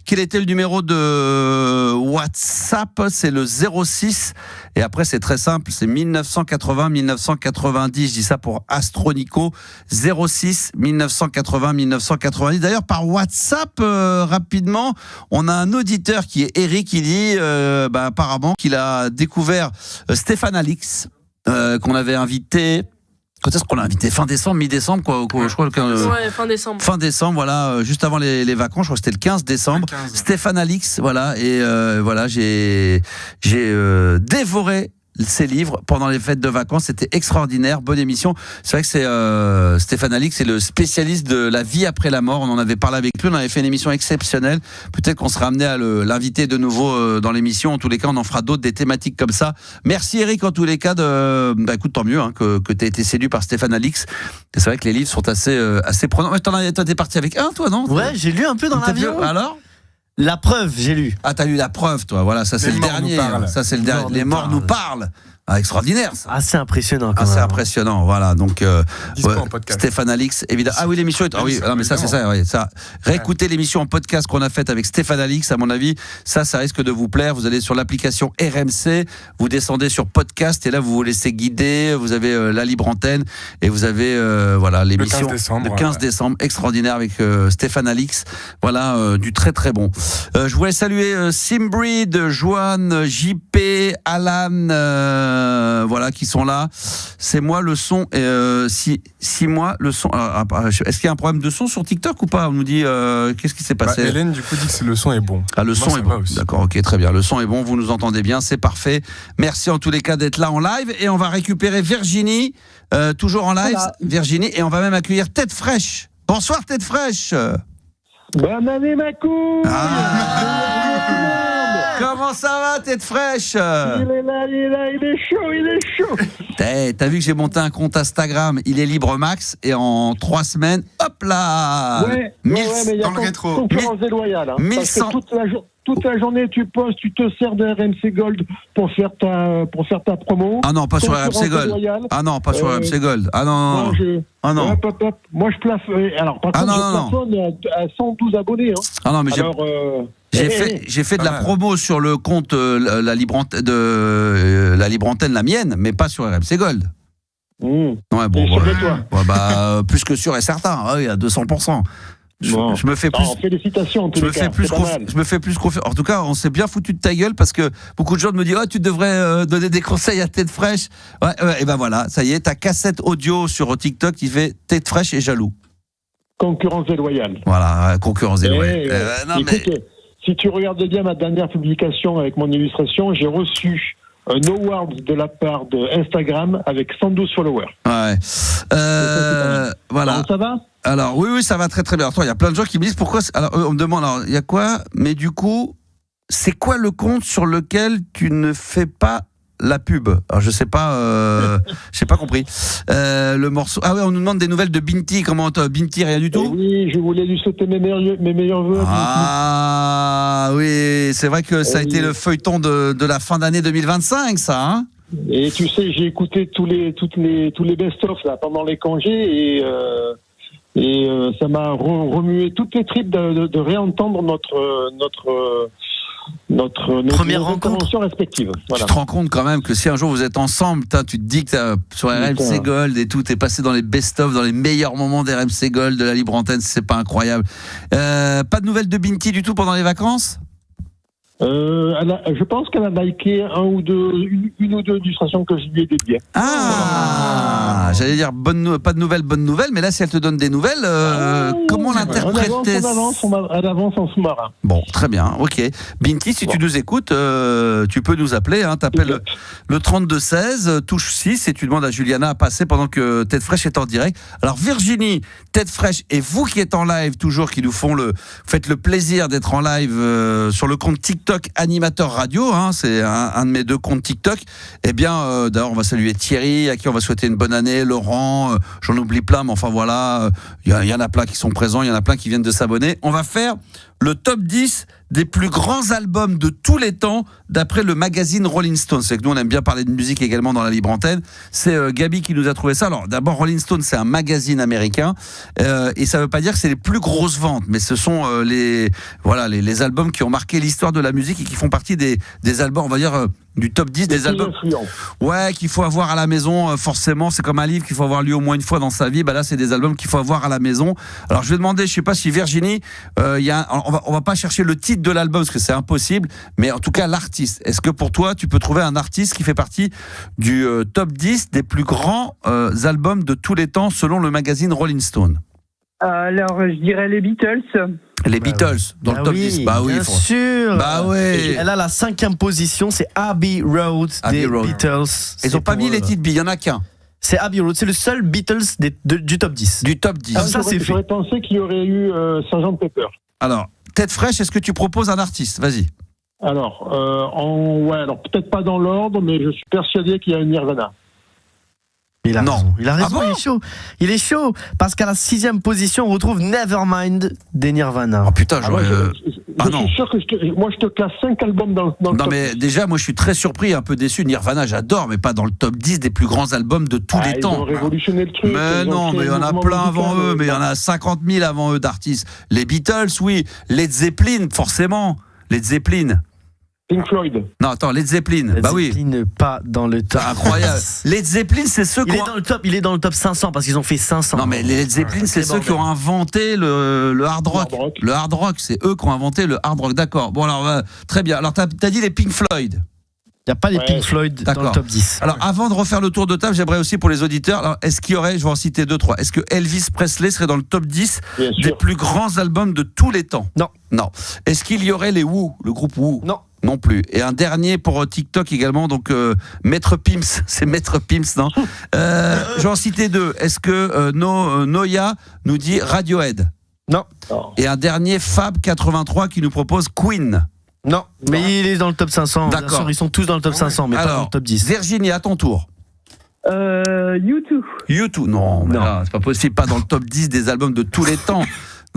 quel était le numéro de WhatsApp, c'est le 06. Et après c'est très simple, c'est 1980 1990. Je dis ça pour Astronico. 06 1980 1990. D'ailleurs par WhatsApp, rapidement, on a un auditeur qui est Eric, qui dit apparemment qu'il a découvert Stéphane Alix, qu'on avait invité. Quand est-ce qu'on l'a invité? Fin décembre, mi-décembre, quoi, je crois que ouais, fin décembre. Fin décembre, voilà, juste avant les vacances, je crois que c'était le 15 décembre. 15. Stéphane Alix, voilà, et voilà, j'ai dévoré ses livres pendant les fêtes de vacances. C'était extraordinaire, bonne émission. C'est vrai que c'est Stéphane Alix, c'est le spécialiste de la vie après la mort. On en avait parlé avec lui, on avait fait une émission exceptionnelle. Peut-être qu'on sera amené à l'inviter de nouveau dans l'émission. En tous les cas, on en fera d'autres, des thématiques comme ça. Merci Eric, en tous les cas, écoute, tant mieux que tu as été séduit par Stéphane Alix. C'est vrai que les livres sont assez prenants. Mais toi, t'es parti avec un, toi, non? Ouais, j'ai lu un peu dans l'avion. Alors? La preuve, j'ai lu. Ah, t'as lu La Preuve, toi. Voilà, ça c'est le dernier. Ça c'est le dernier. Les morts nous parlent. Ah, extraordinaire, ça. Assez impressionnant. Assez impressionnant, voilà. Donc, en podcast. Stéphane Alix, évidemment. Ah oui, l'émission est. Ah oui, non, mais ça, c'est ça. Oui, ça. Réécoutez l'émission en podcast qu'on a faite avec Stéphane Alix. À mon avis, ça risque de vous plaire. Vous allez sur l'application RMC, vous descendez sur podcast et là, vous vous laissez guider. Vous avez la libre antenne et vous avez l'émission le 15 décembre, extraordinaire avec Stéphane Alix. Voilà, du très très bon. Je voulais saluer Simbreed, Joanne, JP, Alan. Voilà, qui sont là. C'est moi le son. Si moi le son. Est-ce qu'il y a un problème de son sur TikTok ou pas? On nous dit qu'est-ce qui s'est passé? Hélène du coup dit que le son est bon. Ah, le son est bon. D'accord, ok, très bien. Le son est bon, vous nous entendez bien, c'est parfait. Merci en tous les cas d'être là en live et on va récupérer Virginie, toujours en live. Voilà. Virginie, et on va même accueillir Tête Fraîche. Bonsoir Tête Fraîche. Bonne année ma couille. Comment ça va, Tête Fraîche? Il est chaud. T'as vu que j'ai monté un compte Instagram, il est libre max, et en 3 semaines, hop là. Ouais, mais il y a concurrence déloyale. Hein, parce que toute la journée, tu postes, tu te sers de RMC Gold pour faire ta promo. Ah non, pas sur RMC Gold. Ah non, pas sur RMC Gold. Ah non. Non. Hop. Moi, je plafonne. Alors, par contre, je plafonne à 112 abonnés. Hein. Ah non, mais j'ai fait de la promo sur le compte la libre antenne, la mienne, mais pas sur RMC Gold. Ouais, plus que sûr et certain, à 200%. Je me fais plus. Félicitations en tous les cas. Je me fais plus confiance. En tout cas, on s'est bien foutu de ta gueule parce que beaucoup de gens me disent tu devrais donner des conseils à Tête Fraîche. Ouais, et ben voilà, ça y est, ta cassette audio sur TikTok qui fait Tête Fraîche et jaloux. Concurrence déloyale. Voilà, concurrence déloyale. Si tu regardes bien ma dernière publication avec mon illustration, j'ai reçu un award de la part de Instagram avec 112 followers. Ouais. Voilà. Alors, ça va? Alors oui, ça va très très bien. Il y a plein de gens qui me disent pourquoi. Alors on me demande, il y a quoi? Mais du coup, c'est quoi le compte sur lequel tu ne fais pas la pub? Alors je sais pas, j'ai pas compris. Le morceau. Ah ouais, on nous demande des nouvelles de Binti. Comment Binti, rien du tout? Oui, je voulais lui souhaiter mes meilleurs vœux. Ah oui, c'est vrai que ça a été le feuilleton de la fin d'année 2025, ça. Hein? Et tu sais, j'ai écouté tous les best-of là pendant les congés et ça m'a remué toutes les tripes de réentendre notre première rencontre respective. Voilà. Tu te rends compte quand même que si un jour vous êtes ensemble, tu te dis que sur RMC Gold et tout, t'es passé dans les best-of, dans les meilleurs moments d'RMC Gold, de la libre antenne, c'est pas incroyable. Pas de nouvelles de Binti du tout pendant les vacances? Je pense qu'elle a liké une ou deux illustrations que je lui ai dédiées. J'allais dire pas de nouvelles, bonne nouvelle, mais là si elle te donne des nouvelles, comment l'interpréter? Elle avance en sous-marin. Bon, très bien, ok. Binti, si tu nous écoutes, tu peux nous appeler, t'appelles le 3216, touche 6 et tu demandes à Juliana à passer pendant que Tête Fraîche est en direct. Alors Virginie, Tête Fraîche et vous qui êtes en live toujours, qui nous faites le plaisir d'être en live sur le compte TikTok animateur radio, c'est un de mes 2 comptes TikTok. Eh bien, d'ailleurs, on va saluer Thierry, à qui on va souhaiter une bonne année, Laurent, j'en oublie plein, mais enfin voilà, il y en a plein qui sont présents, il y en a plein qui viennent de s'abonner. On va faire le top 10 des plus grands albums de tous les temps d'après le magazine Rolling Stone. C'est que nous on aime bien parler de musique également dans la libre antenne. C'est Gabi qui nous a trouvé ça. Alors d'abord, Rolling Stone, c'est un magazine américain et ça veut pas dire que c'est les plus grosses ventes, mais ce sont les albums qui ont marqué l'histoire de la musique et qui font partie des albums, on va dire du top 10 des albums. Ouais, qu'il faut avoir à la maison forcément. C'est comme un livre qu'il faut avoir lu au moins une fois dans sa vie. Là, c'est des albums qu'il faut avoir à la maison. Alors je vais demander, je sais pas si Virginie, on va pas chercher le titre de l'album parce que c'est impossible, mais en tout cas l'artiste. Est-ce que pour toi tu peux trouver un artiste qui fait partie du top 10 des plus grands albums de tous les temps selon le magazine Rolling Stone? Alors je dirais les Beatles. Les Beatles, dans le top 10. Bah oui, bien sûr. Bah ouais. Elle a la 5e position, c'est Abbey Road des Beatles. Ils n'ont pas mis les titres B, il n'y en a qu'un. C'est Abbey Road, c'est le seul Beatles du top 10. Du top 10. Ça, c'est fait. J'aurais pensé qu'il y aurait eu Sgt Pepper. Alors, tête fraîche, est-ce que tu proposes un artiste? Vas-y. Alors, alors peut-être pas dans l'ordre, mais je suis persuadé qu'il y a une Nirvana. Il a raison. Il a raison, Ah bon il est chaud. Il est chaud. Parce qu'à la 6e position, on retrouve Nevermind des Nirvana. Oh putain, Ah ouais, Ah je non. suis sûr que moi je te classe 5 albums dans le Non top mais 10. déjà moi je suis très surpris et un peu déçu. Nirvana j'adore mais pas dans le top 10 des plus grands albums de tous les Ils temps. ont révolutionné le truc. Mais ils ont non, créé mais il y en le a mouvement plein avant musical, eux, mais il y en a 50 000 avant eux d'artistes. Les Beatles, oui. Led Zeppelin, forcément. Led Zeppelin. Pink Floyd. Non, attends, Led Zeppelin. Led Bah oui. Zeppelin pas dans le top. C'est incroyable. Led Zeppelin, c'est ceux qui il est dans le top 500 parce qu'ils ont fait 500. Non mais les Led Zeppelin, c'est ceux qui ont inventé le hard rock. Le hard rock, c'est eux qui ont inventé le hard rock. D'accord. Bon alors très bien. Alors t'as dit les Pink Floyd. Il n'y a pas les Pink Floyd dans le top 10. Alors, avant de refaire le tour de table, j'aimerais aussi pour les auditeurs, alors, est-ce qu'il y aurait, je vais en citer 2-3, est-ce que Elvis Presley serait dans le top 10 des plus grands albums de tous les temps? Non. Non. Est-ce qu'il y aurait les Who, le groupe Who? Non. Non plus. Et un dernier pour TikTok également, donc Maître Pimps, c'est Maître Pimps, non Je vais en citer 2. Est-ce que Noya nous dit Radiohead? Non. Et un dernier Fab 83 qui nous propose Queen. Non, mais il est dans le top 500. Bien D'accord. sûr, ils sont tous dans le top 500, mais pas dans le top 10. Virginie, à ton tour. U2. U2, non, mais là, c'est pas possible, pas dans le top 10 des albums de tous les temps.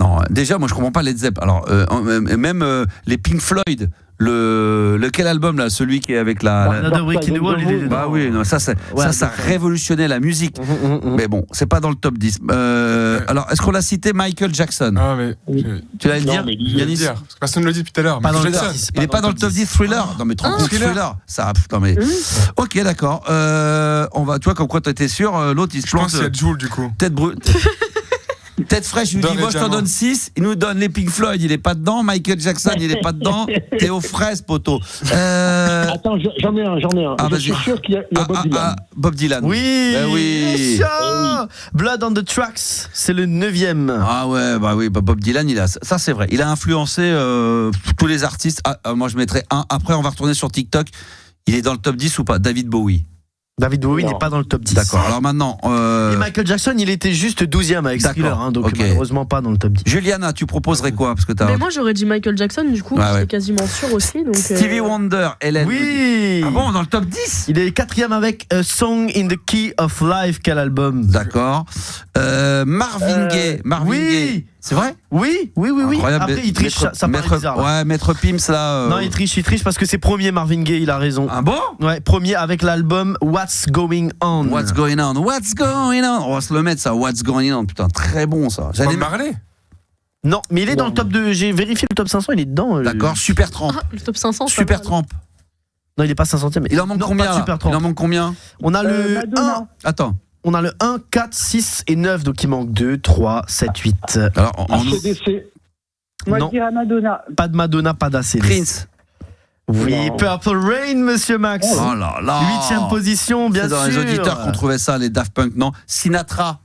Non, déjà, moi je comprends pas Led Zepp. Alors, même les Pink Floyd, lequel album là, celui qui est avec Another Brick in the Wall, il est dedans. Bah oui, non, ça révolutionnait la musique. Mais bon, c'est pas dans le top 10. Alors, est-ce qu'on l'a cité Michael Jackson? Ah, mais. Tu vas le dire, Yanis? Parce que personne ne le dit depuis tout à l'heure. Pas dans le Jackson. top 10. Il est pas dans le top 10 Thriller. Non mais trop cool, Thriller. Ça, non mais. Ok, d'accord. On va, tu vois, comme quoi t'étais sûr. L'autre il se plante. Je pense qu'il y a Jul du coup. Tête fraîche, il nous dit moi je t'en donne 6. Il nous donne les Pink Floyd, il est pas dedans. Michael Jackson, il est pas dedans. T'es aux fraises, poteau. Attends, j'en ai un. Je suis sûr qu'il y a Bob Dylan. Bob Dylan. Oui, Ben oui. Blood on the Tracks, c'est le 9e. Ah ouais, bah oui, Bob Dylan, ça c'est vrai. Il a influencé tous les artistes. Moi je mettrais un. Après, on va retourner sur TikTok. Il est dans le top 10 ou pas? David Bowie. David Bowie n'est pas dans le top 10. D'accord, alors maintenant. Et Michael Jackson, il était juste 12e avec Thriller, donc malheureusement pas dans le top 10. Juliana, tu proposerais quoi? Parce que Mais moi j'aurais dit Michael Jackson, du coup, c'est quasiment sûr aussi. Donc, Stevie Wonder, Hélène. Oui. Ah bon, dans le top 10? Il est 4e avec A Song in the Key of Life, quel album? D'accord. Marvin Gaye. Gaye. C'est vrai? Oui. Incroyable. Après, il triche, ça paraît bizarre. Là. Ouais, Maître Pimps, là. Non, il triche parce que c'est premier Marvin Gaye, il a raison. Ah bon? Ouais, premier avec l'album What's Going On. What's Going On? What's Going On? On va se le mettre, ça. What's Going On? Putain, très bon, ça. Bob Marley? Non, mais il est dans le top 2. J'ai vérifié le top 500, il est dedans. D'accord, Super Tramp. le top 500. Super Tramp. Non, il est pas 500e. Il en manque combien? Il en manque combien? On a le 1. Attends. On a le 1, 4, 6 et 9, donc il manque 2, 3, 7, 8. Alors, ACDC. Moi, je dirais Madonna. Pas de Madonna, pas d'ACDC. Prince. Oui, Purple Rain, monsieur Max. Oh là là. 8e position, bien sûr. C'est dans les auditeurs qu'on trouvait ça, les Daft Punk, non? Sinatra.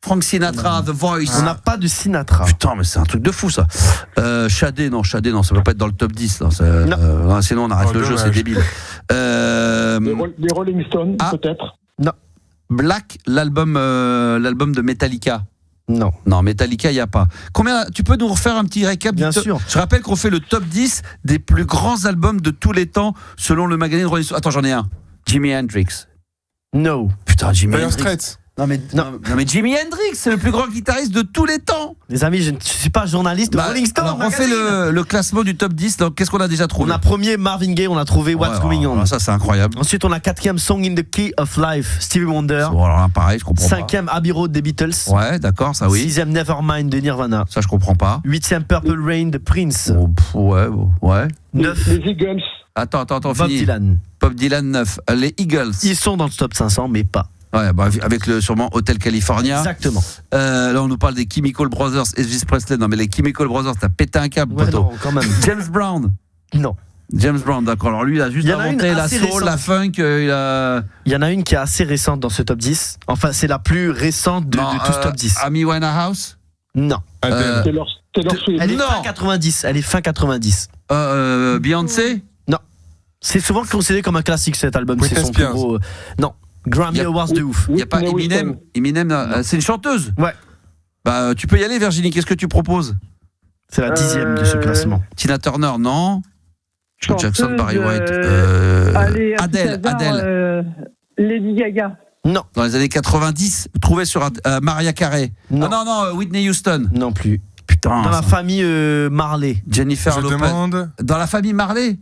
Frank Sinatra, The Voice. On n'a pas de Sinatra. Putain, mais c'est un truc de fou, ça. Shadé, non, ça peut pas être dans le top 10. Là. Non. Sinon, on arrête le jeu, c'est débile. Les Rolling Stones, peut-être. Non. Black, l'album de Metallica. Non. Non, Metallica, il n'y a pas. Combien? Tu peux nous refaire un petit récap? Bien sûr. Je rappelle qu'on fait le top 10 des plus grands albums de tous les temps selon le magazine Rolling Stone. Attends, j'en ai un. Jimi Hendrix. No. Putain, Jimi Dire Hendrix. Straits. Non mais Jimi Hendrix, c'est le plus grand guitariste de tous les temps. Les amis, je ne suis pas journaliste de Rolling Stone. Alors, on fait le classement du top 10. Donc, qu'est-ce qu'on a déjà trouvé? On a premier Marvin Gaye, on a trouvé What's Going On. Ça, c'est incroyable. Ensuite, on a 4e Song in the Key of Life, Stevie Wonder. Bon, alors là, pareil, je comprends 5e Abbey Road des Beatles. Ouais, d'accord, ça oui. 6e Nevermind de Nirvana. Ça, je comprends pas. 8e Purple Rain de Prince. Ouais. 9. Les Eagles. Attends, Bob fini. Dylan. Bob Dylan 9. Les Eagles. Ils sont dans le top 500, mais pas. Ouais, bah, avec sûrement Hotel California. Exactement. Là, on nous parle des Chemical Brothers, Elvis Presley. Non, mais les Chemical Brothers, t'as pété un câble, Ouais, poteau. non, quand même. James Brown. Non. James Brown, d'accord. Alors lui, il a juste inventé la soul, la funk. Il y en a une qui est assez récente dans ce top 10. Enfin, c'est la plus récente de tout ce top 10. Amy Winehouse. Non. Taylor Swift. Elle est Non. fin 90. Elle est fin 90. Beyoncé? Non. C'est souvent considéré comme un classique cet album. Britney C'est son plus Spears. gros. Non. Grammy Awards de ouf. Il n'y a pas Eminem? Eminem, c'est une chanteuse? Ouais. Bah, tu peux y aller, Virginie. Qu'est-ce que tu proposes? C'est la 10e de ce classement. Tina Turner, non? Jackson, Barry White. Allez, à Adele, tout hasard, Adele. Lady Gaga. Non. Dans les années 90, trouvée sur Mariah Carey. Non. Ah non, Whitney Houston. Non plus. Putain. Dans la famille Marley. Jennifer Je Lopez. demande. Dans la famille Marley?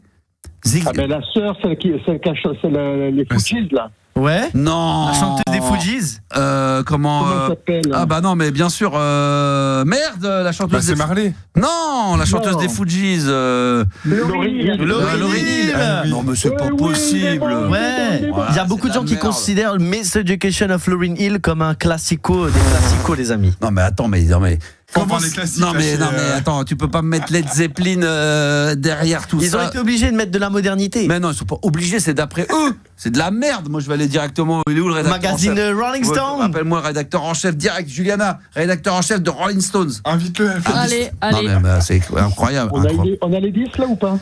Ah ben la sœur, celle qui c'est les Fujis là. Ouais. Non. La chanteuse des Fujis. Comment Comment elle s'appelle Ah bah non, mais bien sûr. Merde, la chanteuse Bah, c'est des Marley. Non, la chanteuse Non. des Fujis. Laurie Hill. Laurie Hill. Ah oui. Non, mais c'est pas Oui, possible. mais bon. Ouais. Voilà, Il y a c'est beaucoup de de la gens qui merde. considèrent Miss Education of Lauryn Hill comme un classico des classicos, les amis. Non, mais attends, mais Faut voir les classiques, non, mais, là, non, mais attends, tu peux pas me mettre Led Zeppelin derrière tout Ils ça. ont été obligés de mettre de la modernité. Mais non, ils sont pas obligés, c'est d'après eux. C'est de la merde. Moi, je vais aller directement. Il est où le rédacteur Magazine en chef? Rolling Ouais, Stone. Rappelle-moi, rédacteur en chef direct, Juliana, rédacteur en chef de Rolling Stones. Invite-le à faire Allez, Non, allez. mais bah, c'est incroyable. On a les 10 là ou pas?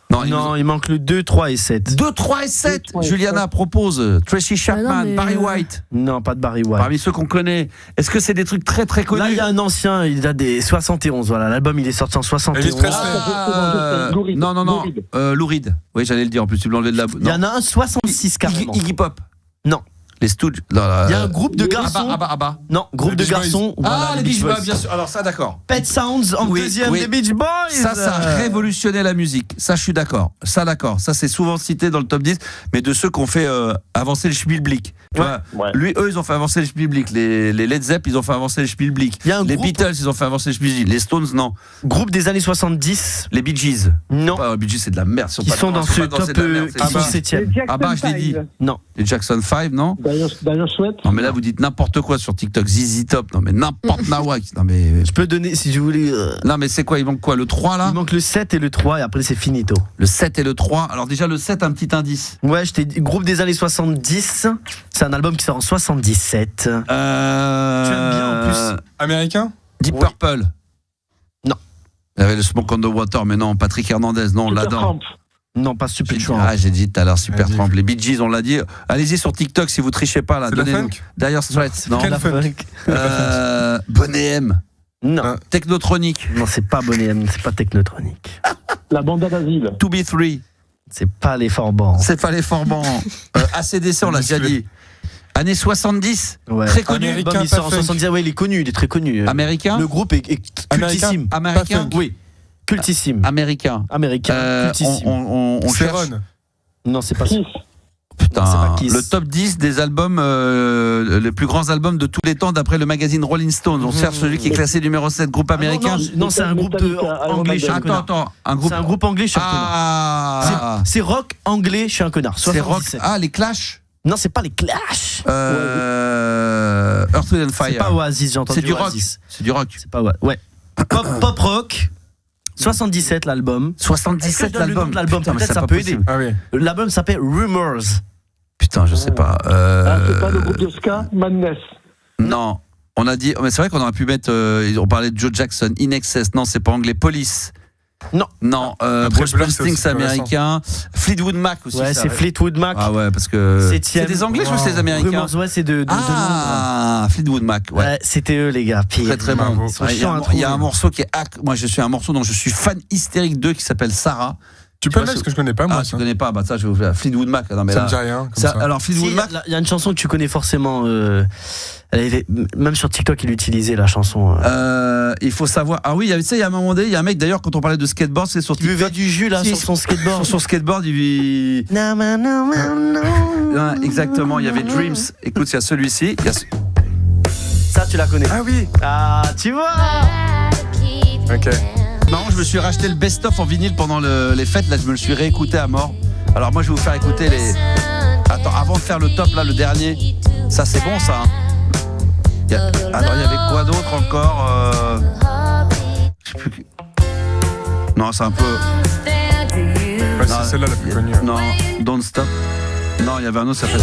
Non, Non, il manque le 2, 3 et 7. 2, 3 et 7. 2, 3 et Juliana propose Tracy Chapman, mais- Barry White. Non, pas de Barry White. Parmi ceux qu'on connaît. Est-ce que c'est des trucs très très connus? Là, il y a un ancien, il a des 71. Voilà, l'album, il est sorti en 71. Elvis Presley. Lou Reed. Non, Lou Reed. Lou Reed. Oui, j'allais le dire en plus, tu me l'enlevais de la. Il y en a un 66 carrément. Iggy Pop. Non. Les Stooges. Il y a un groupe de garçons. Abba. Non, groupe Les de Beach Boys. garçons. Ah, les Beach Boys, Boys. bien sûr. Alors, ça, d'accord. Pet Sounds en Oui, deuxième oui. des Beach Boys. Ça a révolutionné la musique. Ça, je suis d'accord. Ça, d'accord. Ça, c'est souvent cité dans le top 10, mais de ceux qui ont fait avancer le schmilblick. Tu vois, Ouais. eux, ils ont fait avancer le schmilblick. Les Led Zepp, ils ont fait avancer le schmilblick. Il y a un Les groupe- Beatles, ils ont fait avancer le schmilblick. Les Stones, non. Groupe des années 70. Les Bee Gees. Non. Les Bee Gees, c'est de la merde. Qui sont dans ce top, qui sont 7e. Ah bah, je l'ai dit. Non. Les Jackson 5, non? D'ailleurs, Sweat. Non, mais là, vous dites n'importe quoi sur TikTok. ZZ Top. Non, mais n'importe nawak. Non, mais. Je peux donner, si je voulais. Non, mais c'est quoi? Il manque quoi? Le 3, là? Il manque le 7 et le 3, et après, c'est finito. Le 7 et le 3. Alors, déjà, le 7, un petit indice. Ouais, je t'ai dit, groupe des années 70. C'est un album qui sort en 77. Tu aimes bien en plus. Américain? Deep Oui. Purple. Non. Il y avait le Smoke on the Water, mais non, Patrick Hernandez, non, on l'adore. Non, pas Super Tramp. Ah, j'ai dit tout à l'heure Super Vas-y. Tramp. Les Bee Gees, on l'a dit. Allez-y sur TikTok si vous trichez pas là. C'est de la Donnez-nous. funk? D'ailleurs, Straits, non. Quel La funk? funk. Bonnet M. Non. Ah. Technotronic. Non, c'est pas Bonnet M, c'est pas Technotronic. La bande d'asile. 2B3. C'est pas les Forbans. C'est pas les Forbans. ACDC, on l'a déjà dit. Années 70. Ouais. Très connu. Américain. L'album, il sort en pas funk. 70. Ouais, il est connu, il est très connu. Américain. Le groupe est cultissime. Américain. Pas funk. Oui, cultissime. Américain. Américain, cultissime. On cherche. Seven. Non, c'est pas ça. Kiss. Putain, Non, c'est pas Kiss. le top 10 des albums, les plus grands albums de tous les temps d'après le magazine Rolling Stone. On cherche celui qui est classé numéro 7, groupe américain. Non, c'est un groupe de anglais, je suis un connard. Attends, un groupe. C'est un groupe anglais, je suis un connard. Ah, C'est rock anglais, je suis un connard. c'est rock. 77. Ah, les Clash. Non, c'est pas les Clash. Earth, Wind and C'est Fire. pas Oasis, j'ai entendu C'est du rock. Oasis. C'est du rock. C'est pas ouais. Pop rock. 77 l'album. 77 Est-ce que je donne le nom l'album. de l'album, Putain, mais peut-être c'est ça pas peut possible. aider. Ah oui. L'album s'appelle Rumors. Putain, je sais pas. Ah, c'est pas le groupe de ska, Madness. Non. On a dit, mais c'est vrai qu'on aurait pu mettre. On parlait de Joe Jackson, In Excess. Non, c'est pas anglais. Police. Non. Non. Après, Bruce Blur, c'est Springsteen, aussi c'est plus américain. Fleetwood Mac aussi. Ouais, ça c'est reste. Fleetwood Mac. Ah ouais, parce que. Septième. C'est des anglais, je crois que c'est des américains. Rumors, ouais, c'est de Londres. Ah, Fleetwood Mac. Ouais. Ouais, c'était eux les gars. Pire. Très très bon. Bravo. Ils sont Ouais, Il y a chiants à il y a un trouver. morceau qui est. Moi, je suis un morceau dont je suis fan hystérique d'eux qui s'appelle Sarah. Tu vois, peux le mettre parce que je connais pas, moi. Ah, tu Ça, connais pas? Bah, ça, je vais vous faire Fleetwood Mac. Non, mais ça là. me dit rien. Comme Ça, ça. alors, Fleetwood Si, Mac. il y a une chanson que tu connais forcément. Elle avait, même sur TikTok, il utilisait la chanson. Il faut savoir. Ah oui, tu sais, il y a un moment donné, il y a un mec d'ailleurs, quand on parlait de skateboard, c'est sur Qui buvait TikTok. du jus là Si, sur son skateboard. Sur son skateboard, il. Ouais, exactement, il y avait Dreams. Écoute, il y a celui-ci. Il y a Ça, tu la connais. Ah oui. Ah, tu vois. Ok. Marrant, je me suis racheté le best-of en vinyle pendant les fêtes. Là, je me le suis réécouté à mort. Alors moi, je vais vous faire écouter les. Attends, avant de faire le top, là, le dernier. Ça, c'est bon, ça. Hein. Alors, il y avait quoi d'autre encore Je sais plus. Non, c'est un peu. Bah, Non, c'est celle-là la plus connue. Non, Don't Stop. Non, il y avait un autre, ça s'appelle.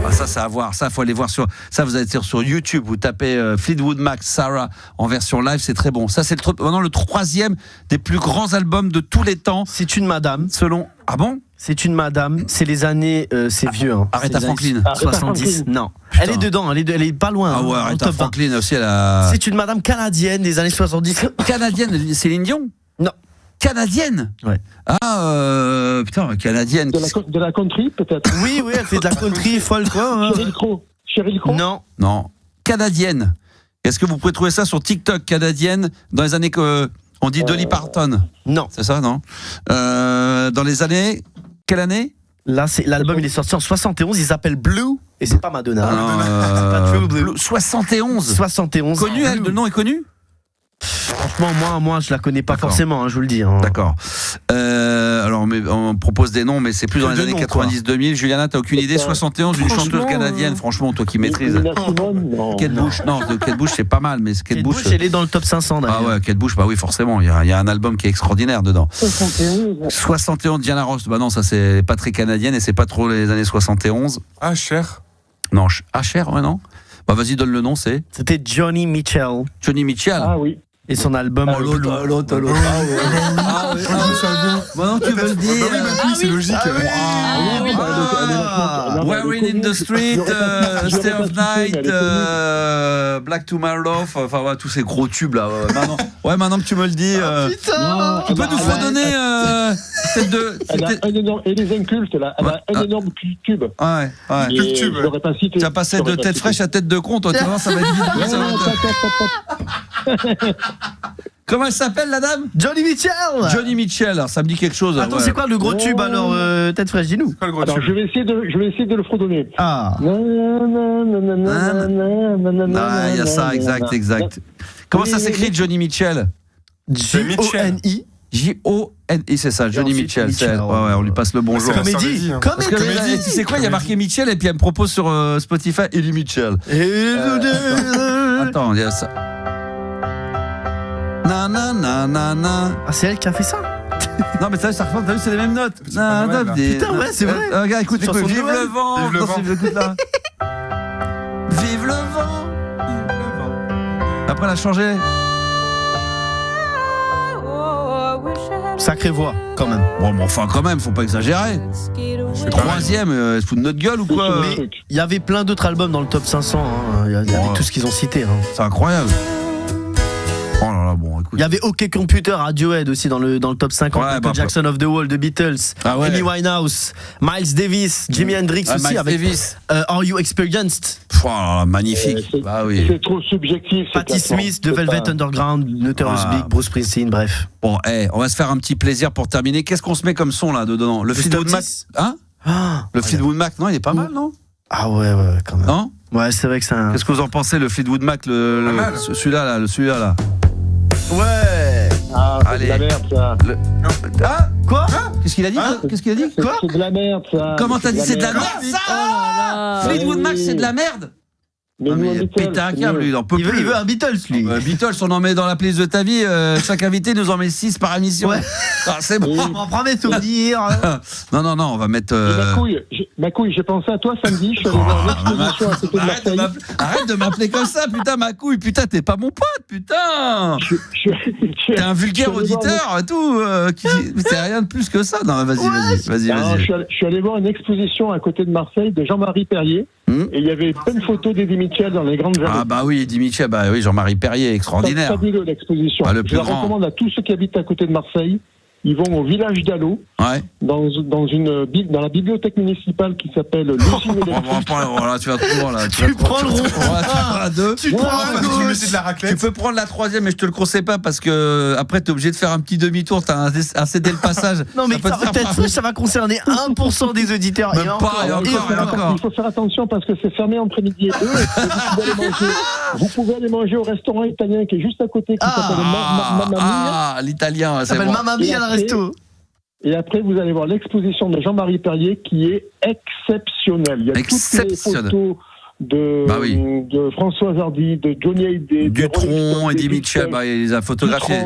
Ah, ça, ça à voir. Ça, faut aller voir sur. Ça, vous allez sur YouTube. Vous tapez Fleetwood Mac, Sarah en version live, c'est très bon. Ça, c'est maintenant le 3e des plus grands albums de tous les temps. C'est une madame. Selon. Ah bon? C'est une madame. C'est les années. C'est vieux. Hein. Aretha Franklin. 70. Non. Putain. Elle est dedans. Elle est pas loin. Ah ouais, hein, Aretha Franklin aussi, elle a. C'est une madame canadienne des années 70. Canadienne, Céline Dion? Non. Canadienne? Ouais. Ah, putain, canadienne. De la country, peut-être. Oui, elle fait de la country, folk, quoi. Sheryl Crow. Non. Canadienne. Est-ce que vous pouvez trouver ça sur TikTok, canadienne, dans les années que. On dit Dolly Parton. Non. C'est ça, non? Dans les années. Quelle année? Là, l'album, il est sorti en 71. Il s'appelle Blue. Et c'est pas Madonna. C'est pas True Blue. 71. 71. Connue, elle, le nom est connu? Franchement, moi, je la connais pas forcément, je vous le dis. Hein. D'accord. Alors, on propose des noms, mais c'est plus dans les années 90-2000. Juliana, t'as aucune idée? 71, une chanteuse canadienne. Franchement, toi qui maîtrises. Kate Bush, non, Kate Bush, c'est pas mal, mais Kate Bush, elle est dans le top 500 d'ailleurs. Ah ouais, Kate Bush, bah oui, forcément. Il y a un album qui est extraordinaire dedans. 71, Diana Ross. Bah non, ça c'est pas très canadienne et c'est pas trop les années 71. Ah, Cher. Non, Cher, ouais, non. Bah vas-y, donne le nom, C'était Johnny Mitchell. Johnny Mitchell. Ah oui. Et son album l'autre. Ah oui, maintenant tu veux le dire. C'est logique. Wearing in the Street, Stay of Night, Black to My Love, enfin ouais, tous ces gros tubes là. Maintenant que tu me le dis, tu peux nous redonner celle de. Et les incultes là, elle a un énorme tube. Ouais. Je l'aurais pas cité. Tu as passé de tête fraîche à tête de con, toi, tu vois, ça va être vite. Comment elle s'appelle la dame? Johnny Mitchell. Johnny Mitchell, alors, ça me dit quelque chose. Attends, c'est quoi le gros tube alors tête fraîche, dis-nous. Alors je vais essayer de le fredonner. Ah. Ah, il y a ça, exact. Comment ça s'écrit Johnny Mitchell? J-O-N-I. J-O-N-I, c'est ça, Johnny Mitchell. Ouais, on lui passe le bonjour. Comédie. Parce que, tu sais quoi, il y a marqué Mitchell et puis elle me propose sur Spotify Eddie Mitchell. Attends, il y a ça. Ah, c'est elle qui a fait ça? Non, mais t'as vu, c'est les mêmes notes. Putain, ouais, c'est vrai. Regarde, écoute, Vive le vent. Écoute là. Vive le vent. Après, elle a changé. Sacrée voix, quand même. Bon, enfin, quand même, faut pas exagérer. Troisième, elle se fout de notre gueule ou quoi? Mais il y avait plein d'autres albums dans le top 500. Il y avait tout ce qu'ils ont cité. C'est incroyable. Oh là là, bon, écoute. Il y avait OK Computer, Radiohead aussi dans le top 50. Michael Jackson of the Wall, The Beatles, Amy Winehouse, Miles Davis, Jimi Hendrix aussi Miles avec Davis. Are You Experienced? Magnifique. Bah oui. C'est trop subjectif. Patti Smith, The Velvet Underground, Notorious Big, Bruce Springsteen, bref. Bon, on va se faire un petit plaisir pour terminer. Qu'est-ce qu'on se met comme son là dedans? Le Fleetwood Mac. Hein? Le Fleetwood Mac, non, il est pas mal, non? Ah ouais, quand même. Non? Ouais, c'est vrai que c'est un. Qu'est-ce que vous en pensez, le Fleetwood Mac, celui-là là? Ouais. Ah, c'est de la merde ça. Ah, quoi? Qu'est-ce qu'il a dit? Quoi? C'est de la merde ça. Comment t'as dit c'est de la merde ça? Fleetwood Mac, c'est de la merde? Mais il pète un câble, lui, il en peut plus. Il veut un Beatles, lui. Beatles, on en met dans la playlist de ta vie. Chaque invité nous en met 6 par émission. Ouais. C'est bon. On va promettre de dire. Non, on va mettre. Ma couille, j'ai pensé à toi samedi. Je suis allé voir l'exposition à côté de Marseille. Arrête de m'appeler comme ça, putain, ma couille. Putain, t'es pas mon pote, putain. T'es un vulgaire auditeur et tout. C'est rien de plus que ça. Non, vas-y. Je suis allé voir une exposition à côté de Marseille de Jean-Marie Perrier. Et il y avait plein de photos d'Eddie Mitchell dans les grandes allées. Ah bah oui, Eddie Mitchell, bah oui, Jean-Marie Perrier, extraordinaire. C'est fabuleux l'exposition. Le plus je la recommande à tous ceux qui habitent à côté de Marseille. Ils vont au village d'Allo, dans la bibliothèque municipale qui s'appelle l'usine électrique. Voilà, tu vas trop loin là. Tu prends le rond. Tu peux prendre la troisième, mais je te le conseille pas parce que après t'es obligé de faire un petit demi-tour. T'as un cédé le passage. Non mais peut-être ça va concerner 1% des auditeurs. Même pas, et encore. Il faut faire attention parce que c'est fermé entre-midi et 2. Vous pouvez aller manger au restaurant italien qui est juste à côté, qui s'appelle Mamma Mia. Ah, l'italien, c'est bon. Mamma Mia à resto. Et après, vous allez voir l'exposition de Jean-Marie Perrier qui est exceptionnelle. Il y a toutes les photos de Françoise Hardy, de Johnny Hallyday, Dutronc, Eddie Mitchell, il les a photographiés.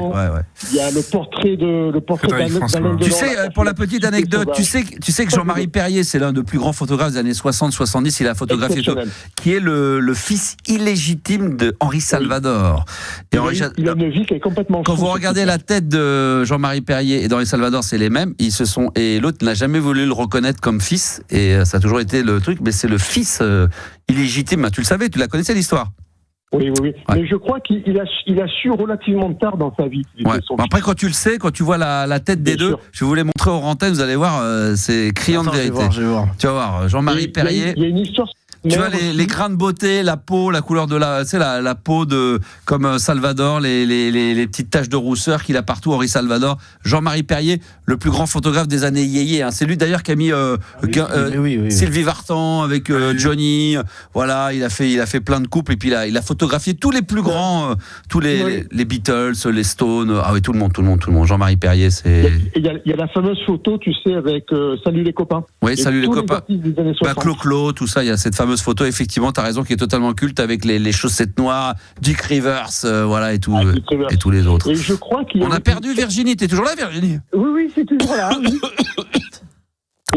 Il y a le portrait d'Alain Delon. Tu sais, pour la petite anecdote, tu sais que Jean-Marie Perrier, c'est l'un des plus grands photographes des années 60-70, il a photographié tout, qui est le fils illégitime de Henri Salvador. Et il a une vie qui est complètement quand vous regardez la tête de Jean-Marie Perrier et d'Henri Salvador, c'est les mêmes. Et l'autre n'a jamais voulu le reconnaître comme fils, et ça a toujours été le truc, mais c'est le fils illégitime. Tu le savais, tu la connaissais l'histoire. Oui. Ouais. Mais je crois qu'il a su relativement tard dans sa vie. Après, quand tu le sais, quand tu vois la tête des deux, je vais vous les montrer aux antennes, vous allez voir, c'est criant de vérité. Je vais voir. Tu vas voir, Jean-Marie Perrier. Il y a une histoire. Tu vois les grains de beauté, la peau, la couleur de la peau de comme Salvador, les petites taches de rousseur qu'il a partout. Henri Salvador, Jean-Marie Perrier, le plus grand photographe des années yéyé. C'est lui d'ailleurs qui a mis Sylvie Vartan avec Johnny. Voilà, il a fait plein de couples et puis il a photographié tous les plus grands, tous les Beatles, les Stones. Ah oui, tout le monde. Jean-Marie Perrier, c'est. Il y a la fameuse photo, tu sais, avec Salut les copains. Oui, Salut les copains. Clo-Clo, tout ça. Il y a cette fameuse photo, effectivement, t'as raison, qui est totalement culte avec les chaussettes noires, Dick Rivers, et tout, et tous les autres. Et je crois on a perdu Virginie. T'es toujours là, Virginie? Oui, c'est toujours là. Oui.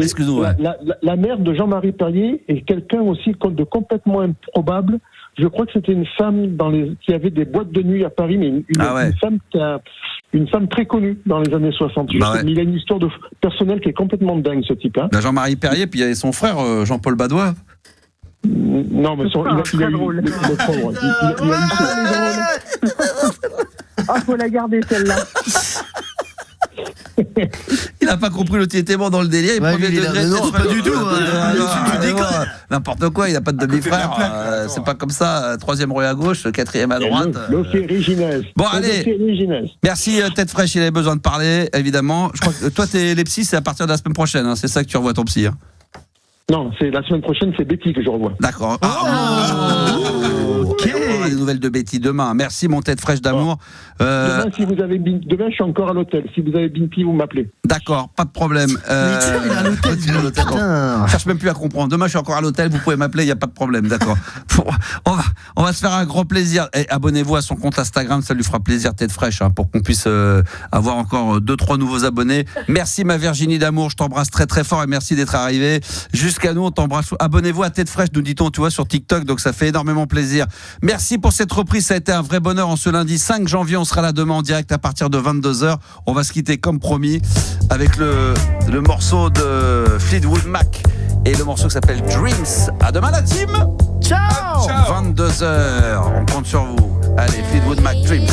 Excuse-nous. La mère de Jean-Marie Perrier est quelqu'un aussi de complètement improbable. Je crois que c'était une femme qui avait des boîtes de nuit à Paris, mais une femme très connue dans les années 60. Mais il a une histoire personnelle qui est complètement dingue, ce type-là. Jean-Marie Perrier, puis il y avait son frère Jean-Paul Badois. Non, mais il a eu faut la garder celle-là. Il n'a pas compris, l'autre était bon dans le délire. Il premier degré. Non, pas du tout. Tu déconnes. N'importe quoi, il n'a pas de demi-frère. C'est pas comme ça. Troisième rue à gauche, quatrième à droite. Bon, allez. Merci, Tête Fraîche. Il avait besoin de parler, évidemment. Je crois que toi, les psys, c'est à partir de la semaine prochaine. C'est ça que tu revois ton psy. Non, c'est la semaine prochaine, c'est Betty que je revois. D'accord. Ok. On aura des nouvelles de Betty demain. Merci, mon Tête Fraîche d'amour. Demain, demain, je suis encore à l'hôtel. Si vous avez Binti, vous m'appelez. D'accord, pas de problème. Il est à l'hôtel. Je cherche même plus à comprendre. Demain, je suis encore à l'hôtel. Vous pouvez m'appeler, il n'y a pas de problème. D'accord. On va se faire un grand plaisir. Et abonnez-vous à son compte Instagram, ça lui fera plaisir, Tête Fraîche, pour qu'on puisse avoir encore 2-3 nouveaux abonnés. Merci, ma Virginie d'amour. Je t'embrasse très très fort et merci d'être arrivé jusqu'à nous. On t'embrasse. Abonnez-vous à Tête Fraîche, nous dit-on, tu vois, sur TikTok. Donc ça fait énormément plaisir. Merci pour cette reprise. Ça a été un vrai bonheur en ce lundi 5 janvier. On sera là demain en direct à partir de 22h. On va se quitter comme promis avec le morceau de Fleetwood Mac et le morceau qui s'appelle Dreams. À demain la team. Ciao. 22h. On compte sur vous. Allez, Fleetwood Mac, Dreams.